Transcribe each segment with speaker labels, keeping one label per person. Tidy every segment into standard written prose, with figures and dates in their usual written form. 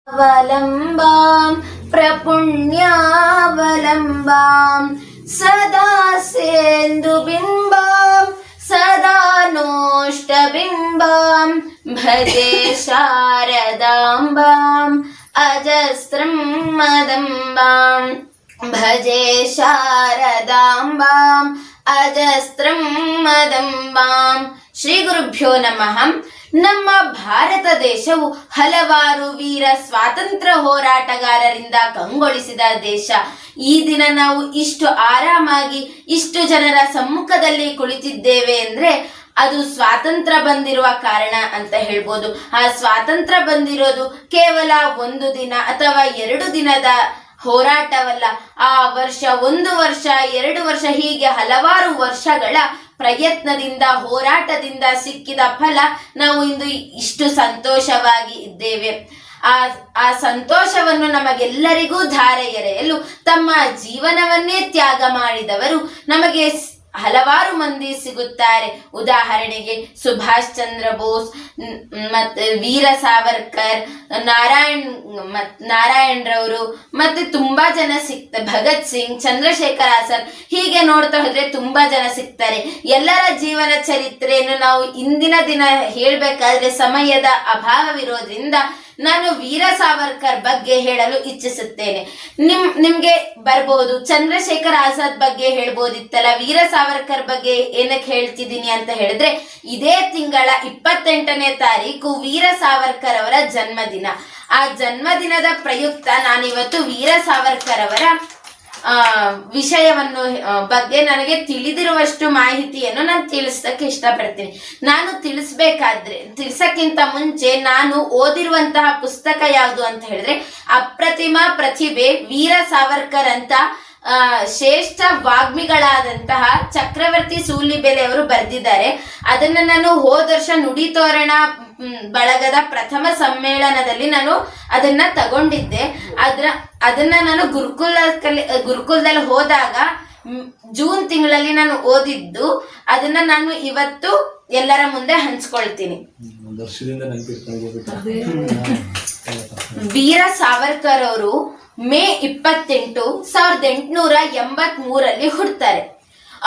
Speaker 1: ಅವಲಂಬಾಂ ಪ್ರಪುಣ್ಯಾವಲಂಬಾಂ ಸದಾ ಸೇಂದು ಬಿಂಬಾಂ ಸದಾ ನೋಷ್ಟಬಿಂಬಾಂ ಭಜೆ ಶಾರದಾಂಬಾಂ ಅಜಸ್ರಂ ಮದಂಬಾಂ ಭಜೆ ಶಾರದಾಂಬಾಂ ಅಜಸ್ರಂ ಮದಂಬಾಂ. ಶ್ರೀ ಗುರುಭ್ಯೋ ನಮಃ. ನಮ್ಮ ಭಾರತ ದೇಶವು ಹಲವಾರು ವೀರ ಸ್ವಾತಂತ್ರ್ಯ ಹೋರಾಟಗಾರರಿಂದ ಕಂಗೊಳಿಸಿದ ದೇಶ. ಈ ದಿನ ನಾವು ಇಷ್ಟು ಆರಾಮಾಗಿ ಇಷ್ಟು ಜನರ ಸಮ್ಮುಖದಲ್ಲಿ ಕುಳಿತಿದ್ದೇವೆ ಅಂದ್ರೆ ಅದು ಸ್ವಾತಂತ್ರ್ಯ ಬಂದಿರುವ ಕಾರಣ ಅಂತ ಹೇಳ್ಬೋದು. ಆ ಸ್ವಾತಂತ್ರ್ಯ ಬಂದಿರೋದು ಕೇವಲ ಒಂದು ದಿನ ಅಥವಾ 2 ದಿನದ ಹೋರಾಟವಲ್ಲ. ಆ ವರ್ಷ, 1 ವರ್ಷ, 2 ವರ್ಷ, ಹೀಗೆ ಹಲವಾರು ವರ್ಷಗಳ ಪ್ರಯತ್ನದಿಂದ ಹೋರಾಟದಿಂದ ಸಿಕ್ಕಿದ ಫಲ ನಾವು ಇಂದು ಇಷ್ಟು ಸಂತೋಷವಾಗಿ ಇದ್ದೇವೆ. ಆ ಸಂತೋಷವನ್ನು ನಮಗೆಲ್ಲರಿಗೂ ಧಾರೆ ಎರೆಯಲು ತಮ್ಮ ಜೀವನವನ್ನೇ ತ್ಯಾಗ ಮಾಡಿದವರು ನಮಗೆ ಹಲವಾರು ಮಂದಿ ಸಿಗುತ್ತಾರೆ. ಉದಾಹರಣೆಗೆ ಸುಭಾಷ್ ಚಂದ್ರ ಬೋಸ್, ಮತ್ತೆ ವೀರ ಸಾವರ್ಕರ್, ನಾರಾಯಣರವರು, ಮತ್ತೆ ತುಂಬಾ ಜನ ಭಗತ್ ಸಿಂಗ್, ಚಂದ್ರಶೇಖರ್ ಆಜಾದ್, ಹೀಗೆ ನೋಡ್ತಾ ಹೋದ್ರೆ ತುಂಬಾ ಜನ ಸಿಗ್ತಾರೆ. ಎಲ್ಲರ ಜೀವನ ಚರಿತ್ರೆಯನ್ನು ನಾವು ಇಂದಿನ ದಿನ ಹೇಳ್ಬೇಕಾದ್ರೆ ಸಮಯದ ಅಭಾವವಿರೋದ್ರಿಂದ ನಾನು ವೀರ ಸಾವರ್ಕರ್ ಬಗ್ಗೆ ಹೇಳಲು ಇಚ್ಛಿಸುತ್ತೇನೆ. ನಿಮ್ಗೆ ಬರ್ಬೋದು ಚಂದ್ರಶೇಖರ್ ಆಜಾದ್ ಬಗ್ಗೆ ಹೇಳ್ಬೋದಿತ್ತಲ್ಲ, ವೀರ ಸಾವರ್ಕರ್ ಬಗ್ಗೆ ಏನಕ್ಕೆ ಹೇಳ್ತಿದ್ದೀನಿ ಅಂತ ಹೇಳಿದ್ರೆ, ಇದೇ ತಿಂಗಳ 28ನೇ ತಾರೀಕು ವೀರ ಸಾವರ್ಕರ್ ಅವರ ಜನ್ಮದಿನ. ಆ ಜನ್ಮದಿನದ ಪ್ರಯುಕ್ತ ನಾನಿವತ್ತು ವೀರ ಸಾವರ್ಕರ್ ಅವರ ವಿಷಯವನ್ನು ಬಗ್ಗೆ ನನಗೆ ತಿಳಿದಿರುವಷ್ಟು ಮಾಹಿತಿಯನ್ನು ನಾನು ತಿಳಿಸಕ್ಕೆ ಇಷ್ಟಪಡ್ತೀನಿ. ನಾನು ತಿಳಿಸಕ್ಕಿಂತ ಮುಂಚೆ ನಾನು ಓದಿರುವಂತಹ ಪುಸ್ತಕ ಯಾವುದು ಅಂತ ಹೇಳಿದ್ರೆ, ಅಪ್ರತಿಮ ಪ್ರತಿಭೆ ವೀರ ಸಾವರ್ಕರ್ ಅಂತ ಶ್ರೇಷ್ಠ ವಾಗ್ಮಿಗಳಾದಂತಹ ಚಕ್ರವರ್ತಿ ಸೂಲಿಬೆಲೆ ಅವರು ಬರೆದಿದ್ದಾರೆ. ಅದನ್ನ ನಾನು ಹೋದ ವರ್ಷ ನುಡಿ ತೋರಣ ಬಳಗದ ಪ್ರಥಮ ಸಮ್ಮೇಳನದಲ್ಲಿ ನಾನು ಅದನ್ನ ತಗೊಂಡಿದ್ದೆ. ಅದನ್ನ ನಾನು ಗುರುಕುಲದಲ್ಲಿ ಹೋದಾಗ ಜೂನ್ ತಿಂಗಳಲ್ಲಿ ನಾನು ಓದಿದ್ದು. ಅದನ್ನ ನಾನು ಇವತ್ತು ಎಲ್ಲರ ಮುಂದೆ ಹಂಚ್ಕೊಳ್ತೀನಿ. ವೀರ ಸಾವರ್ಕರ್ ಅವರು ಮೇ 28, 1883 ಹುಟ್ಟುತ್ತಾರೆ.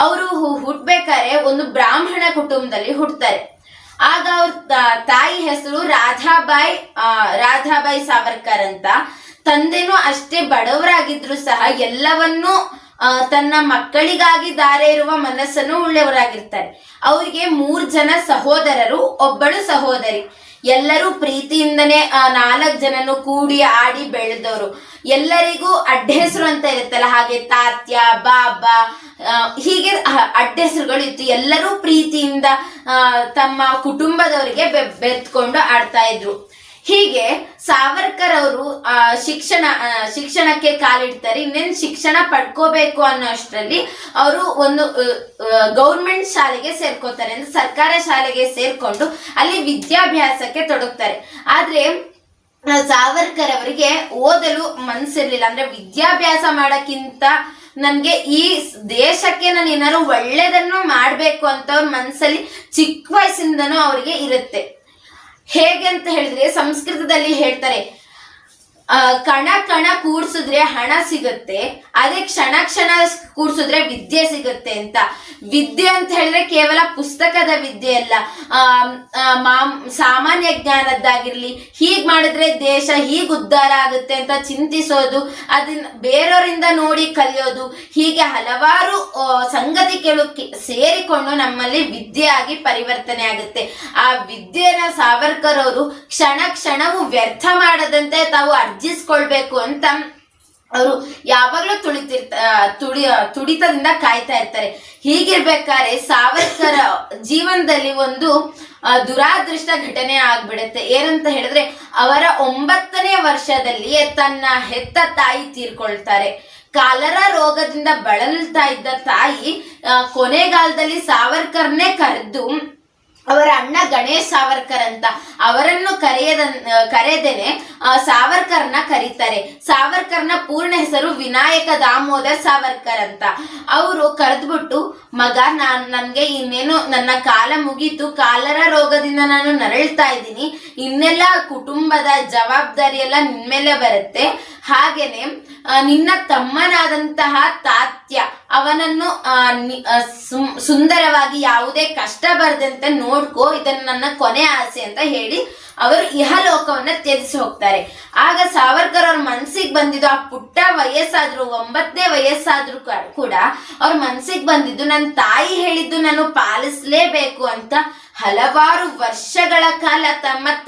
Speaker 1: ಅವರು ಹುಟ್ಟಬೇಕಾದ್ರೆ ಒಂದು ಬ್ರಾಹ್ಮಣ ಕುಟುಂಬದಲ್ಲಿ ಹುಟ್ಟುತ್ತಾರೆ. ಆಗ ಅವ್ರ ತಾಯಿ ಹೆಸರು ರಾಧಾಬಾಯಿ ಸಾವರ್ಕರ್ ಅಂತ. ತಂದೆನೂ ಅಷ್ಟೇ ಬಡವರಾಗಿದ್ರು ಸಹ ಎಲ್ಲವನ್ನೂ ತನ್ನ ಮಕ್ಕಳಿಗಾಗಿ ದಾರೆ ಇರುವ ಮನಸ್ಸನ್ನು ಉಳ್ಳವರಾಗಿರ್ತಾರೆ. ಅವರಿಗೆ 3 ಜನ ಸಹೋದರರು, ಒಬ್ಬಳು ಸಹೋದರಿ. ಎಲ್ಲರೂ ಪ್ರೀತಿಯಿಂದನೇ 4 ಜನನು ಕೂಡಿ ಆಡಿ ಬೆಳೆದವರು. ಎಲ್ಲರಿಗೂ ಅಡ್ಡ ಹೆಸರು ಅಂತ ಇರುತ್ತಲ್ಲ, ಹಾಗೆ ತಾತ್ಯ, ಬಾಬಾ, ಹೀಗೆ ಅಡ್ಡ ಹೆಸರುಗಳು ಇತ್ತು. ಎಲ್ಲರೂ ಪ್ರೀತಿಯಿಂದ ತಮ್ಮ ಕುಟುಂಬದವರಿಗೆ ಬೆರೆತ್ಕೊಂಡು ಆಡ್ತಾ ಇದ್ರು. ಹೀಗೆ ಸಾವರ್ಕರ್ ಅವರು ಶಿಕ್ಷಣಕ್ಕೆ ಕಾಲಿಡ್ತಾರೆ. ಇನ್ನೇನು ಶಿಕ್ಷಣ ಪಡ್ಕೋಬೇಕು ಅನ್ನೋ ಅಷ್ಟರಲ್ಲಿ ಅವರು ಒಂದು ಗೌರ್ಮೆಂಟ್ ಶಾಲೆಗೆ ಸೇರ್ಕೋತಾರೆ, ಅಂದ್ರೆ ಸರ್ಕಾರ ಶಾಲೆಗೆ ಸೇರ್ಕೊಂಡು ಅಲ್ಲಿ ವಿದ್ಯಾಭ್ಯಾಸಕ್ಕೆ ತೊಡಗ್ತಾರೆ. ಆದ್ರೆ ಸಾವರ್ಕರ್ ಅವರಿಗೆ ಓದಲು ಮನಸ್ಸಿರ್ಲಿಲ್ಲ. ಅಂದ್ರೆ ವಿದ್ಯಾಭ್ಯಾಸ ಮಾಡಕ್ಕಿಂತ ನನ್ಗೆ ಈ ದೇಶಕ್ಕೆ ನಾನು ಏನಾದ್ರು ಒಳ್ಳೇದನ್ನು ಮಾಡ್ಬೇಕು ಅಂತ ಅವ್ರ ಮನಸ್ಸಲ್ಲಿ ಚಿಕ್ಕ ವಯಸ್ಸಿಂದನೂ ಅವರಿಗೆ ಇರುತ್ತೆ. ಹೇಗೆ ಅಂತ ಹೇಳಿದ್ರೆ, ಸಂಸ್ಕೃತದಲ್ಲಿ ಹೇಳ್ತಾರೆ, ಕಣ ಕಣ ಕೂಡ್ಸಿದ್ರೆ ಹಣ ಸಿಗುತ್ತೆ, ಅದೇ ಕ್ಷಣ ಕ್ಷಣ ಕೂಡ್ಸಿದ್ರೆ ವಿದ್ಯೆ ಸಿಗುತ್ತೆ ಅಂತ. ವಿದ್ಯೆ ಅಂತ ಹೇಳಿದ್ರೆ ಕೇವಲ ಪುಸ್ತಕದ ವಿದ್ಯೆ ಅಲ್ಲ, ಸಾಮಾನ್ಯ ಜ್ಞಾನದ್ದಾಗಿರ್ಲಿ. ಹೀಗ್ ಮಾಡಿದ್ರೆ ದೇಶ ಹೀಗ್ ಉದ್ಧಾರ ಆಗುತ್ತೆ ಅಂತ ಚಿಂತಿಸೋದು, ಅದನ್ನ ಬೇರೆಯವರಿಂದ ನೋಡಿ ಕಲಿಯೋದು, ಹೀಗೆ ಹಲವಾರು ಸಂಗತಿಗಳು ಸೇರಿಕೊಂಡು ನಮ್ಮಲ್ಲಿ ವಿದ್ಯೆ ಆಗಿ ಪರಿವರ್ತನೆ ಆಗುತ್ತೆ. ಆ ವಿದ್ಯೆನ ಸಾವರ್ಕರ್ ಅವರು ಕ್ಷಣ ಕ್ಷಣವೂ ವ್ಯರ್ಥ ಮಾಡದಂತೆ ತಾವು ಅರ್ಜಿಸ್ಕೊಳ್ಬೇಕು ಅಂತ ಅವರು ಯಾವಾಗ್ಲೂ ತುಡಿತದಿಂದ ಕಾಯ್ತಾ ಇರ್ತಾರೆ. ಹೀಗಿರ್ಬೇಕಾದ್ರೆ ಸಾವರ್ಕರ್ ಜೀವನದಲ್ಲಿ ಒಂದು ದುರಾದೃಷ್ಟ ಘಟನೆ ಆಗ್ಬಿಡುತ್ತೆ. ಏನಂತ ಹೇಳಿದ್ರೆ, ಅವರ 9ನೇ ವರ್ಷದಲ್ಲಿಯೇ ತನ್ನ ಹೆತ್ತ ತಾಯಿ ತೀರ್ಕೊಳ್ತಾರೆ. ಕಾಲರಾ ರೋಗದಿಂದ ಬಳಲ್ತಾ ಇದ್ದ ತಾಯಿ ಕೊನೆಗಾಲದಲ್ಲಿ ಸಾವರ್ಕರ್ನೇ ಕರೆದು ಅವರ ಅಣ್ಣ ಗಣೇಶ್ ಸಾವರ್ಕರ್ ಅಂತ, ಅವರನ್ನು ಕರೆದೇನೆ ಸಾವರ್ಕರ್ನ ಕರೀತಾರೆ. ಸಾವರ್ಕರ್ನ ಪೂರ್ಣ ಹೆಸರು ವಿನಾಯಕ ದಾಮೋದರ್ ಸಾವರ್ಕರ್ ಅಂತ. ಅವರು ಕರೆದ್ಬಿಟ್ಟು, ಮಗ, ನನ್ಗೆ ಇನ್ನೇನು ನನ್ನ ಕಾಲ ಮುಗೀತು, ಕಾಲರ ರೋಗದಿಂದ ನಾನು ನರಳ್ತಾ ಇದ್ದೀನಿ, ಇನ್ನೆಲ್ಲ ಕುಟುಂಬದ ಜವಾಬ್ದಾರಿ ಎಲ್ಲ ನಿನ್ಮೇಲೆ ಬರುತ್ತೆ, ಹಾಗೇನೆ ನಿನ್ನ ತಮ್ಮನಾದಂತಹ ತಾತ್ಯ ಅವನನ್ನು ಸುಂದರವಾಗಿ ಯಾವುದೇ ಕಷ್ಟ ಬರದಂತೆ ನೋಡ್ಕೋ, ಇದನ್ನ ನನ್ನ ಕೊನೆ ಆಸೆ ಅಂತ ಹೇಳಿ ಅವರು ಇಹಲೋಕವನ್ನ ತ್ಯಜಿಸಿ ಹೋಗ್ತಾರೆ. ಆಗ ಸಾವರ್ಕರ್ ಅವ್ರ ಮನ್ಸಿಗೆ ಬಂದಿದ್ದು, ಆ ಪುಟ್ಟ ವಯಸ್ಸಾದ್ರು 9ನೇ ವಯಸ್ಸಾದ್ರು ಕೂಡ ಅವ್ರ ಮನ್ಸಿಗೆ ಬಂದಿದ್ದು, ನನ್ನ ತಾಯಿ ಹೇಳಿದ್ದು ನಾನು ಪಾಲಿಸ್ಲೇಬೇಕು ಅಂತ ಹಲವಾರು ವರ್ಷಗಳ ಕಾಲ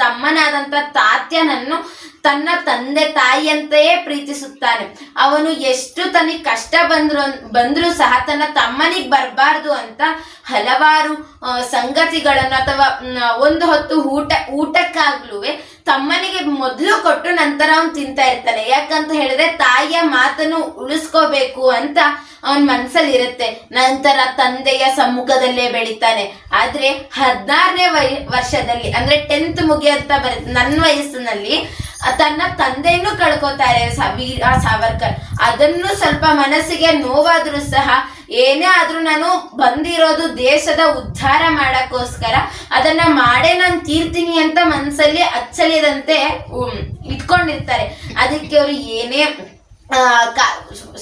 Speaker 1: ತಮ್ಮನಾದಂತ ತಾತ್ಯನನ್ನು ತನ್ನ ತಂದೆ ತಾಯಿಯಂತೆಯೇ ಪ್ರೀತಿಸುತ್ತಾನೆ. ಅವನು ಎಷ್ಟು ತನಗೆ ಕಷ್ಟ ಬಂದ್ರು ಸಹ ತನ್ನ ತಮ್ಮನಿಗೆ ಬರಬಾರ್ದು ಅಂತ ಹಲವಾರು ಸಂಗತಿಗಳನ್ನು ಅಥವಾ ಒಂದು ಹೊತ್ತು ಊಟಕ್ಕಾಗ್ಲೂ ತಮ್ಮನಿಗೆ ಮೊದಲು ಕೊಟ್ಟು ನಂತರ ಅವನು ತಿಂತಾ ಇರ್ತಾನೆ. ಯಾಕಂತ ಹೇಳಿದ್ರೆ ತಾಯಿಯ ಮಾತನ್ನು ಉಳಿಸ್ಕೋಬೇಕು ಅಂತ ಅವನ್ ಮನ್ಸಲ್ಲಿ ಇರುತ್ತೆ. ನಂತರ ತಂದೆಯ ಸಮ್ಮುಖದಲ್ಲೇ ಬೆಳಿತಾನೆ. ಆದ್ರೆ 16ನೇ ವರ್ಷದಲ್ಲಿ ಅಂದ್ರೆ 10th ಮುಗಿಯಂತ ಬರುತ್ತೆ, ನನ್ನ ವಯಸ್ಸಿನಲ್ಲಿ ತನ್ನ ತಂದೆಯನ್ನು ಕಳ್ಕೊತಾರೆ ಸಾವರ್ಕರ್. ಅದನ್ನು ಸ್ವಲ್ಪ ಮನಸ್ಸಿಗೆ ನೋವಾದ್ರೂ ಸಹ, ಏನೇ ಆದ್ರೂ ನಾನು ಬಂದಿರೋದು ದೇಶದ ಉದ್ಧಾರ ಮಾಡಕ್ಕೋಸ್ಕರ, ಅದನ್ನ ಮಾಡೇ ನಾನು ತೀರ್ತೀನಿ ಅಂತ ಮನಸ್ಸಲ್ಲಿ ಅಚ್ಚಳಿಯದಂತೆ ಇಟ್ಕೊಂಡಿರ್ತಾರೆ. ಅದಕ್ಕೆ ಅವರು ಏನೇ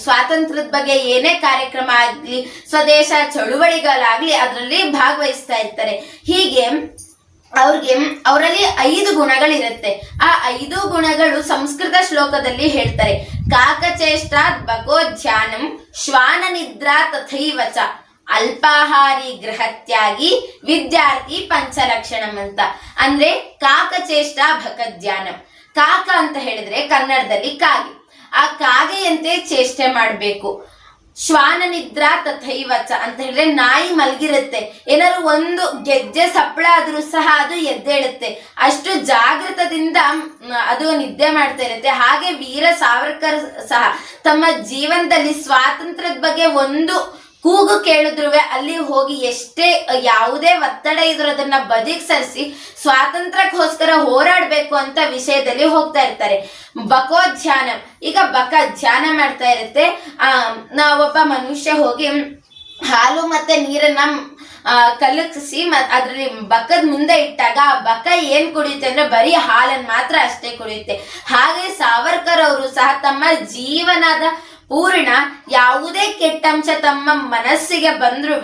Speaker 1: ಸ್ವಾತಂತ್ರ್ಯದ ಬಗ್ಗೆ ಏನೇ ಕಾರ್ಯಕ್ರಮ ಆಗ್ಲಿ, ಸ್ವದೇಶ ಚಳುವಳಿಗಳಾಗ್ಲಿ ಅದರಲ್ಲಿ ಭಾಗವಹಿಸ್ತಾ ಇರ್ತಾರೆ. ಹೀಗೆ ಅವರಲ್ಲಿ 5 ಗುಣಗಳಿರುತ್ತೆ. ಆ 5 ಗುಣಗಳು ಸಂಸ್ಕೃತ ಶ್ಲೋಕದಲ್ಲಿ ಹೇಳ್ತಾರೆ. ಕಾಕಚೇಷ್ಟಾತ್ ಭಗೋಧ್ಯಾನಂ ಶ್ವಾನ ನಿದ್ರಾ ತಥೈವಚ ಅಲ್ಪಾಹಾರಿ ಗೃಹತ್ಯಾಗಿ ವಿದ್ಯಾರ್ಥಿ ಪಂಚಲಕ್ಷಣಂ ಅಂತ. ಅಂದ್ರೆ ಕಾಕಚೇಷ್ಟ ಭಗಧ್ಯಾನಂ. ಕಾಕ ಅಂತ ಹೇಳಿದ್ರೆ ಕನ್ನಡದಲ್ಲಿ ಕಾಗೆ. ಆ ಕಾಗೆಯಂತೆ ಚೇಷ್ಟೆ ಮಾಡ್ಬೇಕು. ಶ್ವಾನ ನಿದ್ರಾ ತಥೈವಚ ಅಂತ ಹೇಳಿದ್ರೆ ನಾಯಿ ಮಲಗಿರುತ್ತೆ, ಏನಾದ್ರು ಒಂದು ಗೆಜ್ಜೆ ಸಪ್ಪಳ ಆದ್ರೂ ಸಹ ಅದು ಎದ್ದೇಳುತ್ತೆ, ಅಷ್ಟು ಜಾಗೃತದಿಂದ ಅದು ನಿದ್ದೆ ಮಾಡ್ತಾ ಇರುತ್ತೆ. ಹಾಗೆ ವೀರ ಸಾವರ್ಕರ್ ಸಹ ತಮ್ಮ ಜೀವನದಲ್ಲಿ ಸ್ವಾತಂತ್ರ್ಯದ ಬಗ್ಗೆ ಒಂದು ಕೂಗು ಕೇಳಿದ್ರು ಅಲ್ಲಿ ಹೋಗಿ ಎಷ್ಟೇ ಯಾವುದೇ ಒತ್ತಡ ಇದ್ರು ಅದನ್ನ ಬದಿಗೆ ಸರಿಸಿ ಸ್ವಾತಂತ್ರ್ಯಕ್ಕೋಸ್ಕರ ಹೋರಾಡ್ಬೇಕು ಅಂತ ವಿಷಯದಲ್ಲಿ ಹೋಗ್ತಾ ಇರ್ತಾರೆ. ಬಕೋಧ್ಯಾನ, ಈಗ ಬಕ ಧ್ಯಾನ ಮಾಡ್ತಾ ಇರುತ್ತೆ. ನಾವೊಬ್ಬ ಮನುಷ್ಯ ಹೋಗಿ ಹಾಲು ಮತ್ತೆ ನೀರನ್ನ ಕಲಕಿಸಿ ಅದ್ರಲ್ಲಿ ಬಕದ ಮುಂದೆ ಇಟ್ಟಾಗ ಆ ಬಕ ಏನ್ ಕುಡಿಯುತ್ತೆ ಅಂದ್ರೆ ಬರೀ ಹಾಲನ್ನು ಮಾತ್ರ ಅಷ್ಟೇ ಕುಡಿಯುತ್ತೆ. ಹಾಗೆ ಸಾವರ್ಕರ್ ಅವರು ಸಹ ತಮ್ಮ ಜೀವನದ ಪೂರ್ಣ ಯಾವುದೇ ಕೆಟ್ಟ ಅಂಶ ತಮ್ಮ ಮನಸ್ಸಿಗೆ ಬಂದ್ರೂ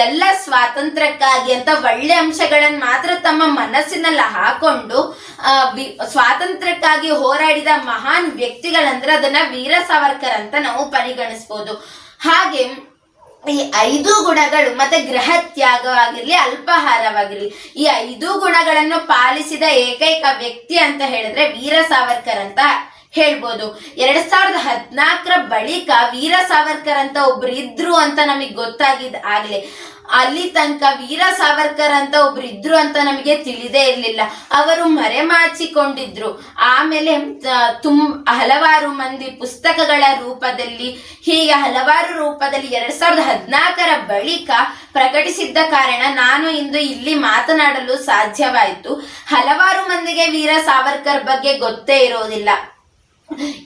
Speaker 1: ಎಲ್ಲ ಸ್ವಾತಂತ್ರ್ಯಕ್ಕಾಗಿ ಅಂತ ಒಳ್ಳೆ ಅಂಶಗಳನ್ನ ಮಾತ್ರ ತಮ್ಮ ಮನಸ್ಸಿನಲ್ಲಿ ಹಾಕೊಂಡು ಸ್ವಾತಂತ್ರ್ಯಕ್ಕಾಗಿ ಹೋರಾಡಿದ ಮಹಾನ್ ವ್ಯಕ್ತಿಗಳಂದ್ರೆ ಅದನ್ನ ವೀರ ಸಾವರ್ಕರ್ ಅಂತ ನಾವು ಪರಿಗಣಿಸ್ಬೋದು. ಹಾಗೆ ಈ 5 ಗುಣಗಳು ಮತ್ತೆ ಗೃಹ ತ್ಯಾಗವಾಗಿರ್ಲಿ, ಅಲ್ಪಾಹಾರವಾಗಿರ್ಲಿ, ಈ 5 ಗುಣಗಳನ್ನು ಪಾಲಿಸಿದ ಏಕೈಕ ವ್ಯಕ್ತಿ ಅಂತ ಹೇಳಿದ್ರೆ ವೀರ ಸಾವರ್ಕರ್ ಅಂತ ಹೇಳ್ಬೋದು. 2014ರ ಬಳಿಕ ವೀರ ಸಾವರ್ಕರ್ ಅಂತ ಒಬ್ರು ಇದ್ರು ಅಂತ ನಮಗ್ ಗೊತ್ತಾಗಿದ್ ಆಗ್ಲೇ. ಅಲ್ಲಿ ತನಕ ವೀರ ಸಾವರ್ಕರ್ ಅಂತ ಒಬ್ರು ಇದ್ರು ಅಂತ ನಮಗೆ ತಿಳಿದೇ ಇರ್ಲಿಲ್ಲ. ಅವರು ಮರೆಮಾಚಿಕೊಂಡಿದ್ರು. ಆಮೇಲೆ ಹಲವಾರು ಮಂದಿ ಪುಸ್ತಕಗಳ ರೂಪದಲ್ಲಿ, ಹೀಗೆ ಹಲವಾರು ರೂಪದಲ್ಲಿ 2014ರ ಬಳಿಕ ಪ್ರಕಟಿಸಿದ್ದ ಕಾರಣ ನಾನು ಇಂದು ಇಲ್ಲಿ ಮಾತನಾಡಲು ಸಾಧ್ಯವಾಯಿತು. ಹಲವಾರು ಮಂದಿಗೆ ವೀರ ಸಾವರ್ಕರ್ ಬಗ್ಗೆ ಗೊತ್ತೇ ಇರೋದಿಲ್ಲ.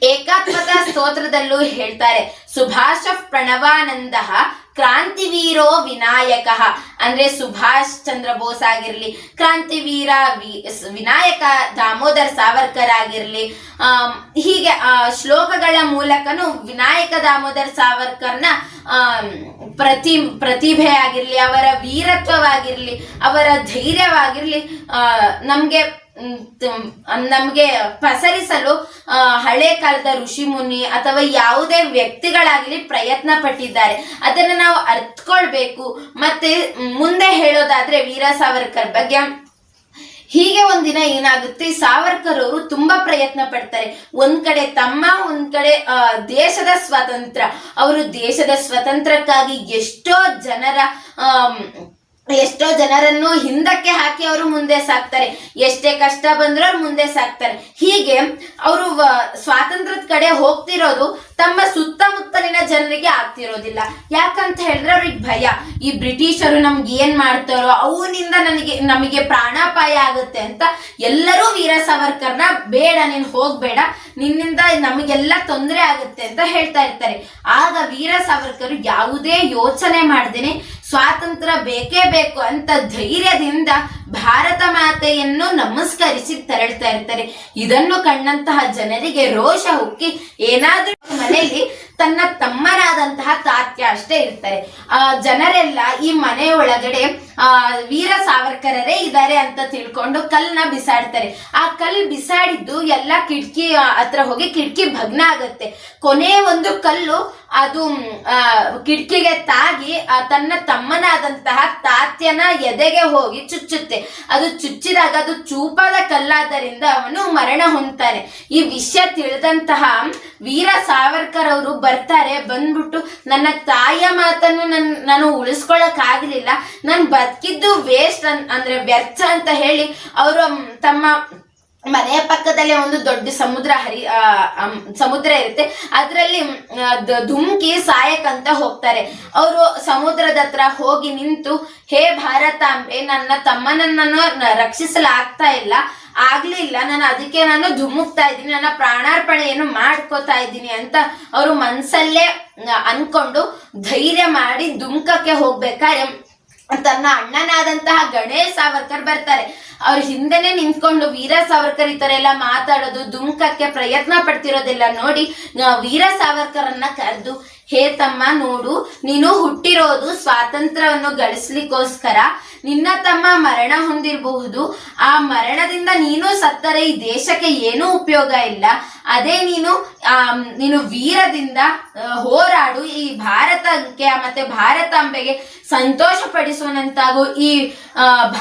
Speaker 1: ಏಕಾತ್ಮತಾ ಸ್ತೋತ್ರದಲ್ಲೂ ಹೇಳ್ತಾರೆ, ಸುಭಾಷ ಪ್ರಣವಾನಂದ ಕ್ರಾಂತಿವೀರೋ ವಿನಾಯಕ. ಅಂದ್ರೆ ಸುಭಾಷ್ ಚಂದ್ರ ಬೋಸ್ ಆಗಿರ್ಲಿ, ಕ್ರಾಂತಿವೀರ ವಿನಾಯಕ ದಾಮೋದರ್ ಸಾವರ್ಕರ್ ಆಗಿರ್ಲಿ, ಹೀಗೆ ಶ್ಲೋಕಗಳ ಮೂಲಕನು ವಿನಾಯಕ ದಾಮೋದರ್ ಸಾವರ್ಕರ್ನ ಪ್ರತಿಭೆ ಆಗಿರ್ಲಿ, ಅವರ ವೀರತ್ವವಾಗಿರ್ಲಿ, ಅವರ ಧೈರ್ಯವಾಗಿರ್ಲಿ ನಮ್ಗೆ ಪಸರಿಸಲು ಹಳೆ ಕಾಲದ ಋಷಿ ಮುನಿ ಅಥವಾ ಯಾವುದೇ ವ್ಯಕ್ತಿಗಳಾಗಲಿ ಪ್ರಯತ್ನ ಪಟ್ಟಿದ್ದಾರೆ. ಅದನ್ನ ನಾವು ಅರ್ಥಕೊಳ್ಬೇಕು. ಮತ್ತೆ ಮುಂದೆ ಹೇಳೋದಾದ್ರೆ ವೀರ ಸಾವರ್ಕರ್ ಬಗ್ಗೆ, ಹೀಗೆ ಒಂದಿನ ಏನಾಗುತ್ತೆ, ಸಾವರ್ಕರ್ ಅವರು ತುಂಬಾ ಪ್ರಯತ್ನ ಪಡ್ತಾರೆ. ಒಂದ್ ಕಡೆ ತಮ್ಮ, ಒಂದ್ ಕಡೆ ದೇಶದ ಸ್ವಾತಂತ್ರ್ಯ. ಅವರು ದೇಶದ ಸ್ವಾತಂತ್ರ್ಯಕ್ಕಾಗಿ ಎಷ್ಟೋ ಜನರನ್ನು ಹಿಂದಕ್ಕೆ ಹಾಕಿ ಅವರು ಮುಂದೆ ಸಾಕ್ತಾರೆ. ಎಷ್ಟೇ ಕಷ್ಟ ಬಂದ್ರು ಅವ್ರು ಮುಂದೆ ಸಾಕ್ತಾರೆ. ಹೀಗೆ ಅವರು ಸ್ವಾತಂತ್ರ್ಯದ ಕಡೆ ಹೋಗ್ತಿರೋದು ತಮ್ಮ ಸುತ್ತಮುತ್ತಲಿನ ಜನರಿಗೆ ಆಗ್ತಿರೋದಿಲ್ಲ. ಯಾಕಂತ ಹೇಳಿದ್ರೆ ಅವ್ರಿಗೆ ಭಯ, ಈ ಬ್ರಿಟಿಷರು ನಮ್ಗೆ ಏನ್ ಮಾಡ್ತಾರೋ ಅವನಿಂದ ನಮಗೆ ಪ್ರಾಣಾಪಾಯ ಆಗುತ್ತೆ ಅಂತ ಎಲ್ಲರೂ ವೀರ ಸಾವರ್ಕರ್ನ ಬೇಡ, ನೀನ್ ಹೋಗ್ಬೇಡ, ನಿನ್ನಿಂದ ನಮಗೆಲ್ಲ ತೊಂದರೆ ಆಗುತ್ತೆ ಅಂತ ಹೇಳ್ತಾ ಇರ್ತಾರೆ. ಆಗ ವೀರ ಸಾವರ್ಕರ್ ಯಾವುದೇ ಯೋಚನೆ ಮಾಡ್ದೇನೆ ಸ್ವಾತಂತ್ರ್ಯ ಬೇಕೇ ಬೇಕು ಅಂತ ಧೈರ್ಯದಿಂದ ಭಾರತ ಮಾತೆಯನ್ನು ನಮಸ್ಕರಿಸಿ ತೆರಳ್ತಾ ಇರ್ತಾರೆ. ಇದನ್ನು ಕಂಡಂತಹ ಜನರಿಗೆ ರೋಷ ಹುಕ್ಕಿ ಏನಾದ್ರೂ ಮನೆಯಲ್ಲಿ ತನ್ನ ತಮ್ಮನಾದಂತಹ ತಾತ್ಯ ಅಷ್ಟೇ ಇರ್ತಾರೆ. ಜನರೆಲ್ಲ ಈ ಮನೆ ಒಳಗಡೆ ವೀರ ಸಾವರ್ಕರರೇ ಇದ್ದಾರೆ ಅಂತ ತಿಳ್ಕೊಂಡು ಕಲ್ಲನ್ನ ಬಿಸಾಡ್ತಾರೆ. ಆ ಕಲ್ಲು ಬಿಸಾಡಿದ್ದು ಎಲ್ಲ ಕಿಟಕಿ ಹತ್ರ ಹೋಗಿ ಕಿಟಕಿ ಭಗ್ನ ಆಗತ್ತೆ. ಕೊನೆ ಒಂದು ಕಲ್ಲು ಅದು ಕಿಟಕಿಗೆ ತಾಗಿ ತನ್ನ ತಮ್ಮನಾದಂತಹ ತಾತ್ಯನ ಎದೆಗೆ ಹೋಗಿ ಚುಚ್ಚುತ್ತೆ. ಅದು ಚುಚ್ಚಿದಾಗ ಅದು ಚೂಪಾದ ಕಲ್ಲಾದ್ದರಿಂದ ಅವನು ಮರಣ ಹೊಂದ್ತಾನೆ. ಈ ವಿಷಯ ತಿಳಿದಂತಹ ವೀರ ಸಾವರ್ಕರ್ ಅವರು ಬರ್ತಾರೆ. ಬಂದ್ಬಿಟ್ಟು ನನ್ನ ತಾಯಿಯ ಮಾತನ್ನು ನಾನು ಉಳಿಸ್ಕೊಳಕ್ ಆಗ್ಲಿಲ್ಲ, ನಾನು ಬದುಕಿದ್ದು ವೇಸ್ಟ್ ಅಂದ್ರೆ ವ್ಯರ್ಥ ಅಂತ ಹೇಳಿ ಅವರು ತಮ್ಮ ಮನೆಯ ಪಕ್ಕದಲ್ಲೇ ಒಂದು ದೊಡ್ಡ ಸಮುದ್ರ ಇರುತ್ತೆ. ಅದರಲ್ಲಿ ಧುಮುಕಿ ಸಾಯಕಂತ ಹೋಗ್ತಾರೆ. ಅವರು ಸಮುದ್ರದ ಹತ್ರ ಹೋಗಿ ನಿಂತು, ಹೇ ಭಾರತಾಂಬೆ, ನನ್ನ ತಮ್ಮನನ್ನು ರಕ್ಷಿಸಲಾಗ್ತಾ ಆಗ್ಲಿಲ್ಲ, ಅದಕ್ಕೆ ನಾನು ಧುಮುಕ್ತಾ ಇದ್ದೀನಿ, ನನ್ನ ಪ್ರಾಣಾರ್ಪಣೆಯನ್ನು ಮಾಡ್ಕೋತಾ ಇದ್ದೀನಿ ಅಂತ ಅವರು ಮನ್ಸಲ್ಲೇ ಅನ್ಕೊಂಡು ಧೈರ್ಯ ಮಾಡಿ ಧುಮುಕಕ್ಕೆ ಹೋಗ್ಬೇಕಾದ್ರೆ ತನ್ನ ಅಣ್ಣನಾದಂತಹ ಗಣೇಶ್ ಸಾವರ್ಕರ್ ಬರ್ತಾರೆ. ಅವ್ರ ಹಿಂದೆನೆ ನಿಂತ್ಕೊಂಡು ವೀರ ಸಾವರ್ಕರ್ ಈ ತರ ಎಲ್ಲ ಮಾತಾಡೋದು, ಧುಮುಕಕ್ಕೆ ಪ್ರಯತ್ನ ಪಡ್ತಿರೋದೆಲ್ಲ ನೋಡಿ ವೀರ ಸಾವರ್ಕರನ್ನ ಕರೆದು, ಹೇ ತಮ್ಮ, ನೋಡು, ನೀನು ಹುಟ್ಟಿರೋದು ಸ್ವಾತಂತ್ರ್ಯವನ್ನು ಗಳಿಸ್ಲಿಕ್ಕೋಸ್ಕರ. ನಿನ್ನ ತಮ್ಮ ಮರಣ ಹೊಂದಿರಬಹುದು, ಆ ಮರಣದಿಂದ ನೀನು ಸತ್ತರೆ ಈ ದೇಶಕ್ಕೆ ಏನೂ ಉಪಯೋಗ ಇಲ್ಲ. ಅದೇ ನೀನು ವೀರದಿಂದ ಹೋರಾಡು, ಈ ಭಾರತಕ್ಕೆ ಮತ್ತೆ ಭಾರತಾಂಬೆಗೆ ಸಂತೋಷ ಪಡಿಸುವಂತಾಗು, ಈ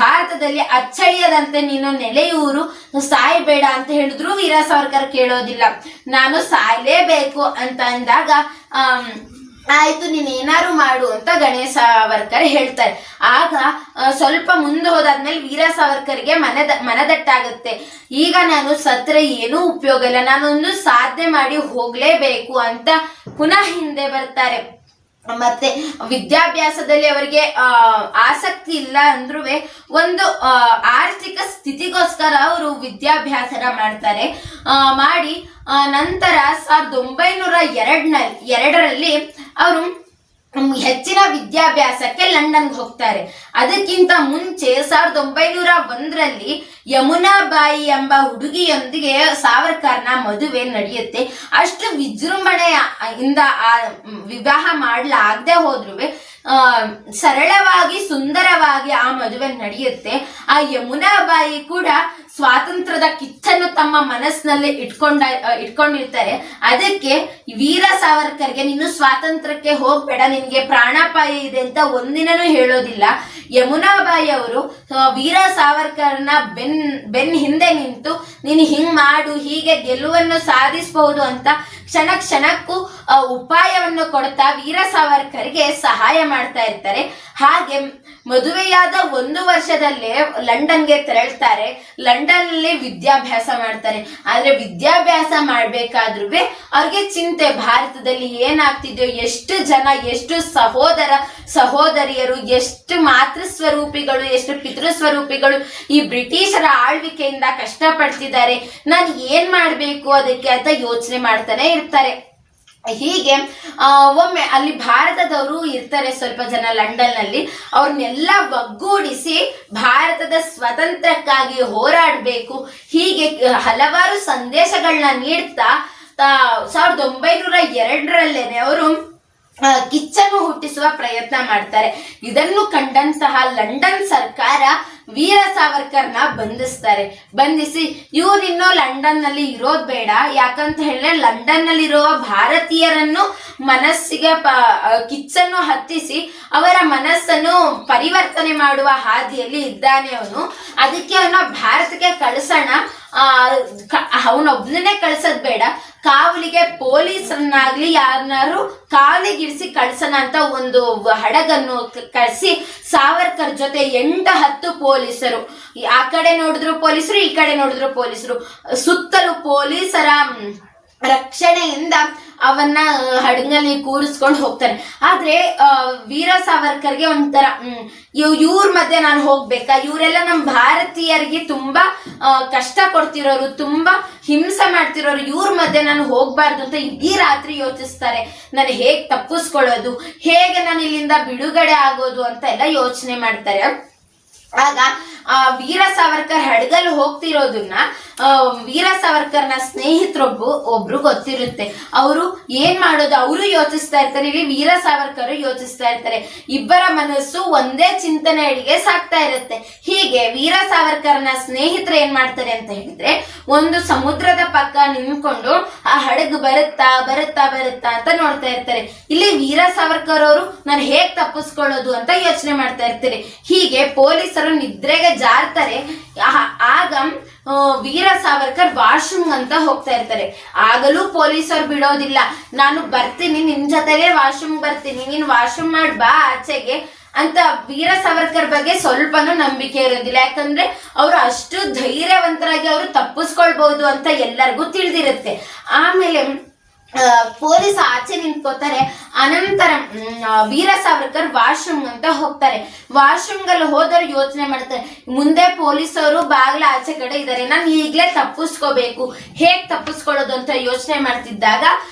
Speaker 1: ಭಾರತದಲ್ಲಿ ಅಚ್ಚಳಿಯದಂತೆ ನೀನು ನೆಲೆಯೂರು, ಸಾಯ್ಬೇಡ ಅಂತ ಹೇಳಿದ್ರು ವೀರ ಸಾವರ್ಕರ್ ಕೇಳೋದಿಲ್ಲ. ನಾನು ಸಾಯ್ಲೇಬೇಕು ಅಂತ ಅಂದಾಗ ಆಯ್ತು, ನೀನ್ ಏನಾರು ಮಾಡು ಅಂತ ಗಣೇಶ್ ಸಾವರ್ಕರ್ ಹೇಳ್ತಾರೆ. ಆಗ ಸ್ವಲ್ಪ ಮುಂದೆ ಹೋದಾದ್ಮೇಲೆ ವೀರ ಸಾವರ್ಕರ್ಗೆ ಮನದಟ್ಟಾಗುತ್ತೆ. ಈಗ ನಾನು ಸತ್ರೆ ಏನೂ ಉಪಯೋಗ ಇಲ್ಲ, ನಾನೊಂದು ಸಾಧನೆ ಮಾಡಿ ಹೋಗ್ಲೇಬೇಕು ಅಂತ ಪುನಃ ಹಿಂದೆ ಬರ್ತಾರೆ. ಮತ್ತೆ ವಿದ್ಯಾಭ್ಯಾಸದಲ್ಲಿ ಅವರಿಗೆ ಆಸಕ್ತಿ ಇಲ್ಲ ಅಂದ್ರೂ ಒಂದು ಆರ್ಥಿಕ ಸ್ಥಿತಿಗೋಸ್ಕರ ಅವರು ವಿದ್ಯಾಭ್ಯಾಸನ ಮಾಡ್ತಾರೆ. ಮಾಡಿ ನಂತರ 1902ರಲ್ಲಿ ಅವರು ಹೆಚ್ಚಿನ ವಿದ್ಯಾಭ್ಯಾಸಕ್ಕೆ ಲಂಡನ್ಗೆ ಹೋಗ್ತಾರೆ. ಅದಕ್ಕಿಂತ ಮುಂಚೆ 1901ರಲ್ಲಿ ಯಮುನಾಬಾಯಿ ಎಂಬ ಹುಡುಗಿಯೊಂದಿಗೆ ಸಾವರ್ಕರ್ನ ಮದುವೆ ನಡೆಯುತ್ತೆ. ಅಷ್ಟು ವಿಜೃಂಭಣೆಯಿಂದ ಆ ವಿವಾಹ ಮಾಡಲಾಗದೆ ಹೋದ್ರು ಸರಳವಾಗಿ ಸುಂದರವಾಗಿ ಆ ಮದುವೆ ನಡೆಯುತ್ತೆ. ಆ ಯಮುನಾಬಾಯಿ ಕೂಡ ಸ್ವಾತಂತ್ರ್ಯದ ಕಿಚ್ಚನ್ನು ತಮ್ಮ ಮನಸ್ಸಿನಲ್ಲಿ ಇಟ್ಕೊಂಡಿರ್ತಾರೆ. ಅದಕ್ಕೆ ವೀರ ಸಾವರ್ಕರ್ಗೆ ನೀನು ಸ್ವಾತಂತ್ರ್ಯಕ್ಕೆ ಹೋಗ್ಬೇಡ, ನಿನ್ಗೆ ಪ್ರಾಣಾಪಾಯ ಇದೆ ಅಂತ ಒಂದಿನೂ ಹೇಳೋದಿಲ್ಲ. ಯಮುನಾಬಾಯಿ ಅವರು ವೀರ ಸಾವರ್ಕರ್ನ ಬೆನ್ ಹಿಂದೆ ನಿಂತು ನೀನು ಹಿಂಗ್ ಮಾಡು, ಹೀಗೆ ಗೆಲುವನ್ನು ಸಾಧಿಸಬಹುದು ಅಂತ ಕ್ಷಣ ಕ್ಷಣಕ್ಕೂ ಉಪಾಯವನ್ನು ಕೊಡ್ತಾ ವೀರ ಸಾವರ್ಕರ್ಗೆ ಸಹಾಯ ಮಾಡ್ತಾ ಇರ್ತಾರೆ. ಹಾಗೆ ಮದುವೆಯಾದ 1 ವರ್ಷದಲ್ಲೇ ಲಂಡನ್ಗೆ ತೆರಳ್ತಾರೆ. ಲಂಡನ್ ಅಲ್ಲಿ ವಿದ್ಯಾಭ್ಯಾಸ ಮಾಡ್ತಾರೆ. ಆದ್ರೆ ವಿದ್ಯಾಭ್ಯಾಸ ಮಾಡ್ಬೇಕಾದ್ರೂ ಅವ್ರಿಗೆ ಚಿಂತೆ, ಭಾರತದಲ್ಲಿ ಏನಾಗ್ತಿದೆಯೋ, ಎಷ್ಟು ಜನ, ಎಷ್ಟು ಸಹೋದರಿಯರು, ಎಷ್ಟು ಮಾತೃಸ್ವರೂಪಿಗಳು, ಎಷ್ಟು ಪಿತೃಸ್ವರೂಪಿಗಳು ಈ ಬ್ರಿಟಿಷರ ಆಳ್ವಿಕೆಯಿಂದ ಕಷ್ಟಪಡ್ತಿದ್ದಾರೆ, ನಾನು ಏನ್ ಮಾಡ್ಬೇಕು ಅದಕ್ಕೆ ಅಂತ ಯೋಚನೆ ಮಾಡ್ತಾನೆ ಇರ್ತಾರೆ. ಹೀಗೆ ಒಮ್ಮೆ ಅಲ್ಲಿ ಭಾರತದವರು ಇರ್ತಾರೆ ಸ್ವಲ್ಪ ಜನ ಲಂಡನ್ ನಲ್ಲಿ. ಅವ್ರನ್ನೆಲ್ಲ ಒಗ್ಗೂಡಿಸಿ ಭಾರತದ ಸ್ವಾತಂತ್ರ್ಯಕ್ಕಾಗಿ ಹೋರಾಡಬೇಕು, ಹೀಗೆ ಹಲವಾರು ಸಂದೇಶಗಳನ್ನ ನೀಡ್ತಾ 1902ರಲ್ಲೇನೆ ಅವರು ಕಿಚ್ಚನ್ನು ಹುಟ್ಟಿಸುವ ಪ್ರಯತ್ನ ಮಾಡ್ತಾರೆ. ಇದನ್ನು ಕಂಡಂತಹ ಲಂಡನ್ ಸರ್ಕಾರ ವೀರ ಸಾವರ್ಕರ್ನ ಬಂಧಿಸಿ ಇವರಿನ್ನೋ ಲಂಡನ್ ನಲ್ಲಿ ಇರೋದ್ ಬೇಡ, ಯಾಕಂತ ಹೇಳಿದ್ರೆ ಲಂಡನ್ ನಲ್ಲಿರುವ ಭಾರತೀಯರನ್ನು ಮನಸ್ಸಿಗೆ ಕಿಚ್ಚನ್ನು ಹತ್ತಿಸಿ ಅವರ ಮನಸ್ಸನ್ನು ಪರಿವರ್ತನೆ ಮಾಡುವ ಹಾದಿಯಲ್ಲಿ ಇದ್ದಾನೆ ಅವನು. ಅದಕ್ಕೆ ಅವನ ಭಾರತಕ್ಕೆ ಕಳಿಸೋಣ, ಅವನೊಬ್ಬನೇ ಕಳ್ಸೋದ್ ಬೇಡ, ಕಾವಲಿಗೆ ಪೊಲೀಸರನ್ನಾಗ್ಲಿ ಯಾರನ್ನಾರು ಕಾವಲಿಗಿರಿಸಿ ಕಳ್ಸೋಣ ಅಂತ ಒಂದು ಹಡಗನ್ನು ಕಳಿಸಿ ಸಾವರ್ಕರ್ ಜೊತೆ 8-10 ಪೊಲೀಸರು, ಆ ಕಡೆ ನೋಡಿದ್ರು ಪೊಲೀಸರು, ಈ ಕಡೆ ನೋಡಿದ್ರು ಪೊಲೀಸರು, ಸುತ್ತಲೂ ಪೊಲೀಸರ ರಕ್ಷಣೆಯಿಂದ ಅವನ್ನ ಹಡಗಲ್ಲಿ ಕೂರಿಸ್ಕೊಂಡು ಹೋಗ್ತಾರೆ. ಆದ್ರೆ ವೀರ ಸಾವರ್ಕರ್ಗೆ ಒಂಥರ ಇವ್ರ ಮಧ್ಯೆ ನಾನು ಹೋಗ್ಬೇಕಾ, ಇವರೆಲ್ಲ ನಮ್ಮ ಭಾರತೀಯರಿಗೆ ತುಂಬಾ ಕಷ್ಟ ಕೊಡ್ತಿರೋರು, ತುಂಬಾ ಹಿಂಸೆ ಮಾಡ್ತಿರೋರು, ಇವ್ರ ಮಧ್ಯೆ ನಾನು ಹೋಗ್ಬಾರ್ದು ಅಂತ ಇಡೀ ರಾತ್ರಿ ಯೋಚಿಸ್ತಾರೆ. ನಾನು ಹೇಗ್ ತಪ್ಪಿಸ್ಕೊಳ್ಳೋದು, ಹೇಗೆ ನಾನು ಇಲ್ಲಿಂದ ಬಿಡುಗಡೆ ಆಗೋದು ಅಂತ ಎಲ್ಲ ಯೋಚನೆ ಮಾಡ್ತಾರೆ. ಆಗ ವೀರ ಸಾವರ್ಕರ್ ಹಡಗಲ್ಲಿ ಹೋಗ್ತಿರೋದನ್ನ ವೀರ ಸಾವರ್ಕರ್ನ ಒಬ್ರು ಗೊತ್ತಿರುತ್ತೆ. ಅವರು ಏನ್ ಮಾಡೋದು ಅವರು ಯೋಚಿಸ್ತಾ ಇರ್ತಾರೆ, ಇಲ್ಲಿ ವೀರ ಸಾವರ್ಕರ್ ಯೋಚಿಸ್ತಾ ಇರ್ತಾರೆ. ಇಬ್ಬರ ಮನಸ್ಸು ಒಂದೇ ಚಿಂತನೆ ಅಡಿಗೆ ಸಾಕ್ತಾ ಇರುತ್ತೆ. ಹೀಗೆ ವೀರ ಸಾವರ್ಕರ್ನ ಸ್ನೇಹಿತರು ಏನ್ ಮಾಡ್ತಾರೆ ಅಂತ ಹೇಳಿದ್ರೆ, ಒಂದು ಸಮುದ್ರದ ಪಕ್ಕ ನಿಂತ್ಕೊಂಡು ಆ ಹಡಗು ಬರುತ್ತಾ ಬರುತ್ತಾ ಬರುತ್ತಾ ಅಂತ ನೋಡ್ತಾ ಇರ್ತಾರೆ. ಇಲ್ಲಿ ವೀರ ಸಾವರ್ಕರ್ ಅವರು ನಾನು ಹೇಗ್ ತಪ್ಪಿಸ್ಕೊಳ್ಳೋದು ಅಂತ ಯೋಚನೆ ಮಾಡ್ತಾ ಇರ್ತಾರೆ. ಹೀಗೆ ಪೊಲೀಸರು ನಿದ್ರೆಗೆ ಜಾರ್ತಾರೆ. ಆಗ ವೀರ ಸಾವರ್ಕರ್ ವಾಶ್ರೂಮ್ ಅಂತ ಹೋಗ್ತಾ ಇರ್ತಾರೆ. ಆಗಲೂ ಪೊಲೀಸರು ಬಿಡೋದಿಲ್ಲ. ನಾನು ಬರ್ತೀನಿ, ನಿನ್ ಜೊತೆಗೆ ವಾಶ್ರೂಮ್ ಬರ್ತೀನಿ, ನೀನ್ ವಾಶ್ರೂಮ್ ಮಾಡಿ ಬಾ ಆಚೆಗೆ ಅಂತ ವೀರ ಸಾವರ್ಕರ್ ಬಗ್ಗೆ ಸ್ವಲ್ಪನೂ ನಂಬಿಕೆ ಇರೋದಿಲ್ಲ. ಯಾಕಂದ್ರೆ ಅವರು ಅಷ್ಟು ಧೈರ್ಯವಂತರಾಗಿ ಅವರು ತಪ್ಪಿಸ್ಕೊಳ್ಬಹುದು ಅಂತ ಎಲ್ಲರಿಗೂ ತಿಳಿದಿರುತ್ತೆ. ಆಮೇಲೆ ಪೊಲೀಸ್ ಆಚೆ ನಿಂತ್ಕೋತಾರೆ. ಅನಂತರ ವೀರ ಸಾವರ್ಕರ್ ವಾಶ್ರೂಮ್ ಅಂತ ಹೋಗ್ತಾರೆ. ವಾಶ್ರೂಮ್ಗಲ್ಲಿ ಹೋದವರು ಯೋಚನೆ ಮಾಡ್ತಾರೆ, ಮುಂದೆ ಪೊಲೀಸರು ಬಾಗ್ಲ ಆಚೆ ಕಡೆ ಇದ್ದಾರೆ, ನಾನು ಈಗ್ಲೇ ತಪ್ಪಿಸ್ಕೋಬೇಕು, ಹೇಗ್ ತಪ್ಪಿಸ್ಕೊಳ್ಳೋದು ಅಂತ ಯೋಚನೆ ಮಾಡ್ತಿದ್ದಾಗ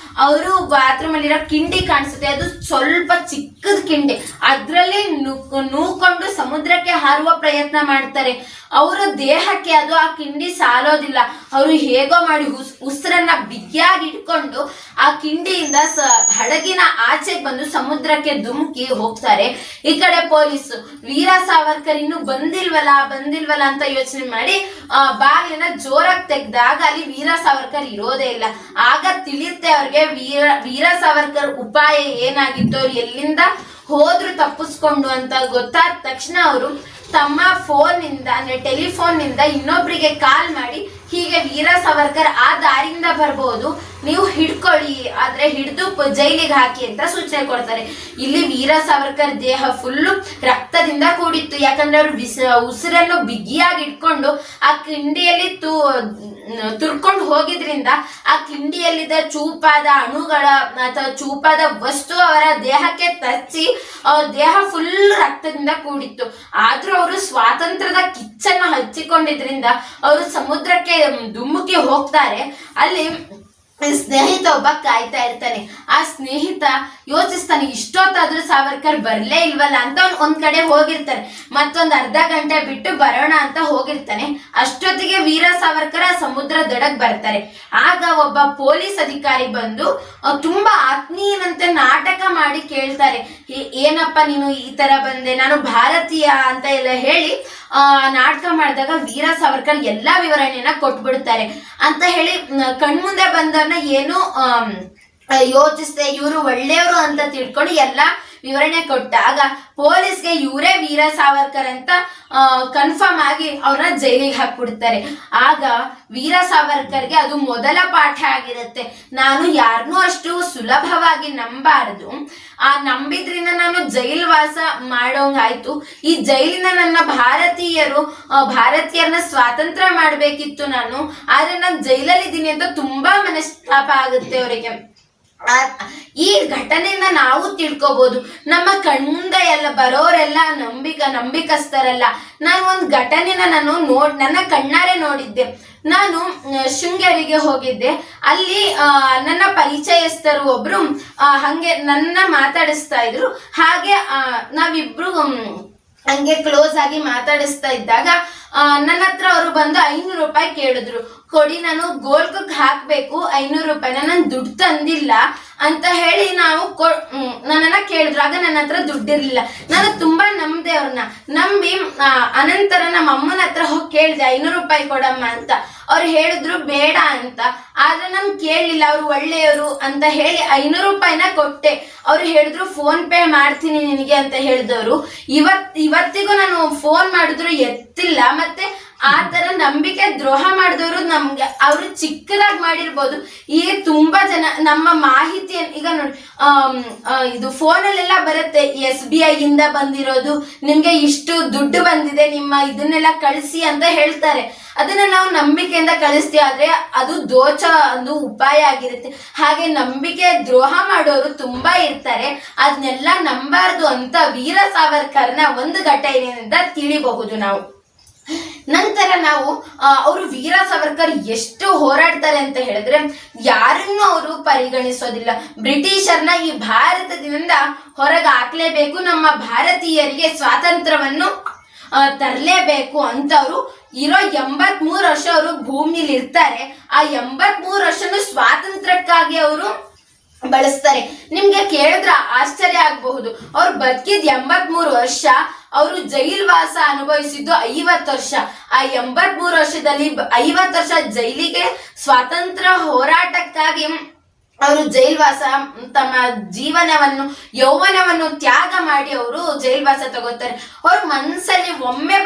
Speaker 1: ಅವರು ಬಾತ್ರೂಮ್ ಅಲ್ಲಿರೋ ಕಿಂಡಿ ಕಾಣಿಸುತ್ತೆ. ಅದು ಸ್ವಲ್ಪ ಚಿಕ್ಕದ ಕಿಂಡಿ, ಅದ್ರಲ್ಲಿ ನೂಕೊಂಡು ಸಮುದ್ರಕ್ಕೆ ಹಾರುವ ಪ್ರಯತ್ನ ಮಾಡ್ತಾರೆ. ಅವರ ದೇಹಕ್ಕೆ ಅದು ಆ ಕಿಂಡಿ ಸಾಲೋದಿಲ್ಲ. ಅವರು ಹೇಗೋ ಮಾಡಿ ಉಸಿರನ್ನ ಬಿಗಿಯಾಗಿ ಇಟ್ಕೊಂಡು ಆ ಕಿಂಡಿಯಿಂದ ಹಡಗಿನ ಆಚೆಗೆ ಬಂದು ಸಮುದ್ರಕ್ಕೆ ಧುಮುಕಿ ಹೋಗ್ತಾರೆ. ಈ ಕಡೆ ಪೊಲೀಸ್ ವೀರ ಸಾವರ್ಕರ್ ಇನ್ನು ಬಂದಿಲ್ವಲ್ಲ ಅಂತ ಯೋಚನೆ ಮಾಡಿ ಬಾಗಿಲನ್ನ ಜೋರಾಗಿ ತೆಗ್ದಾಗ ಅಲ್ಲಿ ವೀರ ಸಾವರ್ಕರ್ ಇರೋದೇ ಇಲ್ಲ. ಆಗ ತಿಳಿಯುತ್ತೆ ಅವ್ರಿಗೆ ವೀರ ಸಾವರ್ಕರ್ ಉಪಾಯ ಏನಾಗಿತ್ತು, ಅವ್ರು ಎಲ್ಲಿಂದ ಹೋದ್ರು ತಪ್ಪಿಸ್ಕೊಂಡು ಅಂತ ಗೊತ್ತಾದ ತಕ್ಷಣ ಅವರು ತಮ್ಮ ಫೋನ್ ನಿಂದ ಅಂದ್ರೆ ಟೆಲಿಫೋನ್ ನಿಂದ ಇನ್ನೊಬ್ರಿಗೆ ಕಾಲ್ ಮಾಡಿ, ಹೀಗೆ ವೀರ ಸಾವರ್ಕರ್ ಆ ದಾರಿಯಿಂದ ಬರ್ಬೋದು, ನೀವು ಹಿಡ್ಕೊಳ್ಳಿ, ಆದ್ರೆ ಹಿಡಿದು ಜೈಲಿಗೆ ಹಾಕಿ ಅಂತ ಸೂಚನೆ ಕೊಡ್ತಾರೆ. ಇಲ್ಲಿ ವೀರ ಸಾವರ್ಕರ್ ದೇಹ ಫುಲ್ಲು ರಕ್ತದಿಂದ ಕೂಡಿತ್ತು. ಯಾಕಂದ್ರೆ ಅವರು ಉಸಿರನ್ನು ಬಿಗಿಯಾಗಿ ಇಟ್ಕೊಂಡು ಆ ಕಿಂಡಿಯಲ್ಲಿ ತುರ್ಕೊಂಡು ಹೋಗಿದ್ರಿಂದ ಆ ಕಿಂಡಿಯಲ್ಲಿದ್ದ ಚೂಪಾದ ಅಣುಗಳ ಅಥವಾ ಚೂಪಾದ ವಸ್ತು ಅವರ ದೇಹಕ್ಕೆ ತಚ್ಚಿ ಅವ್ರ ದೇಹ ಫುಲ್ ರಕ್ತದಿಂದ ಕೂಡಿತ್ತು. ಆದ್ರೂ ಅವರು ಸ್ವಾತಂತ್ರ್ಯದ ಕಿಚ್ಚನ್ನು ಹಚ್ಚಿಕೊಂಡಿದ್ರಿಂದ ಅವರು ಸಮುದ್ರಕ್ಕೆ ಧುಮುಕಿ ಹೋಗ್ತಾರೆ. ಅಲ್ಲಿ ಸ್ನೇಹಿತ ಒಬ್ಬ ಕಾಯ್ತಾ ಇರ್ತಾನೆ. ಆ ಸ್ನೇಹಿತ ಯೋಚಿಸ್ತಾನೆ, ಇಷ್ಟೊತ್ತಾದ್ರೂ ಸಾವರ್ಕರ್ ಬರ್ಲೇ ಇಲ್ವಲ್ಲ ಅಂತ ಒಂದ್ ಕಡೆ ಹೋಗಿರ್ತಾನೆ. ಮತ್ತೊಂದ್ ಅರ್ಧ ಗಂಟೆ ಬಿಟ್ಟು ಬರೋಣ ಅಂತ ಹೋಗಿರ್ತಾನೆ. ಅಷ್ಟೊತ್ತಿಗೆ ವೀರ ಸಾವರ್ಕರ್ ಆ ಸಮುದ್ರ ದಡಕ್ ಬರ್ತಾರೆ. ಆಗ ಒಬ್ಬ ಪೊಲೀಸ್ ಅಧಿಕಾರಿ ಬಂದು ತುಂಬಾ ಆತ್ಮೀಯನಂತೆ ನಾಟಕ ಮಾಡಿ ಕೇಳ್ತಾರೆ, ಏನಪ್ಪ ನೀನು ಈ ತರ ಬಂದೆ, ನಾನು ಭಾರತೀಯ ಅಂತ ಎಲ್ಲ ಹೇಳಿ ನಾಟಕ ಮಾಡಿದಾಗ ವೀರ ಸಾವರ್ಕರ್ ಎಲ್ಲಾ ವಿವರಣೆಯನ್ನ ಕೊಟ್ಬಿಡ್ತಾರೆ. ಅಂತ ಹೇಳಿ ಕಣ್ಮುಂದೆ ಬಂದವ್ರನ್ನ ಏನು ಯೋಚಿಸ್ದೆ, ಇವರು ಒಳ್ಳೆಯವರು ಅಂತ ತಿಳ್ಕೊಂಡು ಎಲ್ಲಾ ವಿವರಣೆ ಕೊಟ್ಟಾಗ ಪೊಲೀಸ್ಗೆ ಇವರೇ ವೀರ ಸಾವರ್ಕರ್ ಅಂತ ಕನ್ಫರ್ಮ್ ಆಗಿ ಅವ್ರನ್ನ ಜೈಲಿಗೆ ಹಾಕ್ಬಿಡ್ತಾರೆ. ಆಗ ವೀರ ಸಾವರ್ಕರ್ಗೆ ಅದು ಮೊದಲ ಪಾಠ ಆಗಿರುತ್ತೆ. ನಾನು ಯಾರನ್ನೂ ಅಷ್ಟು ಸುಲಭವಾಗಿ ನಂಬಾರದು, ಆ ನಂಬಿದ್ರಿಂದ ನಾನು ಜೈಲ್ ವಾಸ ಮಾಡೋಂಗಾಯ್ತು. ಈ ಜೈಲಿನ ನನ್ನ ಭಾರತೀಯರನ್ನ ಸ್ವಾತಂತ್ರ್ಯ ಮಾಡ್ಬೇಕಿತ್ತು ನಾನು, ಆದ್ರೆ ನಾನು ಜೈಲಲ್ಲಿ ಇದ್ದೀನಿ ಅಂತ ತುಂಬಾ ಮನಸ್ತಾಪ ಆಗುತ್ತೆ ಅವರಿಗೆ. ಈ ಘಟನೆಯಿಂದ ನಾವು ತಿಳ್ಕೊಬಹುದು, ನಮ್ಮ ಕಣ್ಮುಂದೆ ಎಲ್ಲ ಬರೋರೆಲ್ಲ ನಂಬಿಕಸ್ಥರಲ್ಲ. ನಾನು ಒಂದು ಘಟನೆನ ನನ್ನ ಕಣ್ಣಾರೆ ನೋಡಿದ್ದೆ. ನಾನು ಶೃಂಗೇರಿಗೆ ಹೋಗಿದ್ದೆ. ಅಲ್ಲಿ ನನ್ನ ಪರಿಚಯಸ್ಥರು ಒಬ್ರು ಹಂಗೆ ನನ್ನ ಮಾತಾಡಿಸ್ತಾ ಇದ್ರು. ಹಾಗೆ ನಾವಿಬ್ರು ಹಂಗೆ ಕ್ಲೋಸ್ ಆಗಿ ಮಾತಾಡಿಸ್ತಾ ಇದ್ದಾಗ ನನ್ನ ಹತ್ರ ಅವರು ಬಂದು 500 ರೂಪಾಯಿ ಕೇಳಿದ್ರು. ಕೊಡಿ, ನಾನು ಗೋಲ್ಕಕ್ಕೆ ಹಾಕ್ಬೇಕು 500 ರೂಪಾಯಿನ, ನಾನು ದುಡ್ಡು ತಂದಿಲ್ಲ ಅಂತ ಹೇಳಿ ನನ್ನನ್ನ ಕೇಳಿದ್ರು. ಆಗ ನನ್ನ ಹತ್ರ ದುಡ್ಡಿರ್ಲಿಲ್ಲ. ನಾನು ತುಂಬಾ ನಂಬಿದೆ ಅವ್ರನ್ನ. ನಂಬಿ ಅನಂತರ ನಮ್ಮ ಅಮ್ಮನ ಹತ್ರ ಹೋಗಿ ಕೇಳಿದೆ 500 ರೂಪಾಯಿ ಕೊಡಮ್ಮ ಅಂತ. ಅವ್ರು ಹೇಳಿದ್ರು ಬೇಡ ಅಂತ. ಆದ್ರೆ ನಮ್ ಕೇಳಲಿಲ್ಲ, ಅವ್ರು ಒಳ್ಳೆಯವರು ಅಂತ ಹೇಳಿ 500 ರೂಪಾಯಿನ ಕೊಟ್ಟೆ. ಅವ್ರು ಹೇಳಿದ್ರು ಫೋನ್ ಪೇ ಮಾಡ್ತೀನಿ ನಿನಗೆ ಅಂತ ಹೇಳಿದವರು. ಇವತ್ತಿಗೂ ನಾನು ಫೋನ್ ಮಾಡಿದ್ರು ಎತ್ತಿಲ್ಲ. ಮತ್ತೆ ಆ ತರ ನಂಬಿಕೆ ದ್ರೋಹ ಮಾಡಿದವರು ನಮ್ಗೆ ಅವ್ರು ಚಿಕ್ಕದಾಗಿ ಮಾಡಿರ್ಬೋದು. ಈಗ ತುಂಬಾ ಜನ ನಮ್ಮ ಮಾಹಿತಿಯನ್ನು ಈಗ ನೋಡಿ, ಇದು ಫೋನಲ್ಲೆಲ್ಲ ಬರುತ್ತೆ, SBI ಇಂದ ಬಂದಿರೋದು, ನಿಮ್ಗೆ ಇಷ್ಟು ದುಡ್ಡು ಬಂದಿದೆ, ನಿಮ್ಮ ಇದನ್ನೆಲ್ಲ ಕಳಿಸಿ ಅಂತ ಹೇಳ್ತಾರೆ. ಅದನ್ನ ನಾವು ನಂಬಿಕೆಯಿಂದ ಕಳಿಸ್ತೀವಿ, ಆದ್ರೆ ಅದು ದೋಚ ಒಂದು ಉಪಾಯ ಆಗಿರುತ್ತೆ. ಹಾಗೆ ನಂಬಿಕೆ ದ್ರೋಹ ಮಾಡೋರು ತುಂಬಾ ಇರ್ತಾರೆ, ಅದನ್ನೆಲ್ಲ ನಂಬಾರ್ದು ಅಂತ ವೀರ ಸಾವರ್ಕರ್ನ ಒಂದು ಘಟನೆಯಿಂದ ತಿಳಿಬಹುದು ನಾವು. ನಂತರ ನಾವು ಅವರು ವೀರ ಸಾವರ್ಕರ್ ಎಷ್ಟು ಹೋರಾಡ್ತಾರೆ ಅಂತ ಹೇಳಿದ್ರೆ, ಯಾರನ್ನು ಅವರು ಪರಿಗಣಿಸೋದಿಲ್ಲ. ಬ್ರಿಟಿಷರ್ನ ಈ ಭಾರತದಿಂದ ಹೊರಗೆ ಹಾಕ್ಲೇಬೇಕು, ನಮ್ಮ ಭಾರತೀಯರಿಗೆ ಸ್ವಾತಂತ್ರ್ಯವನ್ನು ತರಲೇಬೇಕು ಅಂತ ಅವರು ಇರೋ 83 ವರ್ಷ ಅವರು ಭೂಮಿಲಿ ಇರ್ತಾರೆ. ಆ 83 ವರ್ಷನು ಸ್ವಾತಂತ್ರ್ಯಕ್ಕಾಗಿ ಅವರು ಬಳಸ್ತಾರೆ. ನಿಮ್ಗೆ ಕೇಳಿದ್ರ ಆಶ್ಚರ್ಯ ಆಗಬಹುದು, ಅವ್ರು ಬದುಕಿದ್ 83 ವರ್ಷ, ಅವರು ಜೈಲ್ವಾಸ ಅನುಭವಿಸಿದ್ದು 50 ವರ್ಷ. ಆ 83 ವರ್ಷದಲ್ಲಿ 50 ವರ್ಷ ಜೈಲಿಗೆ ಸ್ವಾತಂತ್ರ್ಯ ಹೋರಾಟಕ್ಕಾಗಿ ಅವರು ಜೈಲ್ವಾಸ, ತಮ್ಮ ಜೀವನವನ್ನು ಯೌವನವನ್ನು ತ್ಯಾಗ ಮಾಡಿ ಅವರು ಜೈಲ್ವಾಸ ತಗೋತಾರೆ. ಅವ್ರ ಮನಸ್ಸಲ್ಲಿ ಒಮ್ಮೆ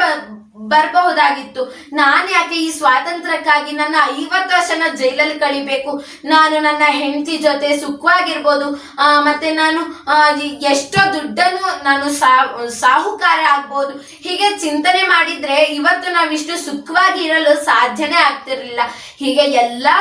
Speaker 1: ಬರಬಹುದಾಗಿತ್ತು, ನಾನು ಯಾಕೆ ಈ ಸ್ವಾತಂತ್ರ್ಯಕ್ಕಾಗಿ ನನ್ನ 50 ವರ್ಷನ ಜೈಲಲ್ಲಿ ಕಳಿಬೇಕು, ನಾನು ನನ್ನ ಹೆಂಡತಿ ಜೊತೆ ಸುಖವಾಗಿರ್ಬೋದು, ಮತ್ತೆ ನಾನು ಎಷ್ಟೋ ದುಡ್ಡನ್ನು ನಾನು ಸಾಹುಕಾರ ಆಗ್ಬೋದು, ಹೀಗೆ ಚಿಂತನೆ ಮಾಡಿದ್ರೆ ಇವತ್ತು ನಾವಿಷ್ಟು ಸುಖವಾಗಿ ಇರಲು ಸಾಧ್ಯನೇ ಆಗ್ತಿರ್ಲಿಲ್ಲ. ಹೀಗೆ ಎಲ್ಲಾ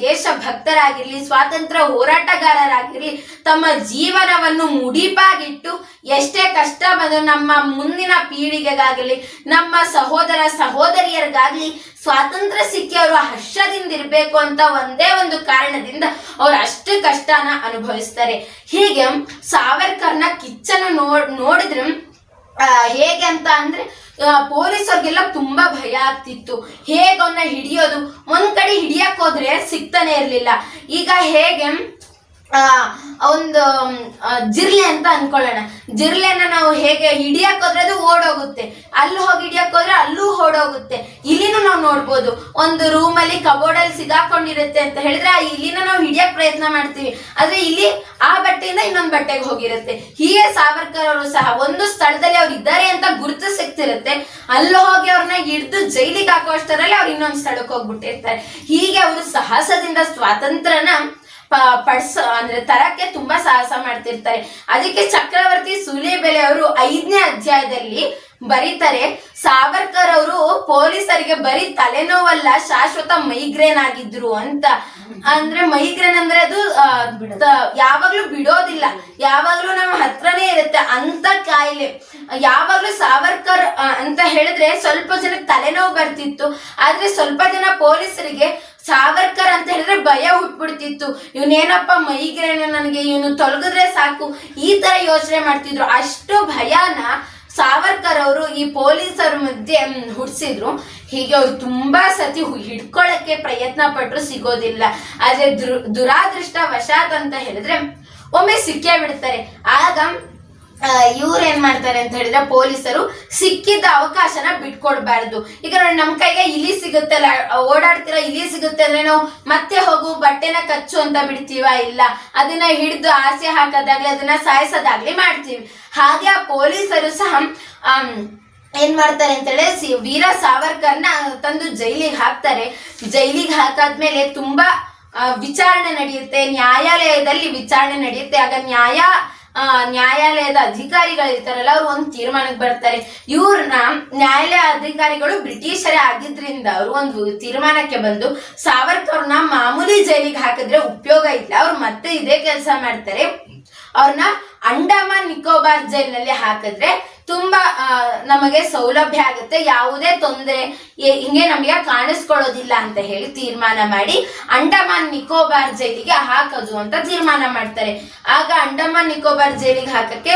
Speaker 1: ದೇಶ ಭಕ್ತರಾಗಿರ್ಲಿ, ಸ್ವಾತಂತ್ರ್ಯ ಹೋರಾಟಗಾರರಾಗಿರ್ಲಿ, ತಮ್ಮ ಜೀವನವನ್ನು ಮುಡಿಪಾಗಿಟ್ಟು ಎಷ್ಟೇ ಕಷ್ಟ ಬಂದು ನಮ್ಮ ಮುಂದಿನ ಪೀಳಿಗೆಗಾಗಲಿ, ನಮ್ಮ ಸಹೋದರ ಸಹೋದರಿಯರಿಗಾಗ್ಲಿ ಸ್ವಾತಂತ್ರ್ಯ ಸಿಕ್ಕಿ ಅವರು ಹರ್ಷದಿಂದ ಇರ್ಬೇಕು ಅಂತ ಒಂದೇ ಒಂದು ಕಾರಣದಿಂದ ಅವ್ರು ಅಷ್ಟು ಕಷ್ಟನ ಅನುಭವಿಸ್ತಾರೆ. ಹೀಗೆ ಸಾವರ್ಕರ್ನ ಕಿಚ್ಚನ್ನು ನೋಡಿದ್ರೆ ಹೇಗೆ ಅಂತ ಅಂದ್ರೆ, ಪೊಲೀಸರಿಗೆಲ್ಲ ತುಂಬಾ ಭಯ ಆಗ್ತಿತ್ತು. ಹೇಗೆ ಅವನ್ನ ಹಿಡಿಯೋದು, ಒಂದ್ ಕಡೆ ಹಿಡಿಯಕ್ ಹೋದ್ರೆ ಸಿಗ್ತಾನೆ ಇರ್ಲಿಲ್ಲ. ಈಗ ಹೇಗೆ ಒಂದು ಜಿರ್ಲೆ ಅಂತ ಅನ್ಕೊಳ್ಳೋಣ, ಜಿರ್ಲೆನ ನಾವು ಹೇಗೆ ಹಿಡಿಯಕ್ ಹೋದ್ರೆ ಅದು ಓಡೋಗುತ್ತೆ, ಅಲ್ಲಿ ಹೋಗಿ ಹಿಡಿಯಕ್ ಹೋದ್ರೆ ಅಲ್ಲೂ ಓಡೋಗುತ್ತೆ. ಇಲಿನೂ ನಾವು ನೋಡ್ಬೋದು, ಒಂದು ರೂಮಲ್ಲಿ ಕಬೋರ್ಡಲ್ಲಿ ಸಿಗಾಕೊಂಡಿರುತ್ತೆ ಅಂತ ಹೇಳಿದ್ರೆ ಆ ಇಲಿನ ನಾವು ಹಿಡಿಯಕ್ ಪ್ರಯತ್ನ ಮಾಡ್ತೀವಿ, ಆದ್ರೆ ಇಲ್ಲಿ ಆ ಬಟ್ಟೆಯಿಂದ ಇನ್ನೊಂದು ಬಟ್ಟೆಗೆ ಹೋಗಿರುತ್ತೆ. ಹೀಗೆ ಸಾವರ್ಕರ್ ಅವರು ಸಹ ಒಂದು ಸ್ಥಳದಲ್ಲಿ ಅವ್ರು ಇದ್ದಾರೆ ಅಂತ ಗುರುತು ಸಿಗ್ತಿರುತ್ತೆ, ಅಲ್ಲಿ ಹೋಗಿ ಅವ್ರನ್ನ ಹಿಡಿದು ಜೈಲಿಗೆ ಹಾಕೋ ಅಷ್ಟರಲ್ಲಿ ಅವ್ರು ಇನ್ನೊಂದು ಸ್ಥಳಕ್ಕೆ ಹೋಗ್ಬಿಟ್ಟಿರ್ತಾರೆ. ಹೀಗೆ ಅವರು ಸಾಹಸದಿಂದ ಸ್ವಾತಂತ್ರ್ಯನ ಅಂದ್ರೆ ತರಕ್ಕೆ ತುಂಬಾ ಸಾಹಸ ಮಾಡ್ತಿರ್ತಾರೆ. ಅದಕ್ಕೆ ಚಕ್ರವರ್ತಿ ಸೂಲಿಬೆಲೆ ಅವರು 5ನೇ ಅಧ್ಯಾಯದಲ್ಲಿ ಬರೀತಾರೆ, ಸಾವರ್ಕರ್ ಅವರು ಪೊಲೀಸರಿಗೆ ಬರೀ ತಲೆನೋವಲ್ಲ, ಶಾಶ್ವತ ಮೈಗ್ರೇನ್ ಆಗಿದ್ರು ಅಂತ. ಅಂದ್ರೆ ಮೈಗ್ರೇನ್ ಅಂದ್ರೆ ಅದು ಯಾವಾಗ್ಲೂ ಬಿಡೋದಿಲ್ಲ, ಯಾವಾಗ್ಲೂ ನಮ್ಮ ಹತ್ರನೇ ಇರುತ್ತೆ ಅಂತ ಕಾಯಿಲೆ. ಯಾವಾಗ್ಲೂ ಸಾವರ್ಕರ್ ಅಂತ ಹೇಳಿದ್ರೆ ಸ್ವಲ್ಪ ಜನಕ್ಕೆ ತಲೆನೋವು ಬರ್ತಿತ್ತು, ಆದ್ರೆ ಸ್ವಲ್ಪ ಜನ ಪೊಲೀಸರಿಗೆ ಸಾವರ್ಕರ್ ಅಂತ ಹೇಳಿದ್ರೆ ಭಯ ಹುಟ್ಬಿಡ್ತಿತ್ತು. ಇವನೇನಪ್ಪ ಮೈಗ್ರೇನ್, ನನಗೆ ಇವನು ತೊಲಗಿದ್ರೆ ಸಾಕು, ಈ ತರ ಯೋಚನೆ ಮಾಡ್ತಿದ್ರು. ಅಷ್ಟು ಭಯನ ಸಾವರ್ಕರ್ ಅವರು ಈ ಪೊಲೀಸರ ಮಧ್ಯೆ ಹುಡ್ಸಿದ್ರು. ಹೀಗೆ ಅವ್ರು ತುಂಬಾ ಸತಿ ಹಿಡ್ಕೊಳಕ್ಕೆ ಪ್ರಯತ್ನ ಪಟ್ರು, ಸಿಗೋದಿಲ್ಲ. ಆದ್ರೆ ದುರಾದೃಷ್ಟ ವಶಾತ್ ಅಂತ ಹೇಳಿದ್ರೆ ಒಮ್ಮೆ ಸಿಕ್ಕೇ ಬಿಡ್ತಾರೆ. ಆಗ ಇವ್ರು ಏನ್ ಮಾಡ್ತಾರೆ ಅಂತ ಹೇಳಿದ್ರೆ, ಪೊಲೀಸರು ಸಿಕ್ಕಿದ್ದ ಅವಕಾಶನ ಬಿಟ್ಕೊಡ್ಬಾರ್ದು. ಈಗ ನೋಡಿ, ನಮ್ ಕೈಗೆ ಇಲಿ ಸಿಗುತ್ತೆ, ಓಡಾಡ್ತಿರೋ ಇಲಿ ಸಿಗುತ್ತೆ ಅಂದ್ರೆ ನಾವು ಮತ್ತೆ ಹೋಗು ಬಟ್ಟೆನ ಕಚ್ಚು ಅಂತ ಬಿಡ್ತೀವ? ಇಲ್ಲ, ಅದನ್ನ ಹಿಡಿದು ಆಸೆ ಹಾಕೋದಾಗ್ಲಿ, ಅದನ್ನ ಸಾಯಿಸೋದಾಗ್ಲಿ ಮಾಡ್ತೀವಿ. ಹಾಗೆ ಆ ಪೊಲೀಸರು ಸಹ ಏನ್ ಮಾಡ್ತಾರೆ ಅಂತ ಹೇಳಿ ವೀರ ಸಾವರ್ಕರ್ನ ತಂದು ಜೈಲಿಗೆ ಹಾಕ್ತಾರೆ. ಜೈಲಿಗೆ ಹಾಕಾದ್ಮೇಲೆ ತುಂಬಾ ವಿಚಾರಣೆ ನಡೆಯುತ್ತೆ, ನ್ಯಾಯಾಲಯದಲ್ಲಿ ವಿಚಾರಣೆ ನಡೆಯುತ್ತೆ. ಆಗ ನ್ಯಾಯಾಲಯದ ಅಧಿಕಾರಿಗಳಿರ್ತಾರಲ್ಲ, ಅವ್ರು ಒಂದು ತೀರ್ಮಾನಕ್ಕೆ ಬರ್ತಾರೆ. ಇವ್ರನ್ನ ನ್ಯಾಯಾಲಯ ಅಧಿಕಾರಿಗಳು ಬ್ರಿಟಿಷರೇ ಆಗಿದ್ರಿಂದ ಅವರು ಒಂದು ತೀರ್ಮಾನಕ್ಕೆ ಬಂದು, ಸಾವರ್ಕರ್ನ ಮಾಮೂಲಿ ಜೈಲಿಗೆ ಹಾಕಿದ್ರೆ ಉಪಯೋಗ ಇಲ್ಲ, ಅವ್ರು ಮತ್ತೆ ಇದೇ ಕೆಲಸ ಮಾಡ್ತಾರೆ, ಅವ್ರನ್ನ ಅಂಡಮಾನ್ ನಿಕೋಬಾರ್ ಜೈಲಿನಲ್ಲಿ ಹಾಕಿದ್ರೆ ತುಂಬಾ ನಮಗೆ ಸೌಲಭ್ಯ ಆಗುತ್ತೆ, ಯಾವುದೇ ತೊಂದರೆ ಹಿಂಗೆ ನಮಗೆ ಕಾಣಿಸ್ಕೊಳ್ಳೋದಿಲ್ಲ ಅಂತ ಹೇಳಿ ತೀರ್ಮಾನ ಮಾಡಿ ಅಂಡಮಾನ್ ನಿಕೋಬಾರ್ ಜೈಲಿಗೆ ಹಾಕೋದು ಅಂತ ತೀರ್ಮಾನ ಮಾಡ್ತಾರೆ. ಆಗ ಅಂಡಮಾನ್ ನಿಕೋಬಾರ್ ಜೈಲಿಗೆ ಹಾಕಕ್ಕೆ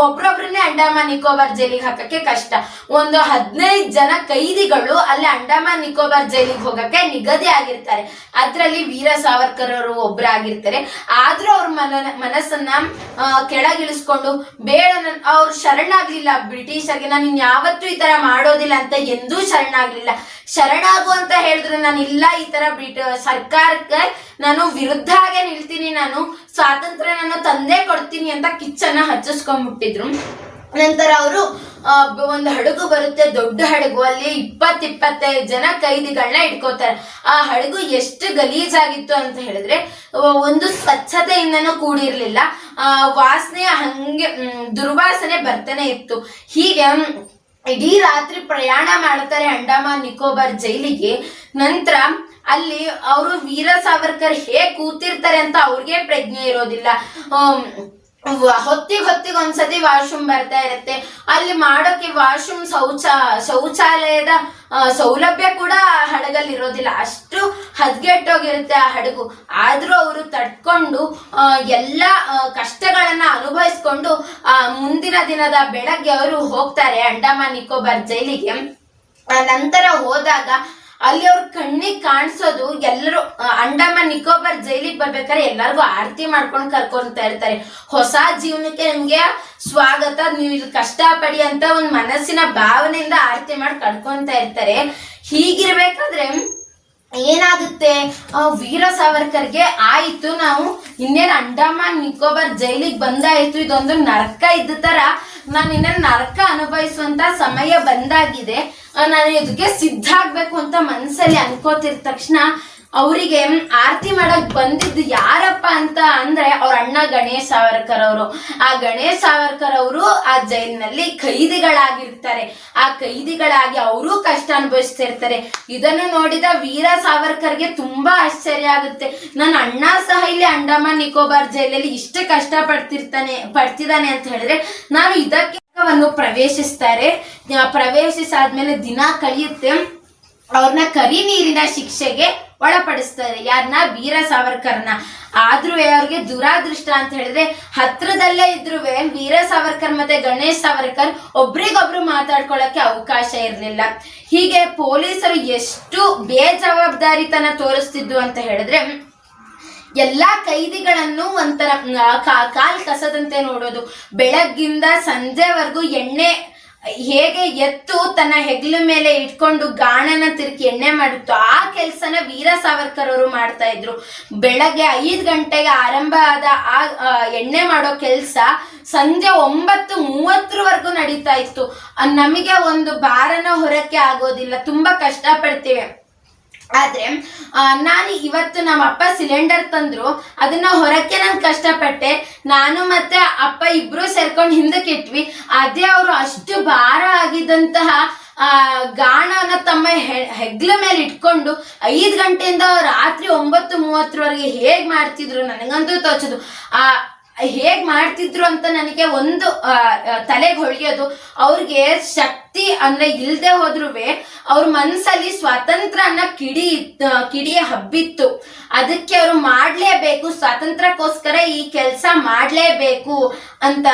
Speaker 1: ಒಬ್ರೊಬ್ರನ್ನೇ ಅಂಡಮಾನ್ ನಿಕೋಬಾರ್ ಜೈಲಿಗೆ ಹಾಕಕ್ಕೆ ಕಷ್ಟ. ಒಂದು 15 ಜನ ಕೈದಿಗಳು ಅಲ್ಲಿ ಅಂಡಮಾನ್ ನಿಕೋಬಾರ್ ಜೈಲಿಗೆ ಹೋಗಕ್ಕೆ ನಿಗದಿ ಆಗಿರ್ತಾರೆ. ಅದ್ರಲ್ಲಿ ವೀರ ಸಾವರ್ಕರ್ ಅವರು ಒಬ್ರಾಗಿರ್ತಾರೆ. ಆದ್ರೂ ಅವ್ರ ಮನಸ್ಸನ್ನ ಕೆಳಗಿಳಿಸ್ಕೊಂಡು ಬೇಡ, ಅವ್ರು ಶರಣಾಗ್ಲಿಲ್ಲ ಬ್ರಿಟಿಷರ್ಗೆ, ನಾನು ಇನ್ಯಾವತ್ತೂ ಈ ತರ ಮಾಡೋದಿಲ್ಲ ಅಂತ ಎಂದೂ ಶರಣಾಗ್ಲಿಲ್ಲ. ಶರಣಾಗು ಅಂತ ಹೇಳಿದ್ರೆ ನಾನು ಇಲ್ಲ, ಈ ತರ ಸರ್ಕಾರಕ್ಕೆ ನಾನು ವಿರುದ್ಧಗೆ ನಿಲ್ತೀನಿ, ನಾನು ಸ್ವಾತಂತ್ರ್ಯ ನಾನು ತಂದೆ ಕೊಡ್ತೀನಿ ಅಂತ ಕಿಚ್ಚನ್ನ ಹಚ್ಚಿಸ್ಕೊಂಡ್ಬಿಟ್ಟಿದ್ರು. ನಂತರ ಅವರು ಒಂದು ಹಡಗು ಬರುತ್ತೆ, ದೊಡ್ಡ ಹಡಗು, ಅಲ್ಲಿ 20-25 ಜನ ಕೈದಿಗಳನ್ನ ಇಟ್ಕೋತಾರೆ. ಆ ಹಡಗು ಎಷ್ಟು ಗಲೀಜಾಗಿತ್ತು ಅಂತ ಹೇಳಿದ್ರೆ, ಒಂದು ಸ್ವಚ್ಛತೆಯಿಂದನೂ ಕೂಡಿರ್ಲಿಲ್ಲ, ವಾಸನೆ ಹಂಗೆ ದುರ್ವಾಸನೆ ಬರ್ತಾನೆ ಇತ್ತು. ಹೀಗೆ ಇಡೀ ರಾತ್ರಿ ಪ್ರಯಾಣ ಮಾಡ್ತಾರೆ ಅಂಡಮಾನ್ ನಿಕೋಬಾರ್ ಜೈಲಿಗೆ. ನಂತರ ಅಲ್ಲಿ ಅವರು ವೀರ ಸಾವರ್ಕರ್ ಹೇಗ್ ಕೂತಿರ್ತಾರೆ ಅಂತ ಅವ್ರಿಗೆ ಪ್ರಜ್ಞೆ ಇರೋದಿಲ್ಲ. ಹೊತ್ತಿಗೆ ಒಂದ್ಸತಿ ವಾಶ್ರೂಮ್ ಬರ್ತಾ ಇರತ್ತೆ. ಅಲ್ಲಿ ಮಾಡೋಕೆ ವಾಶ್ರೂಮ್ ಶೌಚಾಲಯದ ಸೌಲಭ್ಯ ಕೂಡ ಹಡಗಲ್ಲಿ ಇರೋದಿಲ್ಲ. ಅಷ್ಟು ಹದ್ಗೆಟ್ಟೋಗಿರುತ್ತೆ ಆ ಹಡಗು. ಆದ್ರೂ ಅವರು ತಡ್ಕೊಂಡು ಎಲ್ಲ ಕಷ್ಟಗಳನ್ನ ಅನುಭವಿಸ್ಕೊಂಡು ಮುಂದಿನ ದಿನದ ಬೆಳಗ್ಗೆ ಅವರು ಹೋಗ್ತಾರೆ ಅಂಡಮಾನ್ ನಿಕೋಬಾರ್ ಜೈಲಿಗೆ. ನಂತರ ಹೋದಾಗ ಅಲ್ಲಿ ಅವ್ರ ಕಣ್ಣಿಗೆ ಕಾಣಿಸೋದು, ಎಲ್ಲರೂ ಅಂಡಮಾನ್ ನಿಕೋಬಾರ್ ಜೈಲಿಗೆ ಬರ್ಬೇಕಾದ್ರೆ ಎಲ್ಲರಿಗೂ ಆರತಿ ಮಾಡ್ಕೊಂಡು ಕರ್ಕೊಂತ ಇರ್ತಾರೆ. ಹೊಸ ಜೀವನಕ್ಕೆ ನಿಮ್ಗೆ ಸ್ವಾಗತ, ನೀವು ಇಲ್ಲಿ ಕಷ್ಟಪಡಿ ಅಂತ ಒಂದು ಮನಸ್ಸಿನ ಭಾವನೆಯಿಂದ ಆರತಿ ಮಾಡಿ ಕರ್ಕೊಂತ ಇರ್ತಾರೆ. ಹೀಗಿರ್ಬೇಕಾದ್ರೆ ಏನಾಗುತ್ತೆ, ವೀರ ಸಾವರ್ಕರ್ಗೆ ಆಯ್ತು, ನಾವು ಇನ್ನೇನು ಅಂಡಮಾನ್ ನಿಕೋಬಾರ್ ಜೈಲಿಗೆ ಬಂದಾಯ್ತು, ಇದೊಂದು ನರಕ ಇದ್ದ ತರ, ನಾನು ಇನ್ನೇನು ನರಕ ಅನುಭವಿಸುವಂತ ಸಮಯ ಬಂದಾಗಿದೆ, ನಾನು ಇದಕ್ಕೆ ಸಿದ್ಧ ಆಗ್ಬೇಕು ಅಂತ ಮನ್ಸಲ್ಲಿ ಅನ್ಕೋತಿದ ತಕ್ಷಣ ಅವರಿಗೆ ಆರತಿ ಮಾಡಕ್ ಬಂದಿದ್ದು ಯಾರಪ್ಪ ಅಂತ ಅಂದ್ರೆ ಅವ್ರ ಅಣ್ಣ ಗಣೇಶ್ ಸಾವರ್ಕರ್ ಅವರು. ಆ ಗಣೇಶ್ ಸಾವರ್ಕರ್ ಅವರು ಆ ಜೈಲಿನಲ್ಲಿ ಕೈದಿಗಳಾಗಿರ್ತಾರೆ. ಆ ಕೈದಿಗಳಾಗಿ ಅವರು ಕಷ್ಟ ಅನುಭವಿಸ್ತಿರ್ತಾರೆ. ಇದನ್ನು ನೋಡಿದ ವೀರ ಸಾವರ್ಕರ್ಗೆ ತುಂಬಾ ಆಶ್ಚರ್ಯ ಆಗುತ್ತೆ. ನನ್ನ ಅಣ್ಣ ಸಹ ಇಲ್ಲಿ ಅಂಡಮಾನ್ ನಿಕೋಬಾರ್ ಜೈಲಲ್ಲಿ ಇಷ್ಟು ಕಷ್ಟ ಪಡ್ತಿದ್ದಾನೆ ಅಂತ ಹೇಳಿದ್ರೆ ನಾನು ಇದಕ್ಕೆ ಪ್ರವೇಶಿಸ್ತಾರೆ. ಪ್ರವೇಶಿಸಾದ್ಮೇಲೆ ದಿನ ಕಳೆಯುತ್ತೆ. ಅವ್ರನ್ನ ಕರಿ ನೀರಿನ ಶಿಕ್ಷೆಗೆ ಒಳಪಡಿಸ್ತಾರೆ. ಯಾರನ್ನ? ವೀರ ಸಾವರ್ಕರ್ನ. ಆದ್ರೂ ಅವ್ರಿಗೆ ದುರಾದೃಷ್ಟ ಅಂತ ಹೇಳಿದ್ರೆ ಹತ್ರದಲ್ಲೇ ಇದ್ರು ವೀರ ಸಾವರ್ಕರ್ ಮತ್ತೆ ಗಣೇಶ್ ಸಾವರ್ಕರ್ ಒಬ್ರಿಗೊಬ್ರು ಮಾತಾಡ್ಕೊಳಕ್ಕೆ ಅವಕಾಶ ಇರ್ಲಿಲ್ಲ. ಹೀಗೆ ಪೊಲೀಸರು ಎಷ್ಟು ಬೇಜವಾಬ್ದಾರಿತನ ತೋರಿಸ್ತಿದ್ರು ಅಂತ ಹೇಳಿದ್ರೆ ಎಲ್ಲಾ ಕೈದಿಗಳನ್ನು ಒಂಥರ ಕಾಲ್ ಕಸದಂತೆ ನೋಡೋದು. ಬೆಳಗ್ಗಿಂದ ಸಂಜೆವರೆಗೂ ಎಣ್ಣೆ ಹೇಗೆ ಎತ್ತು ತನ್ನ ಹೆಗ್ಲ ಮೇಲೆ ಇಟ್ಕೊಂಡು ಗಾಣನ ತಿರುಗಿ ಎಣ್ಣೆ ಮಾಡಿತ್ತು, ಆ ಕೆಲ್ಸನ ವೀರ ಸಾವರ್ಕರ್ ಅವರು ಮಾಡ್ತಾ ಇದ್ರು. ಬೆಳಗ್ಗೆ 5 ಗಂಟೆಗೆ ಆರಂಭ ಆದ ಆ ಎಣ್ಣೆ ಮಾಡೋ ಕೆಲ್ಸ ಸಂಜೆ 9:30ವರೆಗೂ ನಡೀತಾ ಇತ್ತು. ನಮಗೆ ಒಂದು ಭಾರನ ಹೊರಕ್ಕೆ ಆಗೋದಿಲ್ಲ, ತುಂಬಾ ಕಷ್ಟ ಪಡ್ತೇವೆ. ಆದ್ರೆ ನಾನು ಇವತ್ತು ನಮ್ಮ ಅಪ್ಪ ಸಿಲಿಂಡರ್ ತಂದ್ರು, ಅದನ್ನ ಹೊರಕ್ಕೆ ನಾನು ಕಷ್ಟಪಟ್ಟೆ, ನಾನು ಮತ್ತೆ ಅಪ್ಪ ಇಬ್ರು ಸೇರ್ಕೊಂಡು ಹಿಂದಕ್ಕೆ ಇಟ್ವಿ. ಅದೇ ಅವರು ಅಷ್ಟು ಭಾರ ಆಗಿದ್ದಂತಹ ಗಾಣನ ತಮ್ಮ ಹೆಗ್ಲ ಮೇಲೆ ಇಟ್ಕೊಂಡು 5 ಗಂಟೆಯಿಂದ ರಾತ್ರಿ 9:30ವರೆಗೆ ಹೇಗ್ ಮಾಡ್ತಿದ್ರು ನನಗಂತೂ ತೋಚದು. ಹೇಗ್ ಮಾಡ್ತಿದ್ರು ಅಂತ ನನಗೆ ಒಂದು ತಲೆಗೆ ಹೊಳೆಯೋದು. ಅವ್ರಿಗೆ ಶಕ್ತಿ ಅಂದ್ರೆ ಇಲ್ದೆ ಹೋದ್ರುವೆ ಅವ್ರ ಮನ್ಸಲ್ಲಿ ಸ್ವಾತಂತ್ರ್ಯನ ಕಿಡಿಯ ಹಬ್ಬಿತ್ತು. ಅದಕ್ಕೆ ಅವರು ಮಾಡ್ಲೇಬೇಕು, ಸ್ವಾತಂತ್ರ್ಯಕ್ಕೋಸ್ಕರ ಈ ಕೆಲ್ಸ ಮಾಡ್ಲೇಬೇಕು ಅಂತ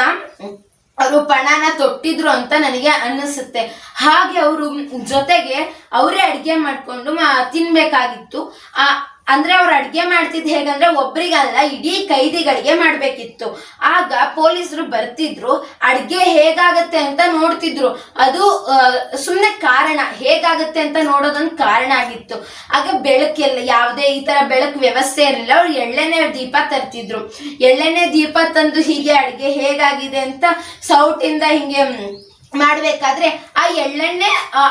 Speaker 1: ಅವರು ಪಣನ ತೊಟ್ಟಿದ್ರು ಅಂತ ನನಗೆ ಅನ್ನಿಸುತ್ತೆ. ಹಾಗೆ ಅವರು ಜೊತೆಗೆ ಅವರೇ ಅಡ್ಗೆ ಮಾಡ್ಕೊಂಡು ತಿನ್ಬೇಕಾಗಿತ್ತು. ಅಂದ್ರೆ ಅವ್ರು ಅಡ್ಗೆ ಮಾಡ್ತಿದ್ ಹೇಗಂದ್ರೆ ಒಬ್ರಿಗಲ್ಲ, ಇಡೀ ಕೈದಿಗಳಿಗೆ ಮಾಡ್ಬೇಕಿತ್ತು. ಆಗ ಪೊಲೀಸರು ಬರ್ತಿದ್ರು, ಅಡ್ಗೆ ಹೇಗಾಗತ್ತೆ ಅಂತ ನೋಡ್ತಿದ್ರು. ಅದು ಸುಮ್ನೆ ಕಾರಣ, ಹೇಗಾಗತ್ತೆ ಅಂತ ನೋಡೋದೊಂದು ಕಾರಣ ಆಗಿತ್ತು. ಆಗ ಬೆಳಕೆಲ್ಲ ಯಾವುದೇ ಈ ತರ ಬೆಳಕು ವ್ಯವಸ್ಥೆ ಇರಲಿಲ್ಲ. ಅವ್ರು ಎಳ್ಳೆಣ್ಣೆ ದೀಪ ತರ್ತಿದ್ರು. ಎಳ್ಳೆಣ್ಣೆ ದೀಪ ತಂದು ಹೀಗೆ ಅಡ್ಗೆ ಹೇಗಾಗಿದೆ ಅಂತ ಸೌಟಿಂದ ಹಿಂಗೆ ಮಾಡ್ಬೇಕಾದ್ರೆ ಆ ಎಳ್ಳೆಣ್ಣೆ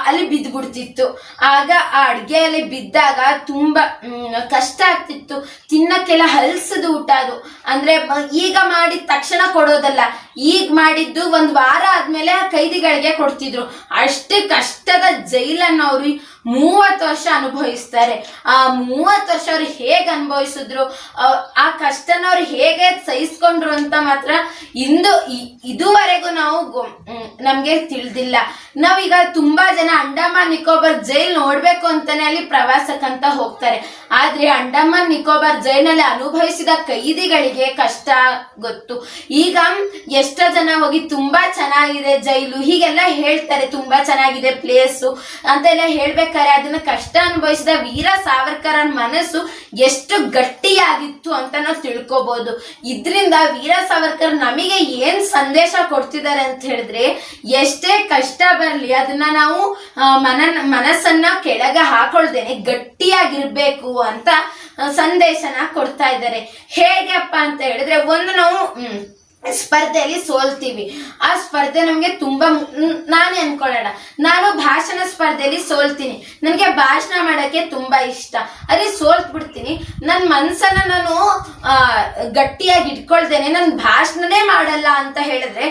Speaker 1: ಅಲ್ಲಿ ಬಿದ್ದ್ಬಿಡ್ತಿತ್ತು. ಆಗ ಆ ಅಡ್ಗೆಯಲ್ಲಿ ಬಿದ್ದಾಗ ತುಂಬಾ ಕಷ್ಟ ಆಗ್ತಿತ್ತು. ತಿನ್ನಕ್ಕೆಲ್ಲ ಹಲ್ಸದ ಊಟ ಅದು. ಅಂದ್ರೆ ಈಗ ಮಾಡಿದ ತಕ್ಷಣ ಕೊಡೋದಲ್ಲ, ಈಗ ಮಾಡಿದ್ದು 1 ವಾರ ಆದ್ಮೇಲೆ ಆ ಕೈದಿಗಳಿಗೆ ಕೊಡ್ತಿದ್ರು. ಅಷ್ಟೇ ಕಷ್ಟದ ಜೈಲನ್ನು ಅವ್ರು 30 ವರ್ಷ ಅನುಭವಿಸ್ತಾರೆ. ಆ 30 ವರ್ಷ ಅವ್ರು ಹೇಗ್ ಅನುಭವಿಸಿದ್ರು, ಆ ಕಷ್ಟನ ಅವ್ರು ಹೇಗೆ ಸಹಿಸ್ಕೊಂಡ್ರು ಅಂತ ಮಾತ್ರ ಇದುವರೆಗೂ ನಮ್ಗೆ ತಿಳಿದಿಲ್ಲ. ನಾವೀಗ ತುಂಬಾ ಜನ ಅಂಡಮಾನ್ ನಿಕೋಬಾರ್ ಜೈಲ್ ನೋಡ್ಬೇಕು ಅಂತಾನೆ ಅಲ್ಲಿ ಪ್ರವಾಸಕ್ಕಂತ ಹೋಗ್ತಾರೆ. ಆದ್ರೆ ಅಂಡಮಾನ್ ನಿಕೋಬಾರ್ ಜೈಲಿನಲ್ಲಿ ಅನುಭವಿಸಿದ ಕೈದಿಗಳಿಗೆ ಕಷ್ಟ ಗೊತ್ತು. ಈಗ ಎಷ್ಟೋ ಜನ ಹೋಗಿ ತುಂಬಾ ಚೆನ್ನಾಗಿದೆ ಜೈಲು ಹೀಗೆಲ್ಲ ಹೇಳ್ತಾರೆ, ತುಂಬಾ ಚೆನ್ನಾಗಿದೆ ಪ್ಲೇಸು ಅಂತೆಲ್ಲ ಹೇಳ್ಬೇಕಾದ್ರೆ ಅದನ್ನ ಕಷ್ಟ ಅನುಭವಿಸಿದ ವೀರ ಸಾವರ್ಕರ್ ಮನಸ್ಸು ಎಷ್ಟು ಗಟ್ಟಿಯಾಗಿತ್ತು ಅಂತ ನಾವು ತಿಳ್ಕೊಬಹುದು. ಇದ್ರಿಂದ ವೀರ ಸಾವರ್ಕರ್ ನಮಗೆ ಏನ್ ಸಂದೇಶ ಕೊಡ್ತಿದ್ದಾರೆ ಅಂತ ಹೇಳಿದ್ರೆ, ಎಷ್ಟೇ ಕಷ್ಟ ಬರ್ಲಿ ಅದನ್ನ ನಾವು ಮನಸ್ಸನ್ನ ಕೆಳಗೆ ಹಾಕೊಳ್ದೇನೆ ಗಟ್ಟಿಯಾಗಿರ್ಬೇಕು ಅಂತ ಸಂದೇಶನ ಕೊಡ್ತಾ ಇದ್ದಾರೆ. ಹೇಗಪ್ಪ ಅಂತ ಹೇಳಿದ್ರೆ, ಒಂದು ನಾವು ಸ್ಪರ್ಧೆಯಲ್ಲಿ ಸೋಲ್ತೀವಿ. ಆ ಸ್ಪರ್ಧೆ ನಮ್ಗೆ ತುಂಬಾ ನಾನೇ ಅನ್ಕೊಳ್ಳೋಣ, ನಾನು ಭಾಷಣ ಸ್ಪರ್ಧೆಯಲ್ಲಿ ಸೋಲ್ತೀನಿ, ನನಗೆ ಭಾಷಣ ಮಾಡಕ್ಕೆ ತುಂಬಾ ಇಷ್ಟ, ಅಲ್ಲಿ ಸೋಲ್ತ್ ಬಿಡ್ತೀನಿ. ನನ್ನ ಮನ್ಸನ್ನ ನಾನು ಗಟ್ಟಿಯಾಗಿ ಇಟ್ಕೊಳ್ತೇನೆ, ನಾನು ಭಾಷಣನೇ ಮಾಡಲ್ಲ ಅಂತ ಹೇಳಿದ್ರೆ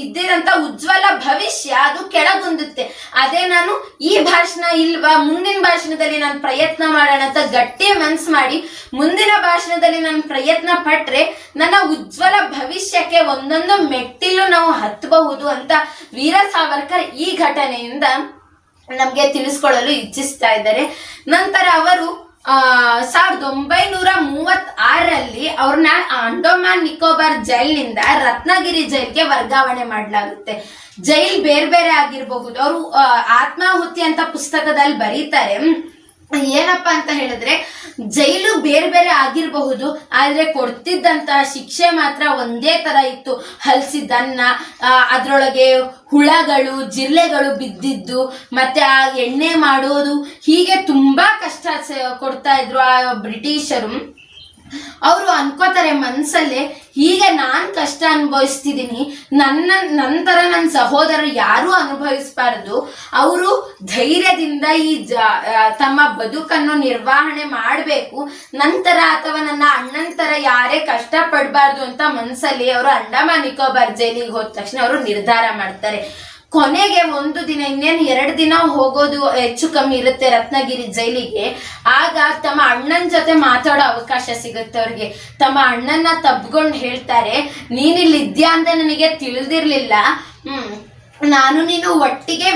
Speaker 1: ಇದ್ದಿರಂತ ಉಜ್ವಲ ಭವಿಷ್ಯ ಅದು ಕೆಳಗುಂದುತ್ತೆ. ಅದೇ ನಾನು ಈ ಭಾಷಣ ಇಲ್ವಾ, ಮುಂದಿನ ಭಾಷಣದಲ್ಲಿ ನಾನು ಪ್ರಯತ್ನ ಮಾಡೋಣ ಅಂತ ಗಟ್ಟಿ ಮನ್ಸು ಮಾಡಿ ಮುಂದಿನ ಭಾಷಣದಲ್ಲಿ ನಾನು ಪ್ರಯತ್ನ ಪಟ್ರೆ ನನ್ನ ಉಜ್ವಲ ಭವಿಷ್ಯಕ್ಕೆ ಒಂದೊಂದು ಮೆಟ್ಟಿಲು ನಾವು ಹತ್ತಬಹುದು ಅಂತ ವೀರ ಸಾವರ್ಕರ್ ಈ ಘಟನೆಯಿಂದ ನಮ್ಗೆ ತಿಳಿಸ್ಕೊಡಲು ಇಚ್ಛಿಸ್ತಾ ಇದ್ದಾರೆ. ನಂತರ ಅವರು 1936ರಲ್ಲಿ ಅವ್ರನ್ನ ಅಂಡಮಾನ್ ನಿಕೋಬಾರ್ ಜೈಲಿನಿಂದ ರತ್ನಗಿರಿ ಜೈಲ್ಗೆ ವರ್ಗಾವಣೆ ಮಾಡಲಾಗುತ್ತೆ. ಜೈಲ್ ಬೇರೆ ಬೇರೆ ಆಗಿರಬಹುದು. ಅವರು ಆತ್ಮಾಹುತಿ ಅಂತ ಪುಸ್ತಕದಲ್ಲಿ ಬರೀತಾರೆ. ಏನಪ್ಪಾ ಅಂತ ಹೇಳಿದ್ರೆ ಜೈಲು ಬೇರೆ ಬೇರೆ ಆಗಿರಬಹುದು, ಆದ್ರೆ ಕೊಡ್ತಿದ್ದಂತಹ ಶಿಕ್ಷೆ ಮಾತ್ರ ಒಂದೇ ತರ ಇತ್ತು. ಹಲಸಿದ್ದನ್ನ, ಅದ್ರೊಳಗೆ ಹುಳಗಳು, ಜಿರ್ಲೆಗಳು ಬಿದ್ದಿದ್ದು, ಮತ್ತೆ ಆ ಎಣ್ಣೆ ಮಾಡೋದು, ಹೀಗೆ ತುಂಬಾ ಕಷ್ಟ ಕೊಡ್ತಾ ಇದ್ರು ಆ ಬ್ರಿಟಿಷರು. ಅವರು ಅನ್ಕೋತಾರೆ ಮನ್ಸಲ್ಲೇ, ಹೀಗೆ ನಾನ್ ಕಷ್ಟ ಅನುಭವಿಸ್ತಿದ್ದೀನಿ, ನಂತರ ನನ್ನ ಸಹೋದರರು ಯಾರು ಅನುಭವಿಸಬಾರದು. ಅವರು ಧೈರ್ಯದಿಂದ ತಮ್ಮ ಬದುಕನ್ನು ನಿರ್ವಹಣೆ ಮಾಡಬೇಕು, ನಂತರ ಅಥವಾ ನನ್ನ ಅಣ್ಣಂತರ ಯಾರೇ ಕಷ್ಟ ಪಡಬಾರ್ದು ಅಂತ ಮನ್ಸಲ್ಲಿ ಅವರು ಅಂಡಮಾನ್ ನಿಕೋಬಾರ್ ಜೈಲಿಗೆ ಹೋದ ತಕ್ಷಣ ಅವರು ನಿರ್ಧಾರ ಮಾಡ್ತಾರೆ. ಕೊನೆಗೆ ಒಂದು ದಿನ, ಇನ್ನೇನು 2 ದಿನ ಹೋಗೋದು ಹೆಚ್ಚು ಕಮ್ಮಿ ಇರುತ್ತೆ ರತ್ನಗಿರಿ ಜೈಲಿಗೆ. ಆಗ ತಮ್ಮ ಅಣ್ಣನ ಜೊತೆ ಮಾತಾಡೋ ಅವಕಾಶ ಸಿಗುತ್ತೆ ಅವ್ರಿಗೆ. ತಮ್ಮ ಅಣ್ಣನ ತಬ್ಕೊಂಡು ಹೇಳ್ತಾರೆ, ನೀನಿಲ್ಲಿ ಇದ್ಯಾ ಅಂತ ನನಗೆ ತಿಳಿದಿರ್ಲಿಲ್ಲ, ನಾನು ನೀನು ಒಟ್ಟಿಗೆ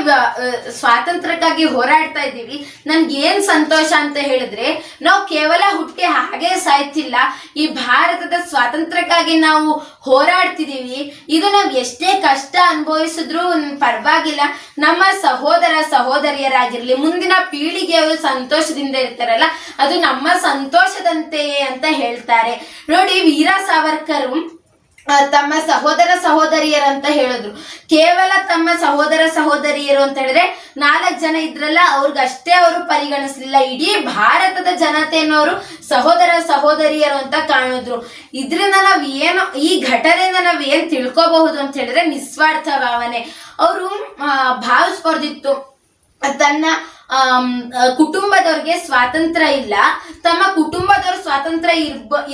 Speaker 1: ಸ್ವಾತಂತ್ರ್ಯಕ್ಕಾಗಿ ಹೋರಾಡ್ತಾ ಇದ್ದೀವಿ. ನನ್ಗೆ ಏನ್ ಸಂತೋಷ ಅಂತ ಹೇಳಿದ್ರೆ, ನಾವು ಕೇವಲ ಹುಟ್ಟಿ ಹಾಗೆ ಸಾಯ್ತಿಲ್ಲ, ಈ ಭಾರತದ ಸ್ವಾತಂತ್ರ್ಯಕ್ಕಾಗಿ ನಾವು ಹೋರಾಡ್ತಿದೀವಿ. ಇದು ನಾವ್ ಎಷ್ಟೇ ಕಷ್ಟ ಅನುಭವಿಸಿದ್ರು ಪರವಾಗಿಲ್ಲ, ನಮ್ಮ ಸಹೋದರ ಸಹೋದರಿಯರಾಗಿರ್ಲಿ, ಮುಂದಿನ ಪೀಳಿಗೆಯವರು ಸಂತೋಷದಿಂದ ಇರ್ತಾರಲ್ಲ, ಅದು ನಮ್ಮ ಸಂತೋಷದಂತೆಯೇ ಅಂತ ಹೇಳ್ತಾರೆ. ನೋಡಿ, ವೀರ ಸಾವರ್ಕರ್ ತಮ್ಮ ಸಹೋದರ ಸಹೋದರಿಯರಂತ ಹೇಳಿದ್ರು. ಕೇವಲ ತಮ್ಮ ಸಹೋದರ ಸಹೋದರಿಯರು ಅಂತ ಹೇಳಿದ್ರೆ 4 ಜನ ಇದ್ರಲ್ಲ, ಅವ್ರಿಗಷ್ಟೇ ಅವರು ಪರಿಗಣಿಸ್ಲಿಲ್ಲ, ಇಡೀ ಭಾರತದ ಜನತೆಯನ್ನು ಅವರು ಸಹೋದರ ಸಹೋದರಿಯರು ಅಂತ ಕಾಣಿದ್ರು. ಇದ್ರಿಂದ ನಾವ್ ಏನು, ಈ ಘಟನೆಯಿಂದ ನಾವ್ ಏನ್ ತಿಳ್ಕೋಬಹುದು ಅಂತ ಹೇಳಿದ್ರೆ ನಿಸ್ವಾರ್ಥ ಭಾವನೆ. ಅವರು ಭಾವಿಸ್ಬಾರ್ದಿತ್ತು ತನ್ನ ಕುಟುಂಬದವ್ರಿಗೆ ಸ್ವಾತಂತ್ರ್ಯ ಇಲ್ಲ, ತಮ್ಮ ಕುಟುಂಬದವ್ರ ಸ್ವಾತಂತ್ರ್ಯ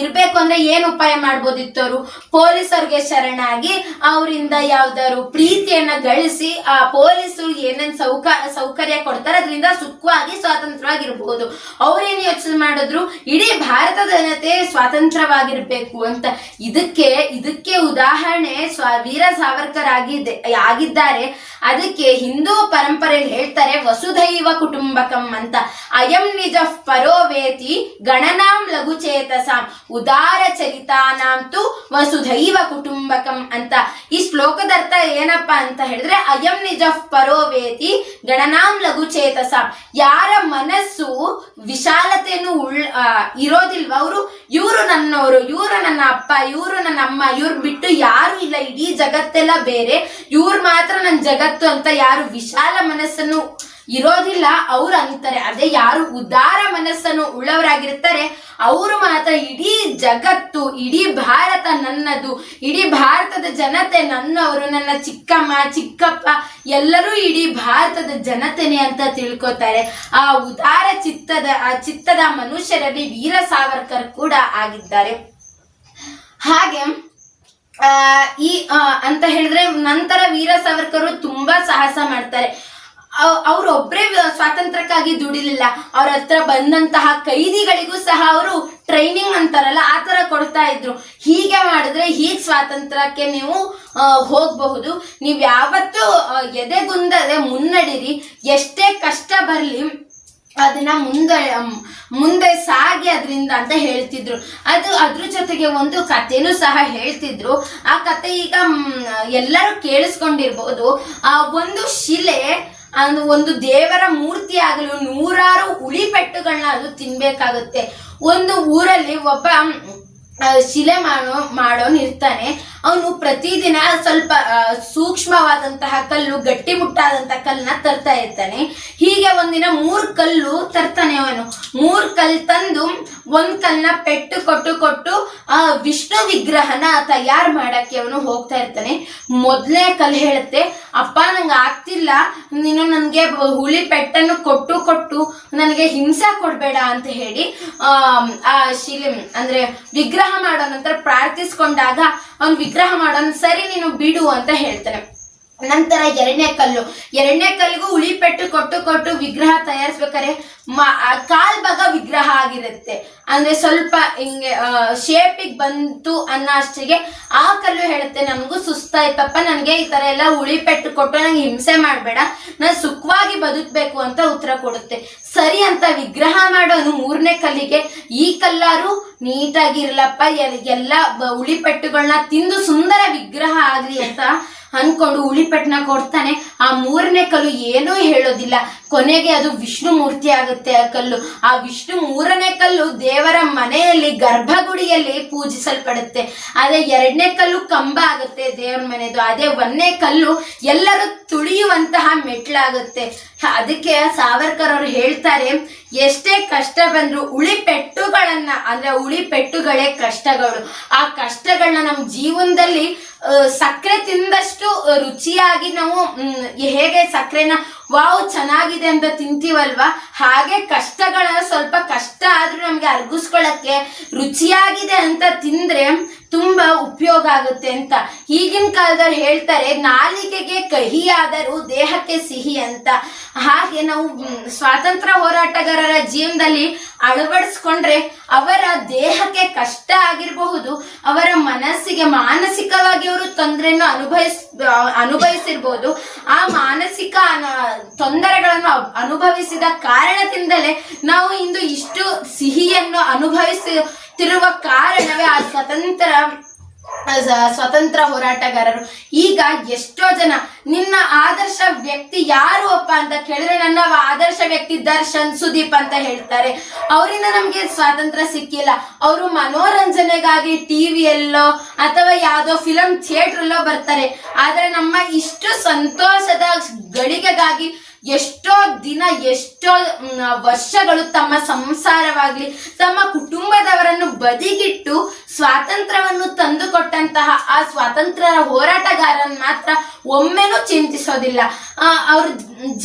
Speaker 1: ಇರ್ಬೇಕು ಅಂದ್ರೆ ಏನ್ ಉಪಾಯ ಮಾಡ್ಬೋದಿತ್ತು ಅವರು? ಪೊಲೀಸರಿಗೆ ಶರಣಾಗಿ ಅವರಿಂದ ಯಾವ್ದಾದ್ರು ಪ್ರೀತಿಯನ್ನ ಗಳಿಸಿ ಆ ಪೊಲೀಸರು ಏನೇನ್ ಸೌಕರ್ಯ ಕೊಡ್ತಾರೆ ಅದರಿಂದ ಸುಖವಾಗಿ ಸ್ವಾತಂತ್ರ್ಯವಾಗಿರ್ಬಹುದು. ಅವ್ರೇನ್ ಯೋಚನೆ ಮಾಡಿದ್ರು, ಇಡೀ ಭಾರತದ ಜನತೆ ಸ್ವಾತಂತ್ರ್ಯವಾಗಿರ್ಬೇಕು ಅಂತ. ಇದಕ್ಕೆ ಉದಾಹರಣೆ ವೀರ ಸಾವರ್ಕರ್ ಆಗಿದ್ದಾರೆ. ಅದಕ್ಕೆ ಹಿಂದೂ ಪರಂಪರೆಯಲ್ಲಿ ಹೇಳ್ತಾರೆ ವಸುಧೈವ ಕುಟುಂಬಕಂ ಅಂತ. ಅಯಂ ನಿಜ ಪರೋವೇತಿ ಗಣನಾಂ ಲಘುಚೇತಸಾಂ ಉದಾರ ಚರಿತಾನಾಂ ತು ವಸುಧೈವ ಕುಟುಂಬಕಂ ಅಂತ. ಈ ಶ್ಲೋಕದ ಅರ್ಥ ಏನಪ್ಪಾ ಅಂತ ಹೇಳಿದ್ರೆ, ಅಯಂ ನಿಜ ಪರೋವೇತಿ ಗಣನಾಂ ಲಘುಚೇತಸಾಂ, ಯಾರ ಮನಸ್ಸು ವಿಶಾಲತೆಯನ್ನು ಇರೋದಿಲ್ವ, ಇವರು ನನ್ನವರು, ಇವರು ನನ್ನ ಅಪ್ಪ, ಇವರು ನನ್ನ ಅಮ್ಮ, ಇವ್ರು ಬಿಟ್ಟು ಯಾರು ಇಲ್ಲ, ಇಡೀ ಜಗತ್ತೆಲ್ಲ ಬೇರೆ, ಇವ್ರು ಮಾತ್ರ ನನ್ನ ಜಗತ್ತು ಅಂತ ಯಾರು ವಿಶಾಲ ಮನಸ್ಸನ್ನು ಇರೋದಿಲ್ಲ ಅವ್ರು ಅಂತಾರೆ. ಅದೇ ಯಾರು ಉದಾರ ಮನಸ್ಸನ್ನು ಉಳ್ಳವರಾಗಿರ್ತಾರೆ ಅವರು ಮಾತ್ರ ಇಡೀ ಜಗತ್ತು, ಇಡೀ ಭಾರತ ನನ್ನದು, ಇಡೀ ಭಾರತದ ಜನತೆ ನನ್ನವರು, ನನ್ನ ಚಿಕ್ಕಮ್ಮ ಚಿಕ್ಕಪ್ಪ ಎಲ್ಲರೂ ಇಡೀ ಭಾರತದ ಜನತೆನೆ ಅಂತ ತಿಳ್ಕೊತಾರೆ. ಆ ಉದಾರ ಚಿತ್ತದ ಮನುಷ್ಯರಲ್ಲಿ ವೀರ ಸಾವರ್ಕರ್ ಕೂಡ ಆಗಿದ್ದಾರೆ. ಹಾಗೆ ಅಂತ ಹೇಳಿದ್ರೆ ನಂತರ ವೀರ ಸಾವರ್ಕರ್ ತುಂಬಾ ಸಾಹಸ ಮಾಡ್ತಾರೆ. ಅವ್ರೊಬ್ರೇ ಸ್ವಾತಂತ್ರ್ಯಕ್ಕಾಗಿ ದುಡಿಲಿಲ್ಲ, ಅವ್ರ ಹತ್ರ ಬಂದಂತಹ ಕೈದಿಗಳಿಗೂ ಸಹ ಅವರು ಟ್ರೈನಿಂಗ್ ಅಂತಾರಲ್ಲ ಆ ತರ ಕೊಡ್ತಾ ಇದ್ರು. ಹೀಗೆ ಮಾಡಿದ್ರೆ ಹೀಗ್ ಸ್ವಾತಂತ್ರ್ಯಕ್ಕೆ ನೀವು ಹೋಗಬಹುದು, ನೀವ್ ಯಾವತ್ತೂ ಎದೆಗುಂದದೆ ಮುನ್ನಡಿರಿ, ಎಷ್ಟೇ ಕಷ್ಟ ಬರ್ಲಿ ಅದನ್ನ ಮುಂದೆ ಸಾಗಿ ಅದರಿಂದ ಅಂತ ಹೇಳ್ತಿದ್ರು. ಅದ್ರ ಜೊತೆಗೆ ಒಂದು ಕಥೆನೂ ಸಹ ಹೇಳ್ತಿದ್ರು. ಆ ಕತೆ ಈಗ ಎಲ್ಲರೂ ಕೇಳಿಸ್ಕೊಂಡಿರ್ಬೋದು. ಒಂದು ಶಿಲೆ, ಒಂದು ದೇವರ ಮೂರ್ತಿ ಆಗಲು 100 ಉಳಿಪೆಟ್ಟುಗಳನ್ನ ಅದು ತಿನ್ಬೇಕಾಗುತ್ತೆ. ಒಂದು ಊರಲ್ಲಿ ಒಬ್ಬ ಶಿಲೆ ಮಾಡೋನ್ ಇರ್ತಾನೆ. ಅವನು ಪ್ರತಿದಿನ ಸ್ವಲ್ಪ ಸೂಕ್ಷ್ಮವಾದಂತಹ ಕಲ್ಲು, ಗಟ್ಟಿಮುಟ್ಟಾದಂತಹ ಕಲ್ಲನ್ನ ತರ್ತಾ ಇರ್ತಾನೆ. ಹೀಗೆ ಒಂದಿನ 3 ಕಲ್ಲು ತರ್ತಾನೆ. ಅವನು 3 ಕಲ್ಲು ತಂದು ಒಂದ್ ಕಲ್ಲನ್ನ ಪೆಟ್ಟು ಕೊಟ್ಟು ಆ ವಿಷ್ಣು ವಿಗ್ರಹನ ತಯಾರು ಮಾಡಕ್ಕೆ ಅವನು ಹೋಗ್ತಾ ಇರ್ತಾನೆ. ಮೊದಲನೇ ಕಲ್ಲು ಹೇಳುತ್ತೆ, ಅಪ್ಪ ನಂಗೆ ಆಗ್ತಿಲ್ಲ, ನೀನು ನನ್ಗೆ ಹುಳಿ ಪೆಟ್ಟನ್ನು ಕೊಟ್ಟು ನನಗೆ ಹಿಂಸೆ ಕೊಡ್ಬೇಡ ಅಂತ ಹೇಳಿ ಆ ಶಿಲೆ ಅಂದ್ರೆ ವಿಗ್ರಹ ಮಾಡೋ ನಂತರ ಪ್ರಾರ್ಥಿಸ್ಕೊಂಡಾಗ ಅವನು ವಿಗ್ರಹ ಮಾಡೋನು ಸರಿ ನೀನು ಬಿಡು ಅಂತ ಹೇಳ್ತಾನೆ. ನಂತರ ಎರಡನೇ ಕಲ್ಲಿಗೂ ಹುಳಿ ಪೆಟ್ಟು ಕೊಟ್ಟು ವಿಗ್ರಹ ತಯಾರಿಸ್ಬೇಕಾರೆ ಕಾಲ್ ಭಾಗ ವಿಗ್ರಹ ಆಗಿರುತ್ತೆ. ಅಂದ್ರೆ ಸ್ವಲ್ಪ ಹಿಂಗೆ ಶೇಪಿಗೆ ಬಂತು ಅನ್ನೋ ಅಷ್ಟಿಗೆ ಆ ಕಲ್ಲು ಹೇಳುತ್ತೆ, ನನಗೂ ಸುಸ್ತಾಯ್ತಪ್ಪ, ನನಗೆ ಈ ತರ ಎಲ್ಲ ಹುಳಿ ಪೆಟ್ಟು ಕೊಟ್ಟು ನಂಗೆ ಹಿಂಸೆ ಮಾಡ್ಬೇಡ, ನಾನು ಸುಖವಾಗಿ ಬದುಕ್ಬೇಕು ಅಂತ ಉತ್ತರ ಕೊಡುತ್ತೆ. ಸರಿ ಅಂತ ವಿಗ್ರಹ ಮಾಡೋನು 3ನೇ ಕಲ್ಲಿಗೆ ಈ ಕಲ್ಲಾರು ನೀಟಾಗಿರ್ಲಪ್ಪ, ಎಲ್ಲ ಹುಳಿ ಪೆಟ್ಟುಗಳನ್ನ ತಿಂದು ಸುಂದರ ವಿಗ್ರಹ ಆಗ್ಲಿ ಅಂತ ಅನ್ಕೊಂಡು ಹುಳಿಪೆಟ್ಟನ್ನ ಕೊಡ್ತಾನೆ. ಆ 3ನೇ ಕಲ್ಲು ಏನೂ ಹೇಳೋದಿಲ್ಲ. ಕೊನೆಗೆ ಅದು ವಿಷ್ಣು ಮೂರ್ತಿ ಆಗುತ್ತೆ ಆ ಕಲ್ಲು. ಆ ವಿಷ್ಣು 3ನೇ ಕಲ್ಲು ದೇವರ ಮನೆಯಲ್ಲಿ ಗರ್ಭಗುಡಿಯಲ್ಲಿ ಪೂಜಿಸಲ್ಪಡುತ್ತೆ. ಅದೇ 2ನೇ ಕಲ್ಲು ಕಂಬ ಆಗುತ್ತೆ ದೇವರ ಮನೆದು. ಅದೇ 1ನೇ ಕಲ್ಲು ಎಲ್ಲರೂ ತುಳಿಯುವಂತಹ ಮೆಟ್ಲಾಗುತ್ತೆ. ಅದಕ್ಕೆ ಸಾವರ್ಕರ್ ಅವರು ಹೇಳ್ತಾರೆ, ಎಷ್ಟೇ ಕಷ್ಟ ಬಂದ್ರು ಹುಳಿಪೆಟ್ಟುಗಳನ್ನ ಅಂದ್ರೆ ಹುಳಿಪೆಟ್ಟುಗಳೇ ಕಷ್ಟಗಳು. ಆ ಕಷ್ಟಗಳನ್ನ ನಮ್ಮ ಜೀವನದಲ್ಲಿ ಸಕ್ಕರೆ ತಿಂದಷ್ಟು ರುಚಿಯಾಗಿ ನಾವು ಹೇಗೆ ಸಕ್ಕರೆನ ವಾವ್ ಚೆನ್ನಾಗಿದೆ ಅಂತ ತಿಂತೀವಲ್ವಾ, ಹಾಗೆ ಕಷ್ಟಗಳನ್ನ ಸ್ವಲ್ಪ ಕಷ್ಟ ಆದ್ರೂ ನಮ್ಗೆ ಅರ್ಗಿಸ್ಕೊಳಕ್ಕೆ ರುಚಿಯಾಗಿದೆ ಅಂತ ತಿಂದ್ರೆ ತುಂಬಾ ಉಪಯೋಗ ಆಗುತ್ತೆ ಅಂತ. ಈಗಿನ ಕಾಲದವ್ರು ಹೇಳ್ತಾರೆ, ನಾಲಿಗೆಗೆ ಕಹಿ ಆದರೂ ದೇಹಕ್ಕೆ ಸಿಹಿ ಅಂತ. ಹಾಗೆ ನಾವು ಸ್ವಾತಂತ್ರ್ಯ ಹೋರಾಟಗಾರರ ಜೀವನದಲ್ಲಿ ಅಳವಡಿಸ್ಕೊಂಡ್ರೆ ಅವರ ದೇಹಕ್ಕೆ ಕಷ್ಟ ಆಗಿರಬಹುದು, ಅವರ ಮನಸ್ಸಿಗೆ ಮಾನಸಿಕವಾಗಿ ಅವರು ತೊಂದರೆಯನ್ನು ಅನುಭವಿಸಿರ್ಬೋದು. ಆ ಮಾನಸಿಕ ತೊಂದರೆಗಳನ್ನು ಅನುಭವಿಸಿದ ಕಾರಣದಿಂದಲೇ ನಾವು ಇಂದು ಇಷ್ಟು ಸಿಹಿಯನ್ನು ಅನುಭವಿಸುತ್ತಿರುವ ಕಾರಣವೇ ಆ ಸ್ವತಂತ್ರ ಹೋರಾಟಗಾರರು. ಈಗ ಎಷ್ಟೋ ಜನ ನಿನ್ನ ಆದರ್ಶ ವ್ಯಕ್ತಿ ಯಾರು ಅಪ್ಪ ಅಂತ ಕೇಳಿದ್ರೆ ನನ್ನ ಆದರ್ಶ ವ್ಯಕ್ತಿ ದರ್ಶನ್, ಸುದೀಪ್ ಅಂತ ಹೇಳ್ತಾರೆ. ಅವರಿಂದ ನಮ್ಗೆ ಸ್ವಾತಂತ್ರ್ಯ ಸಿಕ್ಕಿಲ್ಲ. ಅವರು ಮನೋರಂಜನೆಗಾಗಿ ಟಿವಿಯಲ್ಲೋ ಅಥವಾ ಯಾವ್ದೋ ಫಿಲಂ ಥಿಯೇಟ್ರಲ್ಲೋ ಬರ್ತಾರೆ. ಆದ್ರೆ ನಮ್ಮ ಇಷ್ಟು ಸಂತೋಷದ ಗಳಿಗೆಗಾಗಿ ಎಷ್ಟೋ ದಿನ ಎಷ್ಟೋ ವರ್ಷಗಳು ತಮ್ಮ ಸಂಸಾರವಾಗ್ಲಿ ತಮ್ಮ ಕುಟುಂಬದವರನ್ನು ಬದಿಗಿಟ್ಟು ಸ್ವಾತಂತ್ರ್ಯವನ್ನು ತಂದುಕೊಟ್ಟಂತಹ ಆ ಸ್ವಾತಂತ್ರ್ಯ ಹೋರಾಟಗಾರನ್ ಮಾತ್ರ ಒಮ್ಮೆನೂ ಚಿಂತಿಸೋದಿಲ್ಲ. ಅವ್ರ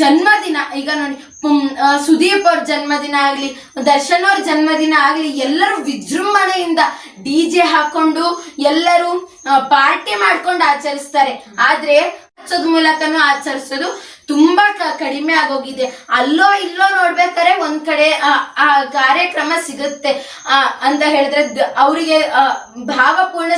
Speaker 1: ಜನ್ಮದಿನ ಈಗ ನೋಡಿ, ಸುದೀಪ್ ಅವ್ರ ಜನ್ಮದಿನ ಆಗ್ಲಿ, ದರ್ಶನ್ ಅವ್ರ ಜನ್ಮದಿನ ಆಗ್ಲಿ, ಎಲ್ಲರೂ ವಿಜೃಂಭಣೆಯಿಂದ DJ ಹಾಕೊಂಡು ಎಲ್ಲರೂ ಪಾರ್ಟಿ ಮಾಡ್ಕೊಂಡು ಆಚರಿಸ್ತಾರೆ. ಆದ್ರೆ ಮೂಲಕನೂ ಆಚರಿಸೋದು ತುಂಬಾ ಕಡಿಮೆ ಆಗೋಗಿದೆ. ಅಲ್ಲೋ ಇಲ್ಲೋ ನೋಡ್ಬೇಕಾದ್ರೆ ಒಂದ್ ಕಡೆ ಆ ಕಾರ್ಯಕ್ರಮ ಸಿಗುತ್ತೆ ಅಂತ ಹೇಳಿದ್ರೆ ಅವರಿಗೆ ಭಾವಪೂರ್ಣ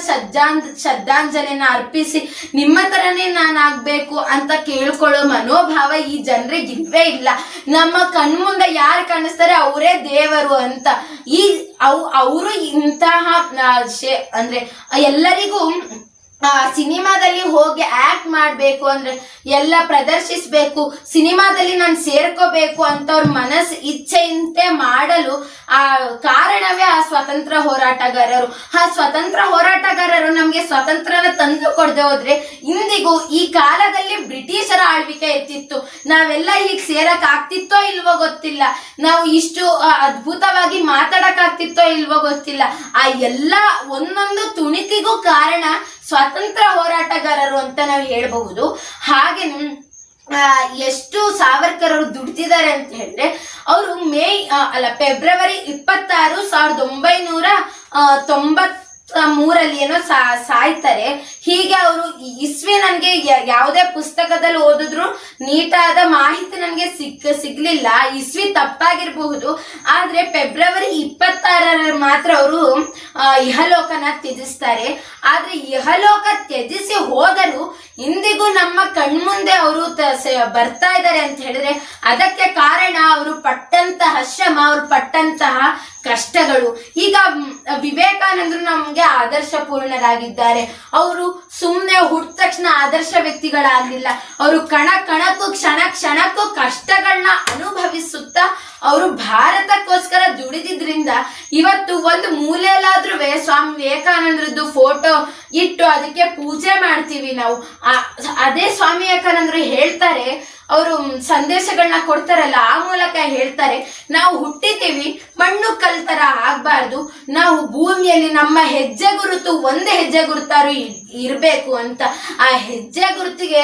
Speaker 1: ಶ್ರದ್ಧಾಂಜಲಿನ ಅರ್ಪಿಸಿ ನಿಮ್ಮ ತರನೇ ನಾನು ಆಗ್ಬೇಕು ಅಂತ ಕೇಳ್ಕೊಳ್ಳೋ ಮನೋಭಾವ ಈ ಜನರಿಗೆ ಇಲ್ವೇ ಇಲ್ಲ. ನಮ್ಮ ಕಣ್ಮುಂದೆ ಯಾರು ಕಾಣಿಸ್ತಾರೆ ಅವರೇ ದೇವರು ಅಂತ. ಈ ಅವರು ಇಂತಹ ಅಂದ್ರೆ ಎಲ್ಲರಿಗೂ ಸಿನಿಮಾದಲ್ಲಿ ಹೋಗಿ ಆಕ್ಟ್ ಮಾಡ್ಬೇಕು ಅಂದ್ರೆ ಎಲ್ಲ ಪ್ರದರ್ಶಿಸ್ಬೇಕು, ಸಿನಿಮಾದಲ್ಲಿ ನಾನು ಸೇರ್ಕೋಬೇಕು ಅಂತ ಅವ್ರ ಮನಸ್ಸು ಇಚ್ಛೆಯಂತೆ ಮಾಡಲು ಆ ಕಾರಣವೇ ಆ ಸ್ವಾತಂತ್ರ್ಯ ಹೋರಾಟಗಾರರು. ಆ ಸ್ವತಂತ್ರ ಹೋರಾಟಗಾರರು ನಮ್ಗೆ ಸ್ವಾತಂತ್ರ್ಯನ ತಂದು ಕೊಡದೆ ಹೋದ್ರೆ ಇಂದಿಗೂ ಈ ಕಾಲದಲ್ಲಿ ಬ್ರಿಟಿಷರ ಆಳ್ವಿಕೆ ಇರ್ತಿತ್ತು. ನಾವೆಲ್ಲ ಹೀಗೆ ಸೇರಕ್ ಆಗ್ತಿತ್ತೋ ಇಲ್ವೋ ಗೊತ್ತಿಲ್ಲ, ನಾವು ಇಷ್ಟು ಅದ್ಭುತವಾಗಿ ಮಾತಾಡಕ್ ಆಗ್ತಿತ್ತೋ ಇಲ್ವೋ ಗೊತ್ತಿಲ್ಲ. ಆ ಎಲ್ಲ ಒಂದೊಂದು ತುಣಿತಿಗೂ ಕಾರಣ ಸ್ವಾತಂತ್ರ್ಯ ಹೋರಾಟಗಾರರು ಅಂತ ನಾವು ಹೇಳಬಹುದು. ಹಾಗೆ ಎಷ್ಟು ಸಾವರ್ಕರ್ ಅವರು ದುಡ್ದಿದ್ದಾರೆ ಅಂತ ಹೇಳಿದ್ರೆ, ಅವರು ಫೆಬ್ರವರಿ 26, 1993 ಏನೋ ಸಾಯ್ತಾರೆ. ಹೀಗೆ ಅವರು ಇಸ್ವಿ ನನ್ಗೆ ಯಾವುದೇ ಪುಸ್ತಕದಲ್ಲಿ ಓದಿದ್ರು ನೀಟಾದ ಮಾಹಿತಿ ನನ್ಗೆ ಸಿಗ್ಲಿಲ್ಲ. ಇಸ್ವಿ ತಪ್ಪಾಗಿರಬಹುದು, ಆದ್ರೆ ಫೆಬ್ರವರಿ 26 ಮಾತ್ರ ಅವರು ಇಹಲೋಕನ ತ್ಯಜಿಸ್ತಾರೆ. ಆದ್ರೆ ಇಹಲೋಕ ತ್ಯಜಿಸಿ ಹೋದರೂ ಇಂದಿಗೂ ನಮ್ಮ ಕಣ್ಮುಂದೆ ಅವರು ಬರ್ತಾ ಇದ್ದಾರೆ ಅಂತ ಹೇಳಿದ್ರೆ ಅದಕ್ಕೆ ಕಾರಣ ಅವರು ಪಟ್ಟಂತಹ ಶ್ರಮ, ಅವರು ಪಟ್ಟಂತಹ ಕಷ್ಟಗಳು. ಈಗ ವಿವೇಕಾನಂದರು ನಮ್ಗೆ ಆದರ್ಶ ಪೂರ್ಣರಾಗಿದ್ದಾರೆ. ಅವರು ಸುಮ್ಮನೆ ಹುಟ್ಟ ತಕ್ಷಣ ಆದರ್ಶ ವ್ಯಕ್ತಿಗಳಾಗಲಿಲ್ಲ. ಅವರು ಕಣ ಕ್ಷಣಕ್ಕೂ ಕಷ್ಟಗಳನ್ನ ಅನುಭವಿಸುತ್ತಾ ಅವರು ಭಾರತಕ್ಕೋಸ್ಕರ ದುಡಿದಿದ್ರಿಂದ ಇವತ್ತು ಒಂದು ಮೂಲೆಯಲ್ಲಾದ್ರೂ ಸ್ವಾಮಿ ವಿವೇಕಾನಂದರದ್ದು ಫೋಟೋ ಇಟ್ಟು ಅದಕ್ಕೆ ಪೂಜೆ ಮಾಡ್ತೀವಿ ನಾವು. ಅದೇ ಸ್ವಾಮಿ ವಿವೇಕಾನಂದರು ಹೇಳ್ತಾರೆ, ಅವರು ಸಂದೇಶಗಳನ್ನ ಕೊಡ್ತಾರಲ್ಲ, ಆ ಮೂಲಕ ಹೇಳ್ತಾರೆ, ನಾವು ಹುಟ್ಟಿದ್ದೀವಿ ಮಣ್ಣು ಕಲ್ ತರ ಆಗ್ಬಾರ್ದು, ನಾವು ಭೂಮಿಯಲ್ಲಿ ನಮ್ಮ ಹೆಜ್ಜೆ ಗುರುತು ಒಂದೇ ಹೆಜ್ಜೆ ಗುರುತಾರು ಇರ್ಬೇಕು ಅಂತ. ಆ ಹೆಜ್ಜೆ ಗುರುತಿಗೆ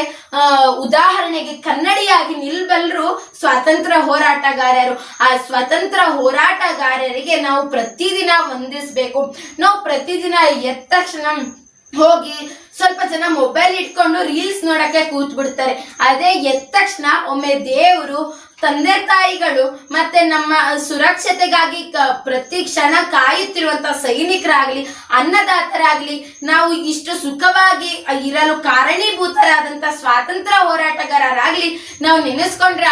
Speaker 1: ಉದಾಹರಣೆಗೆ ಕನ್ನಡಿಯಾಗಿ ನಿಲ್ಬಲ್ರು ಸ್ವಾತಂತ್ರ್ಯ ಹೋರಾಟಗಾರರು. ಆ ಸ್ವಾತಂತ್ರ್ಯ ಹೋರಾಟಗಾರರಿಗೆ ನಾವು ಪ್ರತಿದಿನ ವಂದಿಸ್ಬೇಕು. ನಾವು ಪ್ರತಿದಿನ ಎದ್ದ ತಕ್ಷಣ ಹೋಗಿ ಸ್ವಲ್ಪ ಜನ ಮೊಬೈಲ್ ಇಟ್ಕೊಂಡು ರೀಲ್ಸ್ ನೋಡಕ್ಕೆ ಕೂತ್ ಬಿಡ್ತಾರೆ. ಅದೇ ಎದ್ದ ತಕ್ಷಣ ಒಮ್ಮೆ ದೇವರು, ತಂದೆ ತಾಯಿಗಳು ಮತ್ತೆ ನಮ್ಮ ಸುರಕ್ಷತೆಗಾಗಿ ಪ್ರತಿ ಕ್ಷಣ ಕಾಯುತ್ತಿರುವಂತ ಸೈನಿಕರಾಗ್ಲಿ, ಅನ್ನದಾತರಾಗ್ಲಿ, ನಾವು ಇಷ್ಟು ಸುಖವಾಗಿ ಇರಲು ಕಾರಣೀಭೂತರಾದಂತ ಸ್ವಾತಂತ್ರ್ಯ ಹೋರಾಟಗಾರರಾಗ್ಲಿ ನಾವು ನೆನೆಸ್ಕೊಂಡ್ರೆ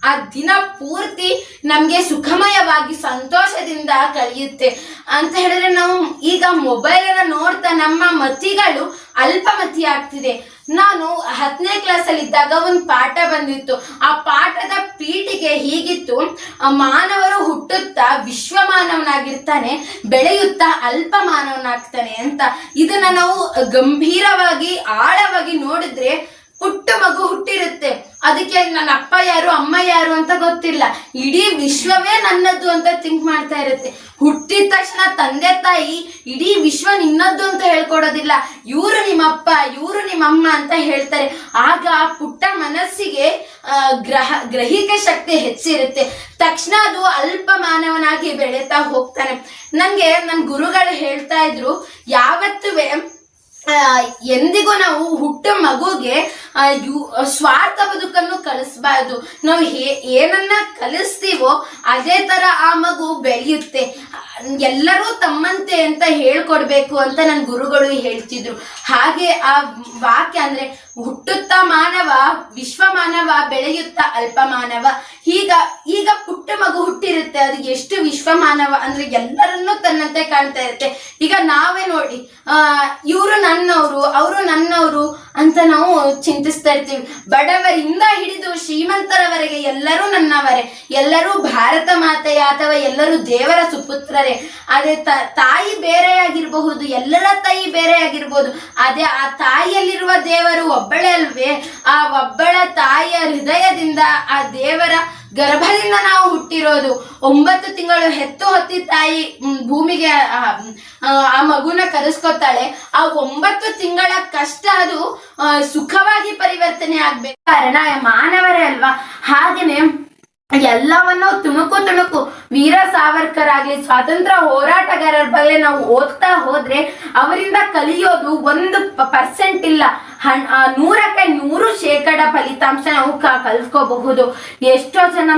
Speaker 1: ಆ ದಿನ ಪೂರ್ತಿ ನಮ್ಗೆ ಸುಖಮಯವಾಗಿ ಸಂತೋಷದಿಂದ ಕಳೆಯುತ್ತೆ ಅಂತ ಹೇಳಿದ್ರೆ, ನಾವು ಈಗ ಮೊಬೈಲ್ ಅನ್ನ ನೋಡ್ತಾ ನಮ್ಮ ಮತಿಗಳು ಅಲ್ಪಮತಿ ಆಗ್ತಿದೆ. ನಾನು 10ನೇ ಕ್ಲಾಸಲ್ಲಿ ಇದ್ದಾಗ ಒಂದು ಪಾಠ ಬಂದಿತ್ತು. ಆ ಪಾಠದ ಪೀಠಿಗೆ ಹೀಗಿತ್ತು, ಮಾನವರು ಹುಟ್ಟುತ್ತಾ ವಿಶ್ವ ಮಾನವನಾಗಿರ್ತಾನೆ, ಬೆಳೆಯುತ್ತಾ ಅಲ್ಪ ಮಾನವನಾಗ್ತಾನೆ ಅಂತ. ಇದನ್ನ ನಾವು ಗಂಭೀರವಾಗಿ ಆಳವಾಗಿ ನೋಡಿದ್ರೆ ಪುಟ್ಟ ಮಗು ಹುಟ್ಟಿರುತ್ತೆ, ಅದಕ್ಕೆ ನನ್ನ ಅಪ್ಪ ಯಾರು ಅಮ್ಮ ಯಾರು ಅಂತ ಗೊತ್ತಿಲ್ಲ, ಇಡೀ ವಿಶ್ವವೇ ನನ್ನದ್ದು ಅಂತ ಥಿಂಕ್ ಮಾಡ್ತಾ ಇರುತ್ತೆ. ಹುಟ್ಟಿದ ತಕ್ಷಣ ತಂದೆ ತಾಯಿ ಇಡೀ ವಿಶ್ವ ನಿನ್ನದ್ದು ಅಂತ ಹೇಳ್ಕೊಡೋದಿಲ್ಲ, ಇವರು ನಿಮ್ಮಪ್ಪ ಇವರು ನಿಮ್ಮಮ್ಮ ಅಂತ ಹೇಳ್ತಾರೆ. ಆಗ ಆ ಪುಟ್ಟ ಮನಸ್ಸಿಗೆ ಗ್ರಹಿಕೆ ಶಕ್ತಿ ಹೆಚ್ಚಿರುತ್ತೆ. ತಕ್ಷಣ ಅದು ಅಲ್ಪ ಮಾನವನಾಗಿ ಬೆಳೀತಾ ಹೋಗ್ತಾನೆ. ನನ್ಗೆ ನನ್ನ ಗುರುಗಳು ಹೇಳ್ತಾ ಇದ್ರು, ಯಾವತ್ತುವೆ ಎಂದಿಗೂ ನಾವು ಹುಟ್ಟ ಮಗುಗೆ ಸ್ವಾರ್ಥ ಬದುಕನ್ನು ಕಲಿಸ್ಬಾರ್ದು. ನಾವು ಏನನ್ನ ಕಲಿಸ್ತೀವೋ ಅದೇ ತರ ಆ ಮಗು ಬೆಳೆಯುತ್ತೆ. ಎಲ್ಲರೂ ತಮ್ಮಂತೆ ಅಂತ ಹೇಳ್ಕೊಡ್ಬೇಕು ಅಂತ ನನ್ನ ಗುರುಗಳು ಹೇಳ್ತಿದ್ರು. ಹಾಗೆ ಆ ವಾಕ್ಯ ಅಂದ್ರೆ, ಹುಟ್ಟುತ್ತಾ ಮಾನವ ವಿಶ್ವ ಮಾನವ, ಬೆಳೆಯುತ್ತಾ ಅಲ್ಪ ಮಾನವ. ಈಗ ಪುಟ್ಟ ಮಗು ಹುಟ್ಟಿರುತ್ತೆ, ಅದು ಎಷ್ಟು ವಿಶ್ವ ಮಾನವ ಅಂದ್ರೆ ಎಲ್ಲರನ್ನೂ ತನ್ನಂತೆ ಕಾಣ್ತಾ ಇರುತ್ತೆ. ಈಗ ನಾವೇ ನೋಡಿ, ಇವರು ನನ್ನವರು ಅವರು ನನ್ನವರು ಅಂತ ನಾವು ಚಿಂತಿಸ್ತಾ ಇರ್ತೀವಿ. ಬಡವರಿಂದ ಹಿಡಿದು ಶ್ರೀಮಂತರವರೆಗೆ ಎಲ್ಲರೂ ನನ್ನವರೇ, ಎಲ್ಲರೂ ಭಾರತ ಮಾತೆಯ ಅಥವಾ ಎಲ್ಲರೂ ದೇವರ ಸುಪುತ್ರರೇ. ಅದೇ ತಾಯಿ ಬೇರೆಯಾಗಿರಬಹುದು, ಎಲ್ಲರ ತಾಯಿ ಬೇರೆಯಾಗಿರ್ಬೋದು, ಅದೇ ಆ ತಾಯಿಯಲ್ಲಿರುವ ದೇವರು ಒಬ್ಬಳೇ ಅಲ್ವೇ? ಆ ಒಬ್ಬಳ ತಾಯಿಯ ಹೃದಯದಿಂದ, ಆ ದೇವರ ಗರ್ಭದಿಂದ ನಾವು ಹುಟ್ಟಿರೋದು. 9 ತಿಂಗಳು ಹೆತ್ತು ಹೊತ್ತಿ ತಾಯಿ ಭೂಮಿಗೆ ಆ ಮಗುನ ಕರೆಸ್ಕೊತಾಳೆ. ಆ 9 ತಿಂಗಳ ಕಷ್ಟ ಅದು ಸುಖವಾಗಿ ಪರಿವರ್ತನೆ ಆಗ್ಬೇಕು. ಕಾರಣ ಮಾನವರೇ ಅಲ್ವಾ? ಹಾಗೇನೆ ಎಲ್ಲವನ್ನೂ ತುಣುಕು ವೀರ ಸಾವರ್ಕರ್ ಆಗ್ಲಿ, ಸ್ವಾತಂತ್ರ್ಯ ಹೋರಾಟಗಾರರ ಬಗ್ಗೆ ನಾವು ಓದ್ತಾ ಹೋದ್ರೆ ಅವರಿಂದ ಕಲಿಯೋದು 1% ಇಲ್ಲ, 100ಕ್ಕೆ 100% ಫಲಿತಾಂಶ ನಾವು ಕಲ್ತ್ಕೋಬಹುದು. ಎಷ್ಟೋ ಜನ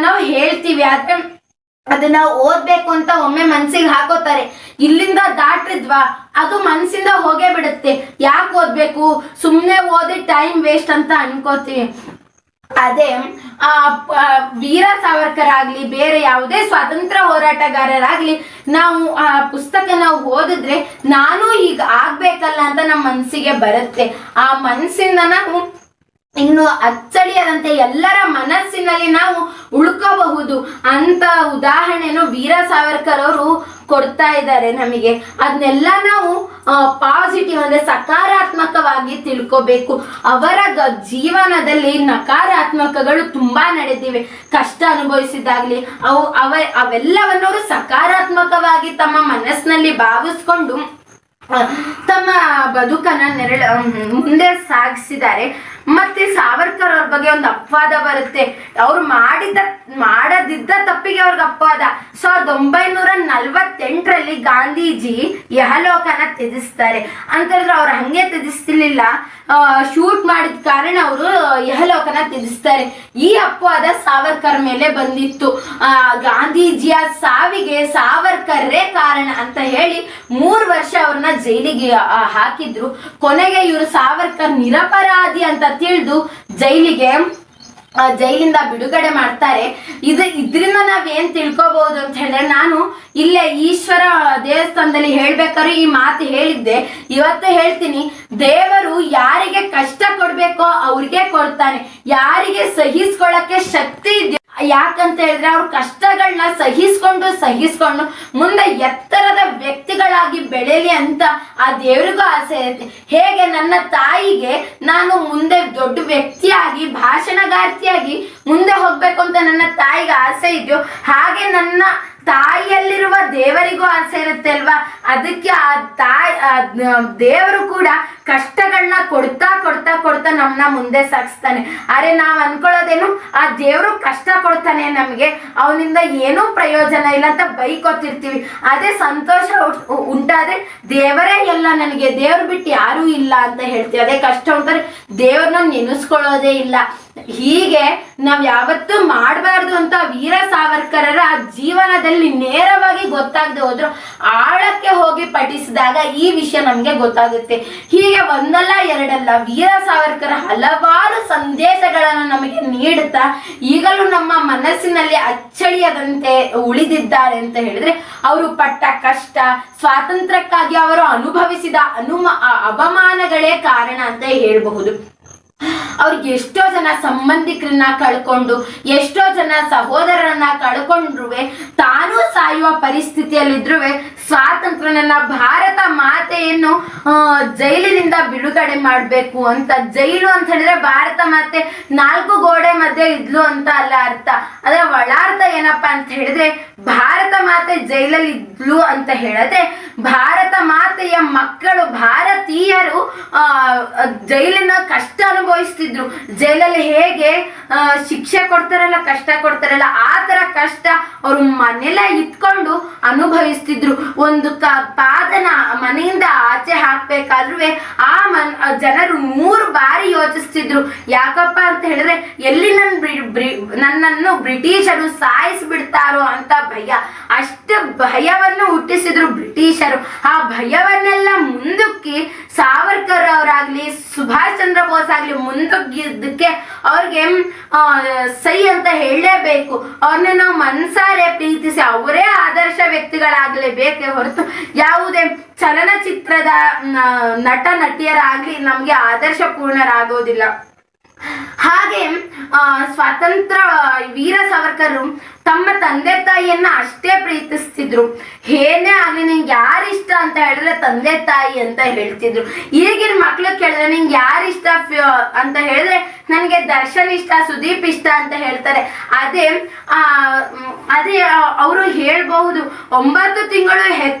Speaker 1: ನಾವು ಹೇಳ್ತೀವಿ, ಆದ್ರೆ ಅದನ್ನ ಓದ್ಬೇಕು ಅಂತ ಒಮ್ಮೆ ಮನ್ಸಿಗೆ ಹಾಕೋತಾರೆ. ಇಲ್ಲಿಂದ ದಾಟಿದ್ವಾ ಅದು ಮನ್ಸಿಂದ ಹೋಗೇ ಬಿಡುತ್ತೆ. ಯಾಕೆ ಓದ್ಬೇಕು, ಸುಮ್ಮನೆ ಓದಿ ಟೈಮ್ ವೇಸ್ಟ್ ಅಂತ ಅನ್ಕೋತೀವಿ. ಅದೇ ವೀರ ಸಾವರ್ಕರ್ ಆಗ್ಲಿ, ಬೇರೆ ಯಾವುದೇ ಸ್ವಾತಂತ್ರ್ಯ ಹೋರಾಟಗಾರರಾಗ್ಲಿ, ನಾವು ಆ ಪುಸ್ತಕ ನಾವು ಓದಿದ್ರೆ ನಾನು ಈಗ ಆಗ್ಬೇಕಲ್ಲ ಅಂತ ನಮ್ಮ ಮನಸ್ಸಿಗೆ ಬರುತ್ತೆ. ಆ ಮನಸ್ಸಿಂದ ನಾವು ಇನ್ನು ಅಚ್ಚಳಿಯದಂತೆ ಎಲ್ಲರ ಮನಸ್ಸಿನಲ್ಲಿ ನಾವು ಉಳ್ಕೋಬಹುದು ಅಂತ ಉದಾಹರಣೆನು ವೀರ ಸಾವರ್ಕರ್ ಅವರು ಕೊಡ್ತಾ ಇದ್ದಾರೆ ನಮಗೆ. ಅದನ್ನೆಲ್ಲ ನಾವು ಪಾಸಿಟಿವ್ ಅಂದ್ರೆ ಸಕಾರಾತ್ಮಕವಾಗಿ ತಿಳ್ಕೋಬೇಕು. ಅವರ ಜೀವನದಲ್ಲಿ ನಕಾರಾತ್ಮಕಗಳು ತುಂಬಾ ನಡೆದಿವೆ. ಕಷ್ಟ ಅನುಭವಿಸಿದಾಗ್ಲಿ ಅವೆಲ್ಲವನ್ನವರು ಸಕಾರಾತ್ಮಕವಾಗಿ ತಮ್ಮ ಮನಸ್ಸಿನಲ್ಲಿ ಭಾವಿಸ್ಕೊಂಡು ತಮ್ಮ ಬದುಕನ್ನ ಮುಂದೆ ಸಾಗಿಸಿದ್ದಾರೆ. ಮತ್ತೆ ಸಾವರ್ಕರ್ ಅವ್ರ ಬಗ್ಗೆ ಒಂದು ಅಪವಾದ ಬರುತ್ತೆ. ಅವ್ರು ಮಾಡದಿದ್ದ ತಪ್ಪಿಗೆ ಅವ್ರಿಗೆ ಅಪವಾದ. 1948ರಲ್ಲಿ ಗಾಂಧೀಜಿ ಯಹಲೋಕನ ತ್ಯಜಿಸ್ತಾರೆ ಅಂತ ಹೇಳಿದ್ರೆ ಅವ್ರು ಹಂಗೆ ತ್ಯಜಿಸ್ತಿರ್ಲಿಲ್ಲ, ಶೂಟ್ ಮಾಡಿದ ಕಾರಣ ಅವರು ಯಹಲೋಕನ ತ್ಯಜಿಸ್ತಾರೆ. ಈ ಅಪವಾದ ಸಾವರ್ಕರ್ ಮೇಲೆ ಬಂದಿತ್ತು. ಗಾಂಧೀಜಿಯ ಸಾವಿಗೆ ಸಾವರ್ಕರ್ರೇ ಕಾರಣ ಅಂತ ಹೇಳಿ 3 ವರ್ಷ ಅವ್ರನ್ನ ಜೈಲಿಗೆ ಹಾಕಿದ್ರು. ಕೊನೆಗೆ ಇವರು ಸಾವರ್ಕರ್ ನಿರಪರಾಧಿ ಅಂತ ತಿಳಿದು ಜೈಲಿಂದ ಬಿಡುಗಡೆ ಮಾಡ್ತಾರೆ. ಇದ್ರಿಂದ ನಾವೇನ್ ತಿಳ್ಕೊಬಹುದು ಅಂತ ಹೇಳಿದ್ರೆ, ನಾನು ಇಲ್ಲೇ ಈಶ್ವರ ದೇವಸ್ಥಾನದಲ್ಲಿ ಹೇಳ್ಬೇಕಾದ್ರೆ ಈ ಮಾತು ಹೇಳಿದ್ದೆ, ಇವತ್ತು ಹೇಳ್ತೀನಿ. ದೇವರು ಯಾರಿಗೆ ಕಷ್ಟ ಕೊಡ್ಬೇಕೋ ಅವ್ರಿಗೆ ಕೊಡ್ತಾನೆ, ಯಾರಿಗೆ ಸಹಿಸ್ಕೊಳ್ಳಕ್ಕೆ ಶಕ್ತಿ ಇದೆಯೋ. ಯಾಕಂತ ಹೇಳಿದ್ರೆ ಅವ್ರ ಕಷ್ಟಗಳನ್ನ ಸಹಿಸ್ಕೊಂಡು ಮುಂದೆ ಎತ್ತರದ ವ್ಯಕ್ತಿಗಳಾಗಿ ಬೆಳೆಯಲಿ ಅಂತ ಆ ದೇವ್ರಿಗೂ ಆಸೆ ಇರುತ್ತೆ. ಹೇಗೆ ನನ್ನ ತಾಯಿಗೆ ನಾನು ಮುಂದೆ ದೊಡ್ಡ ವ್ಯಕ್ತಿಯಾಗಿ ಭಾಷಣಗಾರ್ತಿಯಾಗಿ ಮುಂದೆ ಹೋಗ್ಬೇಕು ಅಂತ ನನ್ನ ತಾಯಿಗೆ ಆಸೆ ಇದೆಯೋ, ಹಾಗೆ ನನ್ನ ತಾಯಿಯಲ್ಲಿರುವ ದೇವರಿಗೂ ಆಸೆ ಇರುತ್ತೆ ಅಲ್ವಾ. ಅದಕ್ಕೆ ದೇವರು ಕೂಡ ಕಷ್ಟಗಳನ್ನ ಕೊಡ್ತಾ ಕೊಡ್ತಾ ಕೊಡ್ತಾ ನಮ್ಮನ್ನ ಮುಂದೆ ಸಾಗಿಸ್ತಾನೆ. ಆದ್ರೆ ನಾವ್ ಅನ್ಕೊಳ್ಳೋದೇನು, ಆ ದೇವ್ರು ಕಷ್ಟ ಕೊಡ್ತಾನೆ ನಮ್ಗೆ, ಅವನಿಂದ ಏನೂ ಪ್ರಯೋಜನ ಇಲ್ಲ ಅಂತ ಬೈಕೋತಿರ್ತೀವಿ. ಅದೇ ಸಂತೋಷ ಉಂಟಾದ್ರೆ ದೇವರೇ ಎಲ್ಲ, ನನಗೆ ದೇವ್ರು ಬಿಟ್ಟು ಯಾರೂ ಇಲ್ಲ ಅಂತ ಹೇಳ್ತೀವಿ. ಅದೇ ಕಷ್ಟ ಉಂಟಾದ್ರೆ ದೇವ್ರನ್ನ ನೆನೆಸ್ಕೊಳ್ಳೋದೇ ಇಲ್ಲ. ಹೀಗೆ ನಾವ್ ಯಾವತ್ತೂ ಮಾಡಬಾರ್ದು ಅಂತ ವೀರ ಸಾವರ್ಕರರ ಜೀವನದಲ್ಲಿ ನೇರವಾಗಿ ಗೊತ್ತಾಗದೆ ಹೋದ್ರು ಆಳಕ್ಕೆ ಹೋಗಿ ಪಠಿಸಿದಾಗ ಈ ವಿಷಯ ನಮ್ಗೆ ಗೊತ್ತಾಗುತ್ತೆ. ಹೀಗೆ ಒಂದಲ್ಲ ಎರಡಲ್ಲ ವೀರ ಸಾವರ್ಕರ ಹಲವಾರು ಸಂದೇಶಗಳನ್ನು ನಮಗೆ ನೀಡುತ್ತಾ ಈಗಲೂ ನಮ್ಮ ಮನಸ್ಸಿನಲ್ಲಿ ಅಚ್ಚಳಿಯದಂತೆ ಉಳಿದಿದ್ದಾರೆ ಅಂತ ಹೇಳಿದ್ರೆ ಅವರು ಪಟ್ಟ ಕಷ್ಟ, ಸ್ವಾತಂತ್ರ್ಯಕ್ಕಾಗಿ ಅವರು ಅನುಭವಿಸಿದ ಅವಮಾನಗಳೇ ಕಾರಣ ಅಂತ ಹೇಳ್ಬಹುದು. ಅವ್ರಿಗೆ ಎಷ್ಟೋ ಜನ ಸಂಬಂಧಿಕರನ್ನ ಕಳ್ಕೊಂಡು, ಎಷ್ಟೋ ಜನ ಸಹೋದರರನ್ನ ಕಳ್ಕೊಂಡ್ರುವೆ, ತಾನೂ ಸಾಯುವ ಪರಿಸ್ಥಿತಿಯಲ್ಲಿದ್ರು ಸ್ವಾತಂತ್ರ್ಯ, ನನ್ನ ಭಾರತ ಮಾತೆಯನ್ನು ಜೈಲಿನಿಂದ ಬಿಡುಗಡೆ ಮಾಡಬೇಕು ಅಂತ. ಜೈಲು ಅಂತ ಹೇಳಿದ್ರೆ ಭಾರತ ಮಾತೆ 4 ಗೋಡೆ ಮಧ್ಯೆ ಇದ್ಲು ಅಂತ ಅಲ್ಲ ಅರ್ಥ. ಅದರ ಒಳಾರ್ಥ ಏನಪ್ಪಾ ಅಂತ ಹೇಳಿದ್ರೆ, ಭಾರತ ಮಾತೆ ಜೈಲಲ್ಲಿ ಇದ್ಲು ಅಂತ ಹೇಳಿದ್ರೆ ಭಾರತ ಮಾತೆಯ ಮಕ್ಕಳು ಭಾರತೀಯರು ಜೈಲಿನ ಕಷ್ಟ ಅನುಭವಿಸ್ತಿದ್ರು. ಜೈಲಲ್ಲಿ ಹೇಗೆ ಶಿಕ್ಷೆ ಕೊಡ್ತಾರಲ್ಲ, ಕಷ್ಟ ಕೊಡ್ತಾರಲ್ಲ, ಆ ತರ ಕಷ್ಟ ಅವರು ಮನೆಯಲ್ಲೇ ಇಟ್ಕೊಂಡು ಅನುಭವಿಸ್ತಿದ್ರು. ಒಂದು ಪಾದನ ಮನೆಯಿಂದ ಆಚೆ ಹಾಕ್ಬೇಕಾದ್ರೂ ಜನರು 3 ಬಾರಿ ಯೋಚಿಸ್ತಿದ್ರು. ಯಾಕಪ್ಪ ಅಂತ ಹೇಳಿದ್ರೆ ಎಲ್ಲಿ ನನ್ನನ್ನು ಬ್ರಿಟಿಷರು ಸಾಯಿಸ್ಬಿಡ್ತಾರೋ ಅಂತ ಭಯ. ಅಷ್ಟು ಭಯವನ್ನು ಹುಟ್ಟಿಸಿದ್ರು ಬ್ರಿಟಿಷರು. ಆ ಭಯವನ್ನೆಲ್ಲ ಮುಂದಕ್ಕೆ ಸಾವರ್ಕರ್ ಅವರಾಗ್ಲಿ, ಸುಭಾಷ್ ಚಂದ್ರ ಬೋಸ್ ಆಗ್ಲಿ ಮುಂದಕ್ಕಿದ್ದಕ್ಕೆ ಅವ್ರಿಗೆ ಸೈ ಅಂತ ಹೇಳಲೇಬೇಕು. ಅವ್ರನ್ನ ನಾವು ಮನ್ಸಾರೆ ಪ್ರೀತಿಸಿ ಅವರೇ ಆದರ್ಶ ವ್ಯಕ್ತಿಗಳಾಗಲೇಬೇಕೇ ಹೊರತು ಯಾವುದೇ ಚಲನಚಿತ್ರದ ನಟ ನಟಿಯರಾಗ್ಲಿ ನಮ್ಗೆ ಆದರ್ಶ ಪೂರ್ಣರಾಗೋದಿಲ್ಲ. ಹಾಗೆ ಸ್ವಾತಂತ್ರ್ಯ ವೀರ ಸಾವರ್ಕರ್ ತಮ್ಮ ತಂದೆ ತಾಯಿಯನ್ನ ಅಷ್ಟೇ ಪ್ರೀತಿಸ್ತಿದ್ರು. ಏನೇ ಆಗ್ಲಿ ನಿಂಗೆ ಯಾರಿಷ್ಟ ಅಂತ ಹೇಳಿದ್ರೆ ತಂದೆ ತಾಯಿ ಅಂತ ಹೇಳ್ತಿದ್ರು. ಈಗಿನ ಮಕ್ಳು ಕೇಳಿದ್ರೆ ನಿಂಗೆ ಯಾರಿಷ್ಟ ಅಂತ ಹೇಳಿದ್ರೆ ನನಗೆ ದರ್ಶನ್ ಇಷ್ಟ, ಸುದೀಪ್ ಇಷ್ಟ ಅಂತ ಹೇಳ್ತಾರೆ. ಅದೇ ಅವರು ಹೇಳ್ಬಹುದು, 9 ತಿಂಗಳು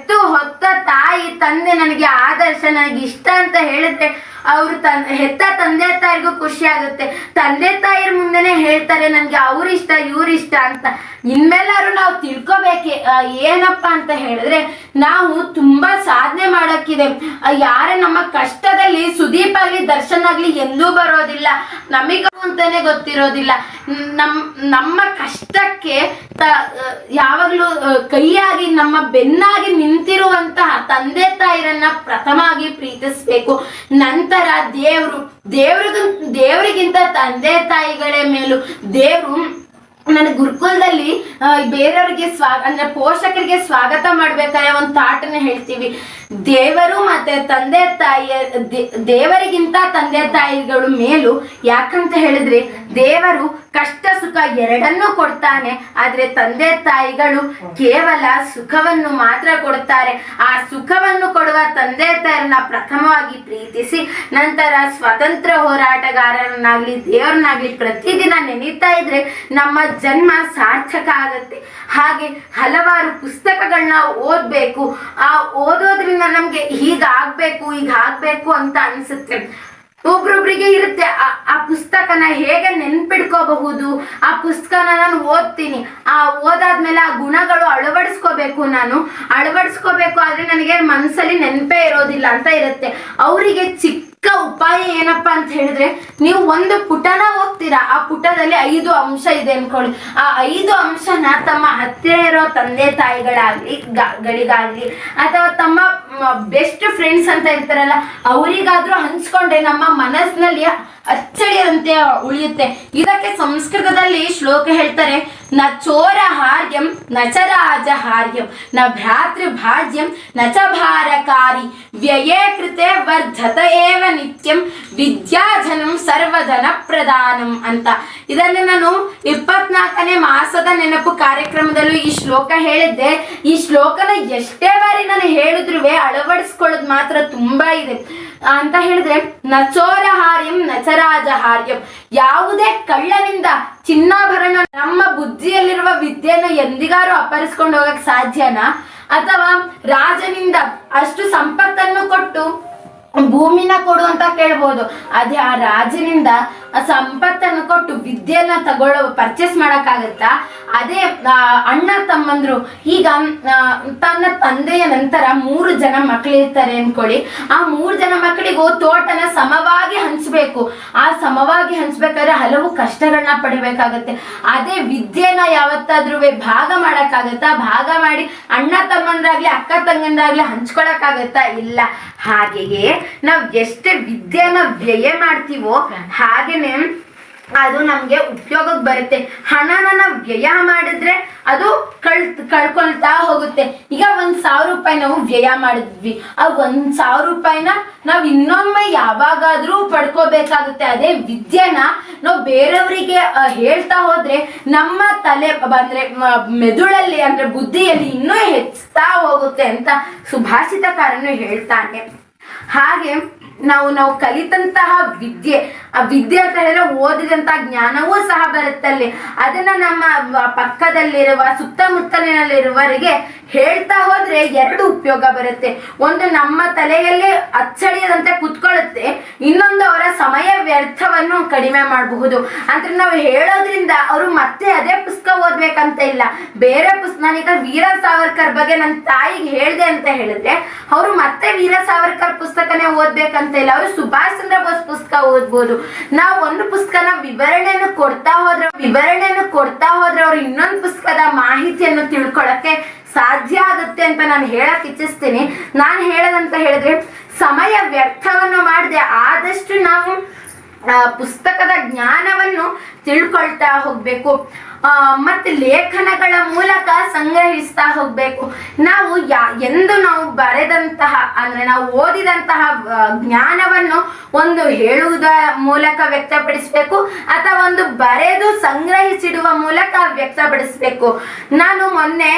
Speaker 1: ಹೊತ್ತ ತಾಯಿ ತಂದೆ ನನಗೆ ಆದರ್ಶ, ನನಗೆ ಇಷ್ಟ ಅಂತ ಹೇಳಿದ್ರೆ ಅವರು ಹೆತ್ತ ತಂದೆ ತಾಯಿಗೂ ಖುಷಿ ಆಗುತ್ತೆ. ತಂದೆ ತಾಯಿರ ಮುಂದೆನೆ ಹೇಳ್ತಾರೆ ನನ್ಗೆ ಅವ್ರಿಷ್ಟ ಇವ್ರಿಷ್ಟ ಅಂತ. ಇನ್ಮೇಲಾದ್ರು ನಾವು ತಿಳ್ಕೊಬೇಕೆ ಏನಪ್ಪಾ ಅಂತ ಹೇಳಿದ್ರೆ, ನಾವು ತುಂಬಾ ಸಾಧನೆ ಮಾಡಕ್ಕಿದೆ. ಯಾರೇ ನಮ್ಮ ಕಷ್ಟದಲ್ಲಿ ಸುದೀಪ್ ಆಗ್ಲಿ ದರ್ಶನ್ ಆಗ್ಲಿ ಎಂದೂ ಬರೋದಿಲ್ಲ, ನಮಗೂ ಅಂತಾನೆ ಗೊತ್ತಿರೋದಿಲ್ಲ. ನಮ್ಮ ಕಷ್ಟಕ್ಕೆ ಯಾವಾಗ್ಲೂ ಕೈಯಾಗಿ ನಮ್ಮ ಬೆನ್ನಾಗಿ ನಿಂತಿರುವಂತಹ ತಂದೆ ತಾಯಿರನ್ನ ಪ್ರಥಮವಾಗಿ ಪ್ರೀತಿಸ್ಬೇಕು. ನಂತರ ದೇವರಿಗಿಂತ ತಂದೆ ತಾಯಿಗಳ ಮೇಲೂ ದೇವರು ನನ್ನ ಗುರುಕುಲದಲ್ಲಿ ಬೇರೆಯವ್ರಿಗೆ ಅಂದ್ರೆ ಪೋಷಕರಿಗೆ ಸ್ವಾಗತ ಮಾಡ್ಬೇಕಾದ್ರೆ ಒಂದು ತಾಟನ್ನ ಹೇಳ್ತೀವಿ. ದೇವರು ಮತ್ತೆ ತಂದೆ ತಾಯಿಯ ದೇವರಿಗಿಂತ ತಂದೆ ತಾಯಿಗಳು ಮೇಲು. ಯಾಕಂತ ಹೇಳಿದ್ರೆ ದೇವರು ಕಷ್ಟ ಸುಖ ಎರಡನ್ನೂ ಕೊಡ್ತಾನೆ, ಆದ್ರೆ ತಂದೆ ತಾಯಿಗಳು ಕೇವಲ ಸುಖವನ್ನು ಮಾತ್ರ ಕೊಡ್ತಾರೆ. ಆ ಸುಖವನ್ನು ಕೊಡುವ ತಂದೆ ತಾಯಿಯನ್ನ ಪ್ರಥಮವಾಗಿ ಪ್ರೀತಿಸಿ ನಂತರ ಸ್ವಾತಂತ್ರ್ಯ ಹೋರಾಟಗಾರರನ್ನಾಗ್ಲಿ ದೇವರನ್ನಾಗ್ಲಿ ಪ್ರತಿದಿನ ನೆನೀತಾ ಇದ್ರೆ ನಮ್ಮ ಜನ್ಮ ಸಾರ್ಥಕ ಆಗತ್ತೆ. ಹಾಗೆ ಹಲವಾರು ಪುಸ್ತಕಗಳನ್ನ ಓದ್ಬೇಕು. ಆ ಓದೋದ್ರಿಂದ ನಮ್ಗೆ ಹೀಗಾಗ್ಬೇಕು ಅಂತ ಅನ್ಸುತ್ತೆ. ಒಬ್ರೊಬ್ರಿಗೆ ಇರುತ್ತೆ ಆ ಪುಸ್ತಕನ ಹೇಗೆ ನೆನ್ಪಿಡ್ಕೋಬಹುದು, ಆ ಪುಸ್ತಕನ ನಾನು ಓದ್ತೀನಿ, ಆ ಓದಾದ್ಮೇಲೆ ಆ ಗುಣಗಳು ಅಳವಡಿಸ್ಕೋಬೇಕು ಆದ್ರೆ ನನಗೆ ಮನ್ಸಲ್ಲಿ ನೆನಪೇ ಇರೋದಿಲ್ಲ ಅಂತ ಇರುತ್ತೆ. ಅವರಿಗೆ ಚಿಕ್ಕ ಉಪಾಯ ಏನಪ್ಪಾ ಅಂತ ಹೇಳಿದ್ರೆ, ನೀವು ಒಂದು ಪುಟನ ಹೋಗ್ತೀರಾ, ಆ ಪುಟದಲ್ಲಿ 5 ಅಂಶ ಇದೆ ಅನ್ಕೊಳ್ಳಿ. ಆ 5 ಅಂಶನ ತಮ್ಮ ಹತ್ತಿರ ಇರೋ ತಂದೆ ತಾಯಿಗಳಾಗ್ಲಿ ಅಥವಾ ತಮ್ಮ ಬೆಸ್ಟ್ ಫ್ರೆಂಡ್ಸ್ ಅಂತ ಇರ್ತಾರಲ್ಲ ಅವರಿಗಾದ್ರೂ ಹಂಚ್ಕೊಂಡ್ರೆ ನಮ್ಮ ಮನಸ್ಸಿನಲ್ಲಿ ಅಚ್ಚಳಿಯಂತೆ ಉಳಿಯುತ್ತೆ. ಇದಕ್ಕೆ ಸಂಸ್ಕೃತದಲ್ಲಿ ಶ್ಲೋಕ ಹೇಳ್ತಾರೆ, ನ ಚೋರ ಹಾರ್ಯಂ ನ ಚ ರಾಜ ಹಾರ್ಯಂ ನ ಭ್ರಾತೃ ಭಾಜ್ಯಂ ನ ಚ ಭಾರಕಾರಿ ವ್ಯಯೇ ಕೃತೆ ವರ್ಧತ ಏವ ನಿತ್ಯಂ ವಿದ್ಯಾಧನಂ ಸರ್ವಧನ ಪ್ರದಾನಂ ಅಂತ. ಇದನ್ನು ನಾನು 24ನೇ ಮಾಸದ ನೆನಪು ಕಾರ್ಯಕ್ರಮದಲ್ಲೂ ಈ ಶ್ಲೋಕ ಹೇಳಿದ್ದೆ. ಈ ಶ್ಲೋಕನ ಎಷ್ಟೇ ಬಾರಿ ನಾನು ಹೇಳಿದ್ರು ಅಳವಡಿಸ್ಕೊಳ್ಳೋದು ಮಾತ್ರ ತುಂಬಾ ಇದೆ ಅಂತ ಹೇಳಿದ್ರೆ, ನಚೋರಹಾರ್ಯಂ ನಚರಾಜಹಾರ್ಯಂ, ಯಾವುದೇ ಕಳ್ಳನಿಂದ ಚಿನ್ನಾಭರಣ ನಮ್ಮ ಬುದ್ಧಿಯಲ್ಲಿರುವ ವಿದ್ಯೆಯನ್ನು ಎಂದಿಗಾರು ಅಪಹರಿಸ್ಕೊಂಡು ಹೋಗಕ್ ಸಾಧ್ಯನಾ? ಅಥವಾ ರಾಜನಿಂದ ಅಷ್ಟು ಸಂಪತ್ತನ್ನು ಕೊಟ್ಟು ಭೂಮಿನ ಕೊಡು ಅಂತ ಕೇಳ್ಬೋದು. ಅದೇ ಆ ರಾಜನಿಂದ ಆ ಸಂಪತ್ತನ್ನು ಕೊಟ್ಟು ವಿದ್ಯೆಯನ್ನ ಪರ್ಚೇಸ್ ಮಾಡಕ್ಕಾಗತ್ತಾ? ಅದೇ ಅಣ್ಣ ತಮ್ಮಂದ್ರು ಈಗ ತನ್ನ ತಂದೆಯ ನಂತರ 3 ಜನ ಮಕ್ಕಳಿರ್ತಾರೆ ಅನ್ಕೊಳ್ಳಿ. ಆ 3 ಜನ ಮಕ್ಕಳಿಗೂ ತೋಟನ ಸಮವಾಗಿ ಹಂಚ್ಬೇಕು. ಆ ಸಮವಾಗಿ ಹಂಚ್ಬೇಕಾದ್ರೆ ಹಲವು ಕಷ್ಟಗಳನ್ನ ಪಡಿಬೇಕಾಗತ್ತೆ. ಅದೇ ವಿದ್ಯೆನ ಯಾವತ್ತಾದ್ರೂ ಭಾಗ ಮಾಡಕ್ಕಾಗತ್ತಾ? ಭಾಗ ಮಾಡಿ ಅಣ್ಣ ತಮ್ಮಂದ್ರಾಗ್ಲಿ ಅಕ್ಕ ತಂಗಂದ್ರಾಗ್ಲಿ ಹಂಚ್ಕೊಳಕ್ಕಾಗತ್ತಾ? ಇಲ್ಲ. ಹಾಗೆಯೇ ನಾವ್ ಎಷ್ಟೇ ವಿದ್ಯೆನ ವ್ಯಯ ಮಾಡ್ತೀವೋ ಹಾಗೇನೆ ಅದು ನಮ್ಗೆ ಉಪಯೋಗಕ್ಕೆ ಬರುತ್ತೆ. ಹಣನ ನಾವು ವ್ಯಯ ಮಾಡಿದ್ರೆ ಅದು ಕಳ್ಕೊಳ್ತಾ ಹೋಗುತ್ತೆ. ಈಗ 1,000 ರೂಪಾಯಿ ನಾವು ವ್ಯಯ ಮಾಡಿದ್ವಿ, ಆ 1,000 ರೂಪಾಯಿನ ನಾವು ಇನ್ನೊಮ್ಮೆ ಯಾವಾಗಾದ್ರೂ ಪಡ್ಕೋಬೇಕಾಗುತ್ತೆ. ಅದೇ ವಿದ್ಯೆನ ನಾವು ಬೇರೆಯವರಿಗೆ ಹೇಳ್ತಾ ಹೋದ್ರೆ ನಮ್ಮ ತಲೆ ಅಂದ್ರೆ ಮೆದುಳಲ್ಲಿ ಅಂದ್ರೆ ಬುದ್ಧಿಯಲ್ಲಿ ಇನ್ನೂ ಹೆಚ್ಚುತ್ತಾ ಹೋಗುತ್ತೆ ಅಂತ ಸುಭಾಷಿತಕಾರನು ಹೇಳ್ತಾನೆ. ಹಾಗೆ ನಾವು ಕಲಿತಂತಹ ವಿದ್ಯೆ, ಆ ವಿದ್ಯೆ ಅಂತ ಹೇಳಿದ್ರೆ ಓದಿದಂತಹ ಜ್ಞಾನವೂ ಸಹ ಬರುತ್ತಲ್ಲಿ. ಅದನ್ನ ನಮ್ಮ ಪಕ್ಕದಲ್ಲಿರುವ ಸುತ್ತಮುತ್ತಲಿನಲ್ಲಿರುವವರಿಗೆ ಹೇಳ್ತಾ ಹೋದ್ರೆ 2 ಉಪಯೋಗ ಬರುತ್ತೆ. ಒಂದು ನಮ್ಮ ತಲೆಯಲ್ಲಿ ಅಚ್ಚಳಿಯದಂತೆ ಕುತ್ಕೊಳ್ಳುತ್ತೆ, ಇನ್ನೊಂದು ಅವರ ಸಮಯ ವ್ಯರ್ಥವನ್ನು ಕಡಿಮೆ ಮಾಡಬಹುದು. ಅಂದ್ರೆ ನಾವು ಹೇಳೋದ್ರಿಂದ ಅವರು ಮತ್ತೆ ಅದೇ ಪುಸ್ತಕ ಓದ್ಬೇಕಂತ ಇಲ್ಲ, ಬೇರೆ ಪುಸ್ತಕ. ನಾನೀಗ ವೀರ ಸಾವರ್ಕರ್ ಬಗ್ಗೆ ನನ್ನ ತಾಯಿಗೆ ಹೇಳ್ದೆ ಅಂತ ಹೇಳಿದ್ರೆ ಅವರು ಮತ್ತೆ ವೀರ ಸಾವರ್ಕರ್ ಪುಸ್ತಕನೇ ಓದ್ಬೇಕಂತ ಇಲ್ಲ, ಅವರು ಸುಭಾಷ್ ಚಂದ್ರ ಬೋಸ್ ಪುಸ್ತಕ ಓದ್ಬೋದು. ನಾವು ಒಂದು ಪುಸ್ತಕನ ವಿವರಣೆಯನ್ನು ಕೊಡ್ತಾ ಹೋದ್ರೆ ಅವ್ರು ಇನ್ನೊಂದು ಪುಸ್ತಕದ ಮಾಹಿತಿಯನ್ನು ತಿಳ್ಕೊಳಕ್ಕೆ ಸಾಧ್ಯ ಆಗುತ್ತೆ ಅಂತ ನಾನು ಹೇಳಕ್ ಇಚ್ಛಿಸ್ತೀನಿ. ನಾನು ಹೇಳದಂತ ಹೇಳಿದ್ರೆ, ಸಮಯ ವ್ಯರ್ಥವನ್ನು ಮಾಡದೆ ಆದಷ್ಟು ನಾವು ಪುಸ್ತಕದ ಜ್ಞಾನವನ್ನು ತಿಳ್ಕೊಳ್ತಾ ಹೋಗ್ಬೇಕು. ಮತ್ತೆ ಲೇಖನಗಳ ಮೂಲಕ ಸಂಗ್ರಹಿಸ್ತಾ ಹೋಗ್ಬೇಕು. ನಾವು ಎಂದು ನಾವು ಬರೆದಂತಹ ಅಂದ್ರೆ ನಾವು ಓದಿದಂತಹ ಜ್ಞಾನವನ್ನು ಒಂದು ಹೇಳುವುದ ಮೂಲಕ ವ್ಯಕ್ತಪಡಿಸಬೇಕು ಅಥವಾ ಒಂದು ಬರೆದು ಸಂಗ್ರಹಿಸಿಡುವ ಮೂಲಕ ವ್ಯಕ್ತಪಡಿಸಬೇಕು. ನಾನು ಮೊನ್ನೆ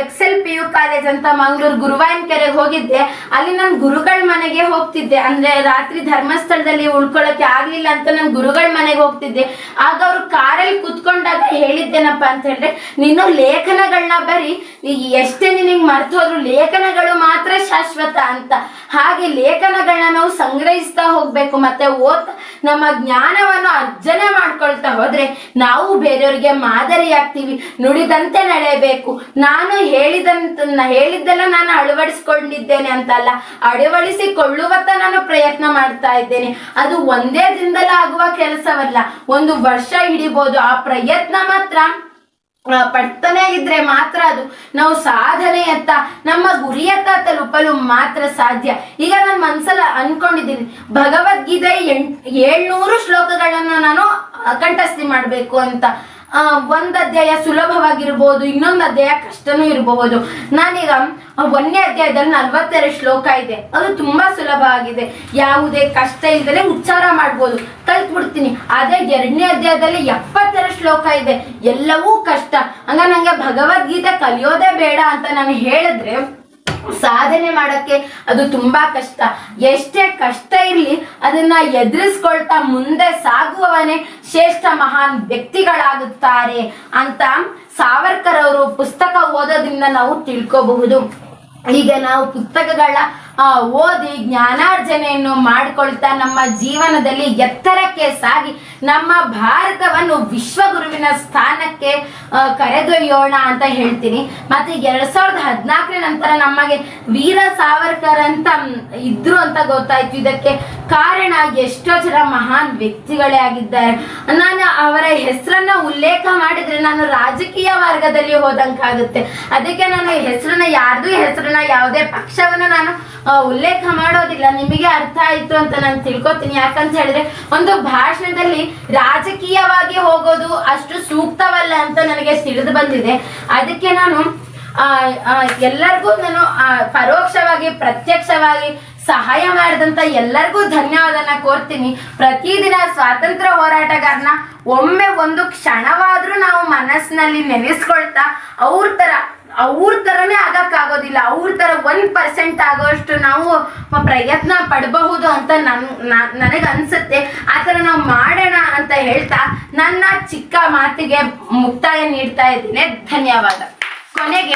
Speaker 1: XL PU ಕಾಲೇಜ್ ಅಂತ ಮಂಗಳೂರು ಗುರುವಾಯನ್ ಕೆರೆಗೆ ಹೋಗಿದ್ದೆ. ಅಲ್ಲಿ ನಾನು ಗುರುಗಳ ಮನೆಗೆ ಹೋಗ್ತಿದ್ದೆ, ಅಂದ್ರೆ ರಾತ್ರಿ ಧರ್ಮಸ್ಥಳದಲ್ಲಿ ಉಳ್ಕೊಳ್ಳಕ್ಕೆ ಆಗ್ಲಿಲ್ಲ ಅಂತ ನಾನು ಗುರುಗಳ ಮನೆಗೆ ಹೋಗ್ತಿದ್ದೆ. ಆಗ ಅವರು ಕಾರಲ್ಲಿ ಕುತ್ಕೊಂಡಾಗ ಹೇಳಿದ್ದೇನಪ್ಪ ಅಂತ ಹೇಳಿದ್ರೆ, ನೀನು ಲೇಖನಗಳನ್ನ ಬರೀ, ಎಷ್ಟೇ ನಿನಗೆ ಮರ್ತು ಹೋದ್ರು ಲೇಖನಗಳು ಮಾತ್ರ ಶಾಶ್ವತ ಅಂತ. ಹಾಗೆ ಲೇಖನಗಳನ್ನ ನಾವು ಸಂಗ್ರಹಿಸ್ತಾ ಹೋಗ್ಬೇಕು. ಮತ್ತೆ ನಮ್ಮ ಜ್ಞಾನವನ್ನು ಅರ್ಜನೆ ಮಾಡ್ಕೊಳ್ತಾ ಹೋದ್ರೆ ನಾವು ಬೇರೆಯವರಿಗೆ ಮಾದರಿ ಆಗ್ತೀವಿ. ನುಡಿದಂತೆ ನಡೆಯಬೇಕು. ನಾನು ಹೇಳಿದ್ದೆಲ್ಲ ನಾನು ಅಳವಡಿಸ್ಕೊಂಡಿದ್ದೇನೆ ಅಂತಲ್ಲ, ಅಳವಡಿಸಿಕೊಳ್ಳುವತ್ತ ನಾನು ಪ್ರಯತ್ನ ಮಾಡ್ತಾ ಇದ್ದೇನೆ. ಅದು ಒಂದೇ ದಿನದಲ್ಲಿ ಆಗುವ ಕೆಲಸವಲ್ಲ, 1 ವರ್ಷ ಹಿಡಿಬಹುದು. ಆ ಪ್ರಯತ್ನ ಮಾತ್ರ ಪಡ್ತಾನೆ ಇದ್ರೆ ಮಾತ್ರ ಅದು ನಾವು ಸಾಧನೆಯತ್ತ, ನಮ್ಮ ಗುರಿಯತ್ತ ತಲುಪಲು ಮಾತ್ರ ಸಾಧ್ಯ. ಈಗ ನಾನು ಮನ್ಸಲ್ಲ ಅನ್ಕೊಂಡಿದ್ದೀನಿ, ಭಗವದ್ಗೀತೆ 700 ಶ್ಲೋಕಗಳನ್ನು ನಾನು ಕಂಠಸ್ಥಿ ಮಾಡಬೇಕು ಅಂತ. 1 ಅಧ್ಯಾಯ ಸುಲಭವಾಗಿರ್ಬೋದು, ಇನ್ನೊಂದು ಅಧ್ಯಾಯ ಕಷ್ಟನೂ ಇರಬಹುದು. ನಾನೀಗ 1ನೇ ಅಧ್ಯಾಯದಲ್ಲಿ 42 ಶ್ಲೋಕ ಇದೆ, ಅದು ತುಂಬಾ ಸುಲಭ ಆಗಿದೆ, ಯಾವುದೇ ಕಷ್ಟ ಇಲ್ಲದೆ ಉಚ್ಚಾರ ಮಾಡ್ಬೋದು, ಕಲ್ತ್ಬಿಡ್ತೀನಿ. ಅದೇ 2ನೇ ಅಧ್ಯಾಯದಲ್ಲಿ 72 ಶ್ಲೋಕ ಇದೆ, ಎಲ್ಲವೂ ಕಷ್ಟ. ಹಂಗ ನಂಗೆ ಭಗವದ್ಗೀತೆ ಕಲಿಯೋದೇ ಬೇಡ ಅಂತ ನಾನು ಹೇಳಿದ್ರೆ ಸಾಧನೆ ಮಾಡಕ್ಕೆ ಅದು ತುಂಬಾ ಕಷ್ಟ. ಎಷ್ಟೇ ಕಷ್ಟ ಇರ್ಲಿ ಅದನ್ನ ಎದುರಿಸ್ಕೊಳ್ತಾ ಮುಂದೆ ಸಾಗುವವನೇ ಶ್ರೇಷ್ಠ ಮಹಾನ್ ವ್ಯಕ್ತಿಗಳಾಗುತ್ತಾರೆ ಅಂತ ಸಾವರ್ಕರ್ ಅವರು ಪುಸ್ತಕ ಓದೋದ್ರಿಂದ ನಾವು ತಿಳ್ಕೋಬಹುದು. ಈಗ ನಾವು ಪುಸ್ತಕಗಳ ಓದಿ ಜ್ಞಾನಾರ್ಜನೆಯನ್ನು ಮಾಡಿಕೊಳ್ತಾ ನಮ್ಮ ಜೀವನದಲ್ಲಿ ಎತ್ತರಕ್ಕೆ ಸಾಗಿ ನಮ್ಮ ಭಾರತವನ್ನು ವಿಶ್ವಗುರುವಿನ ಸ್ಥಾನಕ್ಕೆ ಕರೆದೊಯ್ಯೋಣ ಅಂತ ಹೇಳ್ತೀನಿ. ಮತ್ತೆ 2014 ನಂತರ ನಮಗೆ ವೀರ ಸಾವರ್ಕರ್ ಅಂತ ಇದ್ರು ಅಂತ ಗೊತ್ತಾಯ್ತು. ಇದಕ್ಕೆ ಕಾರಣ ಎಷ್ಟೋ ಜನ ಮಹಾನ್ ವ್ಯಕ್ತಿಗಳೇ ಆಗಿದ್ದಾರೆ. ನಾನು ಅವರ ಹೆಸರನ್ನ ಉಲ್ಲೇಖ ಮಾಡಿದ್ರೆ ನಾನು ರಾಜಕೀಯ ವರ್ಗದಲ್ಲಿ ಹೋದಂಗಾಗುತ್ತೆ. ಅದಕ್ಕೆ ನಾನು ಯಾರ್ದು ಹೆಸರನ್ನ ಯಾವುದೇ ಪಕ್ಷವನ್ನ ನಾನು ಉಲ್ಲೇಖ ಮಾಡೋದಿಲ್ಲ. ನಿಮಗೆ ಅರ್ಥ ಆಯ್ತು ಅಂತ ನಾನು ತಿಳ್ಕೊತೀನಿ. ಯಾಕಂತ ಹೇಳಿದ್ರೆ ಒಂದು ಭಾಷಣದಲ್ಲಿ ರಾಜಕೀಯವಾಗಿ ಹೋಗೋದು ಅಷ್ಟು ಸೂಕ್ತವಲ್ಲ ಅಂತ ನನಗೆ ತಿಳಿದು ಬಂದಿದೆ. ಅದಕ್ಕೆ ನಾನು ಎಲ್ಲರಿಗೂ ನಾನು ಪರೋಕ್ಷವಾಗಿ ಪ್ರತ್ಯಕ್ಷವಾಗಿ ಸಹಾಯ ಮಾಡಿದಂತ ಎಲ್ಲರಿಗೂ ಧನ್ಯವಾದನ ಕೋರ್ತೀನಿ. ಪ್ರತಿದಿನ ಸ್ವಾತಂತ್ರ್ಯ ಹೋರಾಟಗಾರನ ಒಮ್ಮೆ 1 ಕ್ಷಣವಾದ್ರೂ ನಾವು ಮನಸ್ಸಿನಲ್ಲಿ ನೆನೆಸ್ಕೊಳ್ತಾ ಅವ್ರ ತರ
Speaker 2: ಅವ್ರ ಥರನೇ ಆಗಕ್ಕಾಗೋದಿಲ್ಲ. ಅವ್ರ ಥರ 1% ಆಗೋಷ್ಟು ನಾವು ಪ್ರಯತ್ನ ಪಡಬಹುದು ಅಂತ ನನಗೆ ಅನ್ಸುತ್ತೆ. ಆ ಥರ ನಾವು ಮಾಡೋಣ ಅಂತ ಹೇಳ್ತಾ ನನ್ನ ಚಿಕ್ಕ ಮಾತಿಗೆ ಮುಕ್ತಾಯ ನೀಡ್ತಾ ಇದ್ದೀನಿ. ಧನ್ಯವಾದ. ಕೊನೆಗೆ